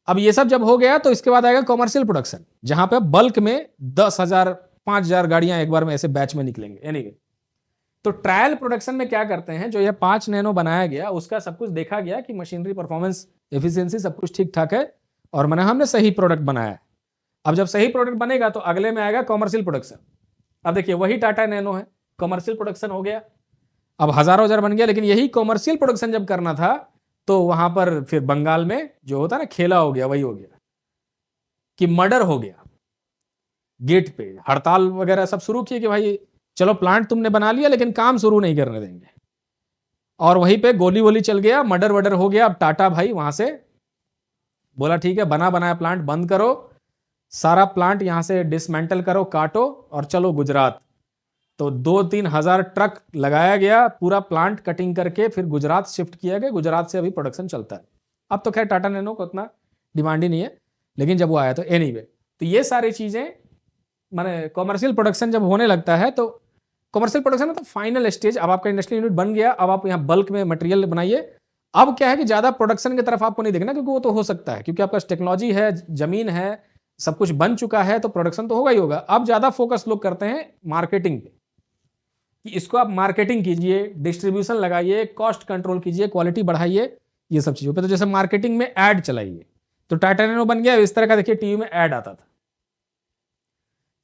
अब ये सब जब हो गया तो इसके बाद आएगा कॉमर्शियल प्रोडक्शन, जहां पे बल्क में 10,000 5,000 गाड़ियां एक बार में ऐसे बैच में निकलेंगे। एनीवे, तो ट्रायल प्रोडक्शन में क्या करते हैं, जो ये 5 नैनो बनाया गया उसका सब कुछ देखा गया कि मशीनरी परफॉर्मेंस एफिशिएंसी सब कुछ ठीक ठाक है और मैंने हमने सही प्रोडक्ट बनाया है। अब जब सही प्रोडक्ट बनेगा तो अगले में आएगा कॉमर्शियल प्रोडक्शन। अब देखिए वही टाटा नैनो है, कॉमर्शियल प्रोडक्शन हो गया, अब हजारों हजार बन गया। लेकिन यही कॉमर्शियल प्रोडक्शन जब करना था तो वहां पर फिर बंगाल में जो होता है ना खेला हो गया, वही हो गया कि मर्डर हो गया, गेट पे हड़ताल वगैरह सब शुरू किए कि भाई चलो प्लांट तुमने बना लिया लेकिन काम शुरू नहीं करने देंगे, और वहीं पे गोली वोली चल गया, मर्डर वर्डर हो गया। अब टाटा भाई वहां से बोला ठीक है बना बनाया प्लांट बंद करो, सारा प्लांट यहां से डिसमेंटल करो, काटो और चलो गुजरात। तो 2-3 हजार ट्रक लगाया गया, पूरा प्लांट कटिंग करके फिर गुजरात शिफ्ट किया गया। गुजरात से अभी प्रोडक्शन चलता है। अब तो खैर टाटा नैनो को उतना डिमांड ही नहीं है, लेकिन जब वो आया तो एनीवे, तो ये सारी चीजें माने कॉमर्शियल प्रोडक्शन जब होने लगता है तो कॉमर्शियल प्रोडक्शन मतलब फाइनल स्टेज। अब आपका इंडस्ट्रियल यूनिट बन गया, अब आप यहाँ बल्क में मटेरियल बनाइए। अब क्या है कि ज्यादा प्रोडक्शन की तरफ आपको नहीं देखना, क्योंकि वो तो हो सकता है, क्योंकि आपका टेक्नोलॉजी है, जमीन है, सब कुछ बन चुका है, तो प्रोडक्शन तो होगा ही होगा। अब ज्यादा फोकस लोग करते हैं मार्केटिंग पे, कि इसको आप मार्केटिंग कीजिए, डिस्ट्रीब्यूशन लगाइए, कॉस्ट कंट्रोल कीजिए, क्वालिटी बढ़ाइए, ये सब चीजों पे। तो जैसे मार्केटिंग में ऐड चलाइए, तो टाटा नैनो बन गया इस तरह का। देखिए टीवी में ऐड आता था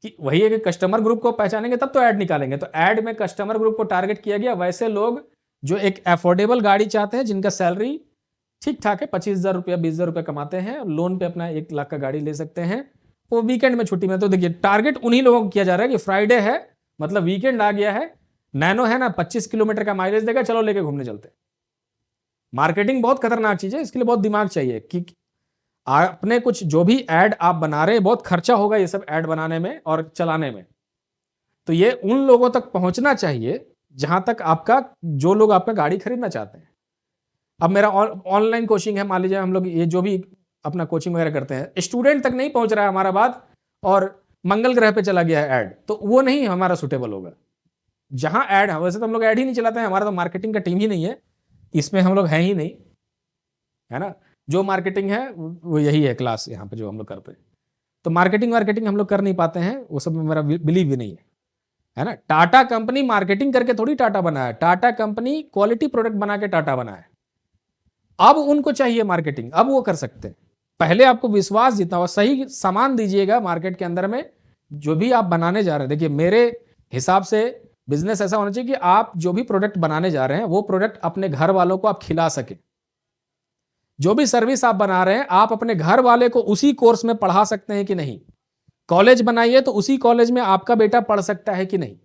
कि वही है कि कस्टमर ग्रुप को पहचानेंगे तब तो ऐड निकालेंगे, तो ऐड में कस्टमर ग्रुप को टारगेट किया गया। वैसे लोग जो एक अफोर्डेबल गाड़ी चाहते हैं, जिनका सैलरी ठीक ठाक है, 25,000 रुपया 20,000 रुपया कमाते हैं, लोन पे अपना 1 लाख का गाड़ी ले सकते हैं, वो वीकेंड में छुट्टी में। तो देखिए टारगेट उन्हीं लोगों को किया जा रहा है कि फ्राइडे है, मतलब वीकेंड आ गया है, नैनो है ना 25 किलोमीटर का माइलेज देगा, चलो लेके घूमने चलते हैं। मार्केटिंग बहुत खतरनाक चीज है, इसके लिए बहुत दिमाग चाहिए कि आपने कुछ जो भी ऐड आप बना रहे हैं, बहुत खर्चा होगा ये सब ऐड बनाने में और चलाने में। तो ये उन लोगों तक पहुंचना चाहिए जहां तक आपका, जो लोग आपका गाड़ी खरीदना चाहते हैं। अब मेरा ऑनलाइन कोचिंग है, मान लीजिए हम लोग ये जो भी अपना कोचिंग वगैरह करते हैं, स्टूडेंट तक नहीं पहुंच रहा है हमारा बात, और मंगल ग्रह पे चला गया है ऐड, तो वो नहीं हमारा सुटेबल होगा। जहां ऐड है, वैसे तो हम लोग ऐड ही नहीं चलाते हैं, हमारा तो मार्केटिंग का टीम ही नहीं है, इसमें हम लोग हैं ही नहीं, है ना। जो मार्केटिंग है वो यही है क्लास यहाँ पे जो हम लोग करते हैं। तो मार्केटिंग हम लोग कर नहीं पाते हैं, वो सब में मेरा बिलीव भी नहीं है ना। टाटा कंपनी मार्केटिंग करके थोड़ी टाटा बना है, टाटा कंपनी क्वालिटी प्रोडक्ट बना के टाटा बना है। अब उनको चाहिए मार्केटिंग, अब वो कर सकते हैं। पहले आपको विश्वास जितना हो, सही सामान दीजिएगा मार्केट के अंदर में, जो भी आप बनाने जा रहे हैं। देखिए मेरे हिसाब से बिजनेस ऐसा होना चाहिए कि आप जो भी प्रोडक्ट बनाने जा रहे हैं, वो प्रोडक्ट अपने घर वालों को आप खिला सके। जो भी सर्विस आप बना रहे हैं, आप अपने घर वाले को उसी कोर्स में पढ़ा सकते हैं कि नहीं। कॉलेज बनाइए तो उसी कॉलेज में आपका बेटा पढ़ सकता है कि नहीं।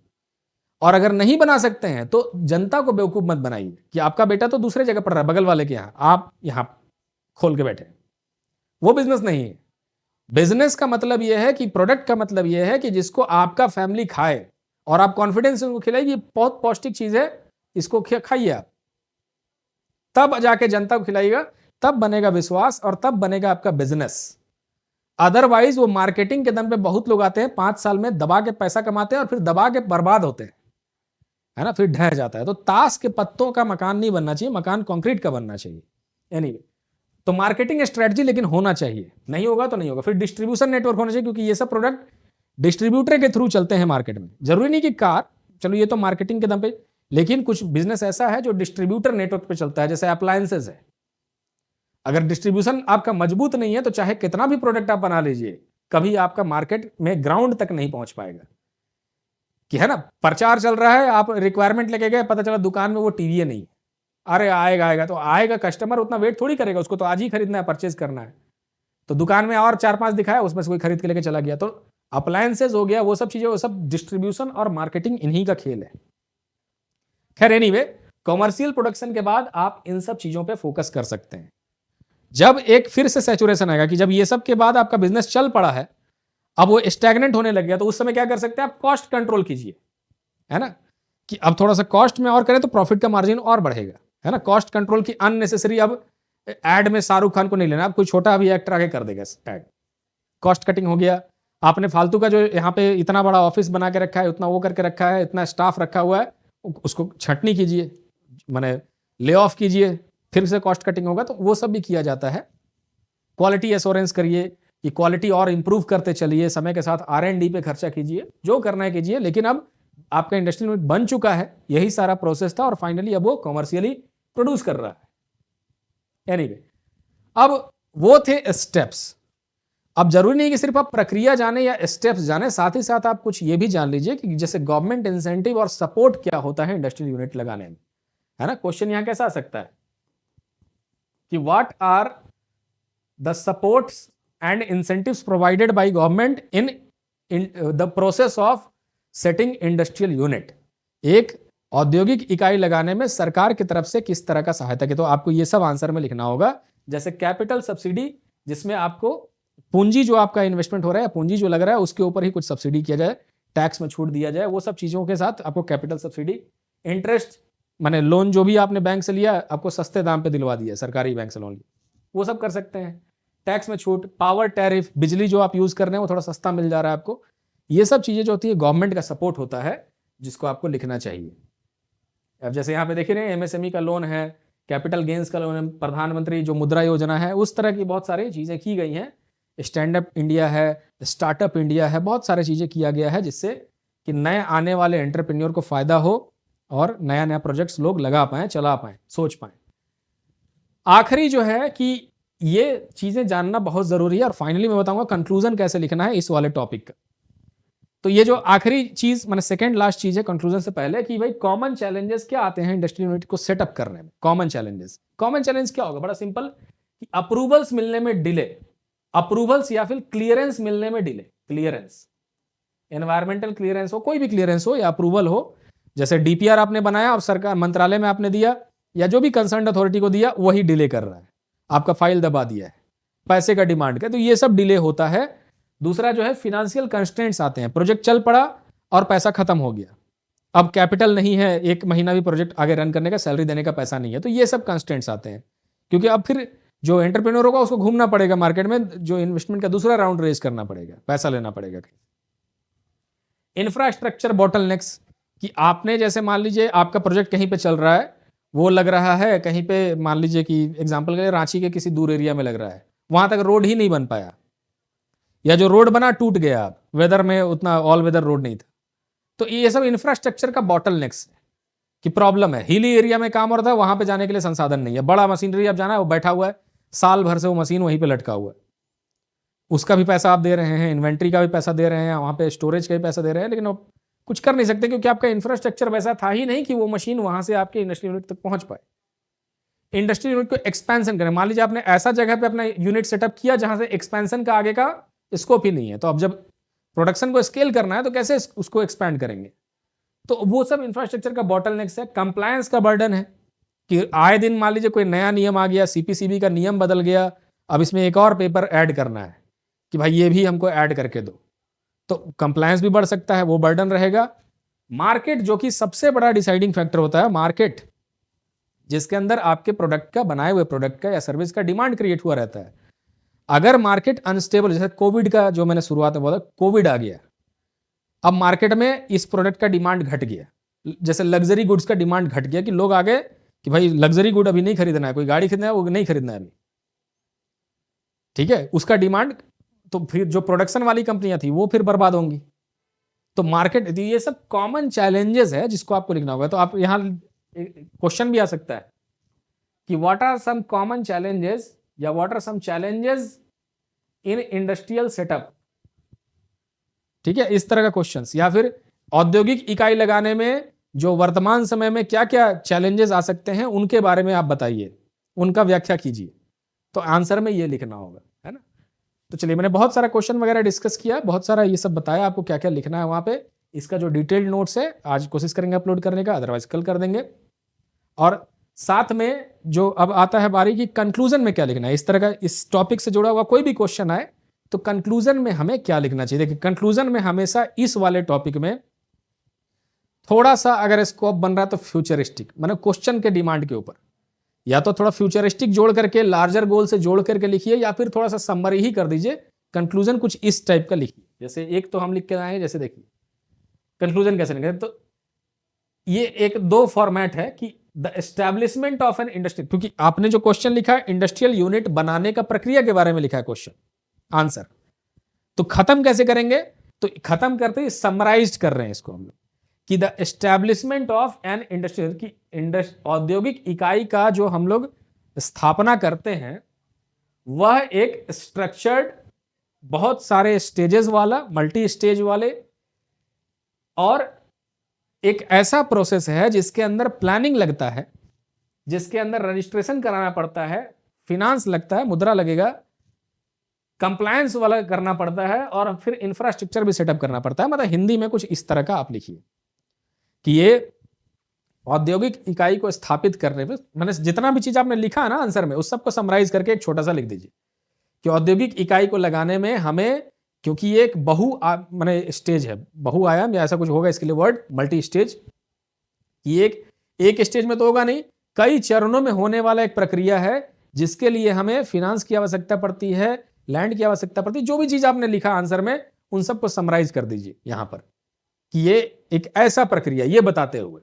और अगर नहीं बना सकते हैं तो जनता को बेवकूफ मत बनाइए कि आपका बेटा तो दूसरे जगह पढ़ रहा है, बगल वाले के यहां, आप यहां खोल के बैठे। वो बिजनेस नहीं है। बिजनेस का मतलब यह है कि, प्रोडक्ट का मतलब यह है कि जिसको आपका फैमिली खाए और आप कॉन्फिडेंस से उनको खिलाइए, बहुत पौष्टिक चीज है, इसको खाइए आप, तब जाके जनता को खिलाइएगा, तब बनेगा विश्वास और तब बनेगा आपका बिजनेस। अदरवाइज वो मार्केटिंग के दम पे बहुत लोग आते हैं, 5 साल में दबा के पैसा कमाते हैं और फिर दबा के बर्बाद होते हैं, है ना, फिर ढह जाता है। तो ताश के पत्तों का मकान नहीं बनना चाहिए, मकान कंक्रीट का बनना चाहिए। एनीवे, तो मार्केटिंग स्ट्रेटजी लेकिन होना चाहिए, नहीं होगा तो नहीं होगा। फिर डिस्ट्रीब्यूशन नेटवर्क होना चाहिए, क्योंकि ये सब प्रोडक्ट डिस्ट्रीब्यूटर के थ्रू चलते हैं मार्केट में। जरूरी नहीं कि कार, चलो ये तो मार्केटिंग के दम पे, लेकिन कुछ बिजनेस ऐसा है जो डिस्ट्रीब्यूटर नेटवर्क पे चलता है, जैसे अप्लायंसेज है। अगर डिस्ट्रीब्यूशन आपका मजबूत नहीं है तो चाहे कितना भी प्रोडक्ट आप बना लीजिए, कभी आपका मार्केट में ग्राउंड तक नहीं पहुंच पाएगा। कि है ना, प्रचार चल रहा है, आप रिक्वायरमेंट लेके गए, पता चला दुकान में वो टीवी नहीं, अरे आएगा आएगा, तो आएगा, कस्टमर उतना वेट थोड़ी करेगा, उसको तो आज ही खरीदना है, परचेज करना है। तो दुकान में और 4-5 दिखाया, उसमें से कोई खरीद के लेके चला गया। तो अप्लायंसेज हो गया, वो सब चीजें, वो सब डिस्ट्रीब्यूशन और मार्केटिंग इन्हीं का खेल है। खैर एनीवे, कॉमर्शियल प्रोडक्शन के बाद आप इन सब चीजों पे फोकस कर सकते हैं। जब एक फिर से सैचुरेशन आएगा कि जब ये सब के बाद आपका बिजनेस चल पड़ा है, अब वो स्टैग्नेंट होने लग गया, तो उस समय क्या कर सकते हैं आप, कॉस्ट कंट्रोल कीजिए, है ना। कि अब थोड़ा सा कॉस्ट में और करें तो प्रॉफिट का मार्जिन और बढ़ेगा, है ना। कॉस्ट कंट्रोल की अननेसेसरी, अब एड में शाहरुख खान को नहीं लेना, अब कोई छोटा भी एक्टर आगे कर देगा एड, कॉस्ट कटिंग हो गया। आपने फालतू का जो यहाँ पे इतना बड़ा ऑफिस बना के रखा है, उतना वो करके रखा है, इतना स्टाफ रखा हुआ है, उसको छटनी कीजिए, माने ले ऑफ कीजिए, फिर से कॉस्ट कटिंग होगा। तो वो सब भी किया जाता है। क्वालिटी एश्योरेंस करिए कि क्वालिटी और इंप्रूव करते चलिए, समय के साथ R&D पे खर्चा कीजिए, जो करना है कीजिए। लेकिन अब आपका इंडस्ट्रियल यूनिट बन चुका है, यही सारा प्रोसेस था, और फाइनली अब वो कॉमर्शियली प्रोड्यूस कर रहा है। एनीवे, अब वो थे स्टेप्स। अब जरूरी नहीं कि सिर्फ आप प्रक्रिया जाने या स्टेप्स जाने, साथ ही साथ आप कुछ ये भी जान लीजिए कि जैसे गवर्नमेंट इंसेंटिव और सपोर्ट क्या होता है इंडस्ट्रियल यूनिट लगाने में, है ना। क्वेश्चन यहां कैसा आ सकता है कि what are the supports and incentives provided by government in the process of setting industrial unit. एक औद्योगिक इकाई लगाने में सरकार की तरफ से किस तरह का सहायता की, तो आपको ये सब आंसर में लिखना होगा। जैसे कैपिटल सब्सिडी, जिसमें आपको पूंजी जो आपका इन्वेस्टमेंट हो रहा है, पूंजी जो लग रहा है, उसके ऊपर ही कुछ सब्सिडी किया जाए, टैक्स में छूट दिया जाए, वो सब चीजों के साथ आपको कैपिटल सब्सिडी। इंटरेस्ट माने लोन जो भी आपने बैंक से लिया, आपको सस्ते दाम पे दिलवा दिया, सरकारी बैंक से लोन लिया, वो सब कर सकते हैं। टैक्स में छूट, पावर टैरिफ, बिजली जो आप यूज कर रहे हैं वो थोड़ा सस्ता मिल जा रहा है आपको। ये सब चीजें जो होती है गवर्नमेंट का सपोर्ट होता है, जिसको आपको लिखना चाहिए। अब जैसे यहाँ पे देख रहे हैं MSME का लोन है, कैपिटल गेन्स का लोन है, प्रधानमंत्री जो मुद्रा योजना है, उस तरह की बहुत सारी चीजें की गई हैं। स्टैंड अप इंडिया है, स्टार्टअप इंडिया है, बहुत सारी चीजें किया गया है जिससे कि नए आने वाले एंटरप्रेन्योर को फायदा हो और नया नया प्रोजेक्ट्स लोग लगा पाएं, चला पाएं, सोच पाएं। आखिरी जो है कि ये चीजें जानना बहुत जरूरी है, और फाइनली मैं बताऊंगा कंक्लूजन कैसे लिखना है इस वाले टॉपिक का। तो ये जो आखिरी चीज, मैंने सेकंड लास्ट चीज है कंक्लूजन से पहले, कि भाई कॉमन चैलेंजेस क्या आते हैं इंडस्ट्रियल यूनिट को सेटअप करने में। कॉमन चैलेंज क्या होगा? बड़ा सिंपल, कि अप्रूवल्स मिलने में डिले, अप्रूवल्स या फिर क्लियरेंस मिलने में डिले। क्लियरेंस, एनवायरमेंटल क्लियरेंस हो, कोई भी क्लियरेंस हो या अप्रूवल हो, जैसे DPR आपने बनाया, अब सरकार मंत्रालय में आपने दिया, या जो भी कंसर्न अथॉरिटी को दिया, वही डिले कर रहा है, आपका फाइल दबा दिया है, पैसे का डिमांड का, तो ये सब डिले होता है। दूसरा जो है फिनेंशियल कंस्ट्रेंट्स आते हैं, प्रोजेक्ट चल पड़ा और पैसा खत्म हो गया, अब कैपिटल नहीं है, एक महीना भी प्रोजेक्ट आगे रन करने का, सैलरी देने का पैसा नहीं है, तो ये सब कंस्ट्रेंट्स आते हैं। क्योंकि अब फिर जो एंटरप्रेन्योर होगा उसको घूमना पड़ेगा मार्केट में, जो इन्वेस्टमेंट का दूसरा राउंड रेज करना पड़ेगा, पैसा लेना पड़ेगा। इंफ्रास्ट्रक्चर बॉटलनेक्स, कि आपने जैसे मान लीजिए आपका प्रोजेक्ट कहीं पे चल रहा है, वो लग रहा है कहीं पे, मान लीजिए कि एग्जांपल के लिए रांची के किसी दूर एरिया में लग रहा है, वहां तक रोड ही नहीं बन पाया, या जो रोड बना टूट गया, वेदर में उतना ऑल वेदर रोड नहीं था, तो ये सब इंफ्रास्ट्रक्चर का बॉटलनेक्स की प्रॉब्लम है। हिली एरिया में काम हो रहा था, वहां पे जाने के लिए संसाधन नहीं है, बड़ा मशीनरी अब जाना है, वो बैठा हुआ है, साल भर से वो मशीन वहीं पे लटका हुआ है, उसका भी पैसा आप दे रहे हैं, इन्वेंट्री का भी पैसा दे रहे हैं, वहां पे स्टोरेज का भी पैसा दे रहे हैं, लेकिन आप कुछ कर नहीं सकते क्योंकि आपका इंफ्रास्ट्रक्चर वैसा था ही नहीं कि वो मशीन वहां से आपके इंडस्ट्रियल यूनिट तक पहुंच पाए। इंडस्ट्रियल यूनिट को एक्सपेंशन करें, मान लीजिए आपने ऐसा जगह पे अपना यूनिट सेटअप किया जहां से एक्सपेंशन का आगे का स्कोप ही नहीं है, तो अब जब प्रोडक्शन को स्केल करना है तो कैसे उसको एक्सपैंड करेंगे? तो वो सब इंफ्रास्ट्रक्चर का बॉटलनेक्स है। कंप्लायंस का बर्डन है कि आए दिन मान लीजिए कोई नया नियम आ गया, CPCB का नियम बदल गया, अब इसमें एक और पेपर ऐड करना है कि भाई ये भी हमको ऐड करके दो, तो कंप्लायंस भी बढ़ सकता है, वो बर्डन रहेगा। मार्केट, जो कि सबसे बड़ा डिसाइडिंग फैक्टर होता है, मार्केट जिसके अंदर आपके प्रोडक्ट का, बनाए हुए प्रोडक्ट का या सर्विस का डिमांड क्रिएट हुआ रहता है। अगर मार्केट अनस्टेबल, जैसे कोविड का जो मैंने शुरुआत में बोला, कोविड आ गया, अब मार्केट में इस प्रोडक्ट का डिमांड घट गया, जैसे लग्जरी गुड्स का डिमांड घट गया, कि लोग आ गए कि भाई लग्जरी गुड अभी नहीं खरीदना है, कोई गाड़ी खरीदना है वो नहीं खरीदना है अभी, ठीक है, उसका डिमांड, तो फिर जो प्रोडक्शन वाली कंपनियां थी वो फिर बर्बाद होंगी। तो मार्केट, ये सब कॉमन चैलेंजेस है जिसको आपको लिखना होगा। तो आप यहां क्वेश्चन भी आ सकता है कि what are some common challenges, या what are some challenges in industrial setup, ठीक है, इस तरह का क्वेश्चंस। या फिर औद्योगिक इकाई लगाने में जो वर्तमान समय में क्या क्या चैलेंजेस आ सकते हैं उनके बारे में आप बताइए, उनका व्याख्या कीजिए, तो आंसर में ये लिखना होगा, है ना। तो चलिए, मैंने बहुत सारा क्वेश्चन वगैरह डिस्कस किया, बहुत सारा ये सब बताया आपको क्या क्या लिखना है वहां पे। इसका जो डिटेल्ड नोट्स है आज कोशिश करेंगे अपलोड करने का, अदरवाइज कल कर देंगे। और साथ में जो अब आता है बारी की कंक्लूजन में क्या लिखना है, इस तरह का इस टॉपिक से जुड़ा हुआ कोई भी क्वेश्चन आए तो कंक्लूजन में हमें क्या लिखना चाहिए। देखिए, कंक्लूजन में हमेशा इस वाले टॉपिक में थोड़ा सा अगर स्कोप बन रहा है तो फ्यूचरिस्टिक, माने क्वेश्चन के डिमांड के ऊपर, या तो थोड़ा फ्यूचरिस्टिक जोड़ करके लार्जर गोल से जोड़ करके लिखिए, या फिर थोड़ा सा समरी ही कर दीजिए, कंक्लूजन कुछ इस टाइप का लिखिए। जैसे एक तो हम लिख के आए, जैसे देखिए कंक्लूजन कैसे लिखें, तो ये एक दो फॉर्मेट है कि the establishment of an industry, क्योंकि आपने जो क्वेश्चन लिखा है इंडस्ट्रियल यूनिट बनाने का प्रक्रिया के बारे में लिखा है क्वेश्चन आंसर, तो खत्म कैसे करेंगे, तो खत्म करते ही समराइज कर रहे हैं इसको हम लोग कि the establishment of an industry, की औद्योगिक इकाई का जो हम लोग स्थापना करते हैं वह एक स्ट्रक्चर्ड, बहुत सारे स्टेजेस वाला, मल्टी स्टेज वाले, और एक ऐसा प्रोसेस है जिसके अंदर प्लानिंग लगता है, जिसके अंदर रजिस्ट्रेशन कराना पड़ता है, फिनांस लगता है, मुद्रा लगेगा, कंप्लायंस वाला करना पड़ता है, और फिर इंफ्रास्ट्रक्चर भी सेटअप करना पड़ता है। मतलब हिंदी में कुछ इस तरह का आप लिखिए कि ये औद्योगिक इकाई को स्थापित करने में, मैंने जितना भी चीज आपने लिखा है ना आंसर में, उस सबको समराइज करके एक छोटा सा लिख दीजिए कि औद्योगिक इकाई को लगाने में हमें, क्योंकि ये एक माने स्टेज है, बहुआयाम या ऐसा कुछ होगा इसके लिए वर्ड, मल्टी स्टेज, कि एक स्टेज में तो होगा नहीं, कई चरणों में होने वाला एक प्रक्रिया है, जिसके लिए हमें फिनांस की आवश्यकता पड़ती है, लैंड की आवश्यकता पड़ती है। जो भी चीज आपने लिखा आंसर में उन सबको समराइज कर दीजिए यहां पर कि ये एक ऐसा प्रक्रिया, ये बताते हुए।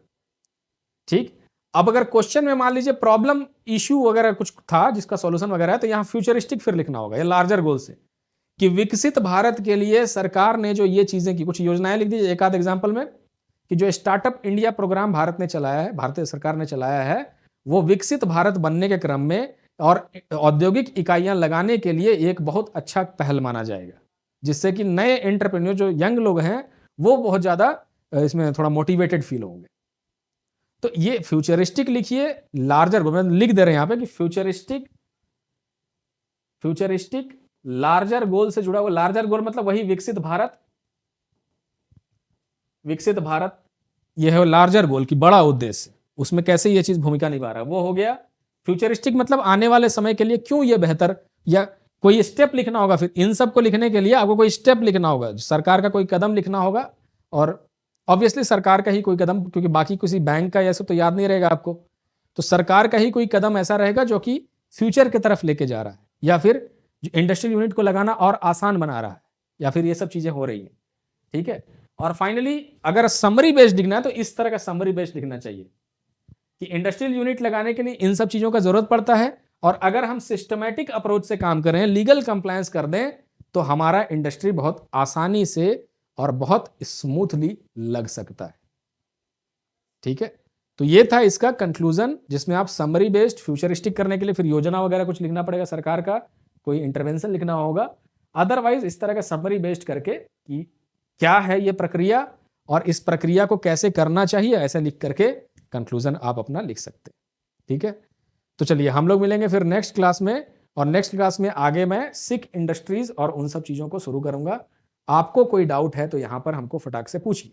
ठीक, अब अगर क्वेश्चन में मान लीजिए प्रॉब्लम इश्यू वगैरह कुछ था जिसका सॉल्यूशन वगैरह है, तो यहां फ्यूचरिस्टिक फिर लिखना होगा, या लार्जर गोल से, कि विकसित भारत के लिए सरकार ने जो ये चीजें की, कुछ योजनाएं लिख दीजिए एक आध एग्जांपल में, कि जो स्टार्टअप इंडिया प्रोग्राम भारत ने चलाया है, भारतीय सरकार ने चलाया है, वो विकसित भारत बनने के क्रम में और औद्योगिक इकाइयां लगाने के लिए एक बहुत अच्छा पहल माना जाएगा, जिससे कि नए एंटरप्रेन्योर जो यंग लोग हैं वो बहुत ज्यादा इसमें थोड़ा मोटिवेटेड फील होंगे। तो ये फ्यूचरिस्टिक लिखिए, लार्जर गोल लिख दे रहे हैं यहां पे कि फ्यूचरिस्टिक लार्जर गोल से जुड़ा हुआ, लार्जर गोल मतलब वही विकसित भारत, ये है लार्जर गोल की बड़ा उद्देश्य, उसमें कैसे ये चीज भूमिका निभा रहा है वो हो गया। फ्यूचरिस्टिक मतलब आने वाले समय के लिए क्यों ये बेहतर, या कोई स्टेप लिखना होगा, फिर इन सब को लिखने के लिए आपको कोई स्टेप लिखना होगा, सरकार का कोई कदम लिखना होगा, और ऑब्वियसली सरकार का ही कोई कदम, क्योंकि बाकी किसी बैंक का ऐसा तो याद नहीं रहेगा आपको, तो सरकार का ही कोई कदम ऐसा रहेगा जो कि फ्यूचर की तरफ लेके जा रहा है, या फिर इंडस्ट्रियल यूनिट को लगाना और आसान बना रहा है, या फिर ये सब चीजें हो रही है। ठीक है, और फाइनली अगर समरी बेस्ड लिखना है तो इस तरह का समरी बेस्ड लिखना चाहिए कि इंडस्ट्रियल यूनिट लगाने के लिए इन सब चीजों का जरूरत पड़ता है, और अगर हम सिस्टमैटिक अप्रोच से काम करें, लीगल कंप्लायंस कर दें, तो हमारा इंडस्ट्री बहुत आसानी से और बहुत स्मूथली लग सकता है। ठीक है, तो ये था इसका कंक्लूजन, जिसमें आप समरी बेस्ड फ्यूचरिस्टिक करने के लिए फिर योजना वगैरह कुछ लिखना पड़ेगा, सरकार का कोई इंटरवेंशन लिखना होगा, अदरवाइज इस तरह का समरी बेस्ड करके कि क्या है ये प्रक्रिया और इस प्रक्रिया को कैसे करना चाहिए, ऐसे लिख करके कंक्लूजन आप अपना लिख सकते हैं। ठीक है, तो चलिए हम लोग मिलेंगे फिर नेक्स्ट क्लास में, और नेक्स्ट क्लास में आगे मैं सिक इंडस्ट्रीज और उन सब चीजों को शुरू करूंगा। आपको कोई डाउट है तो यहां पर हमको फटाक से पूछिए।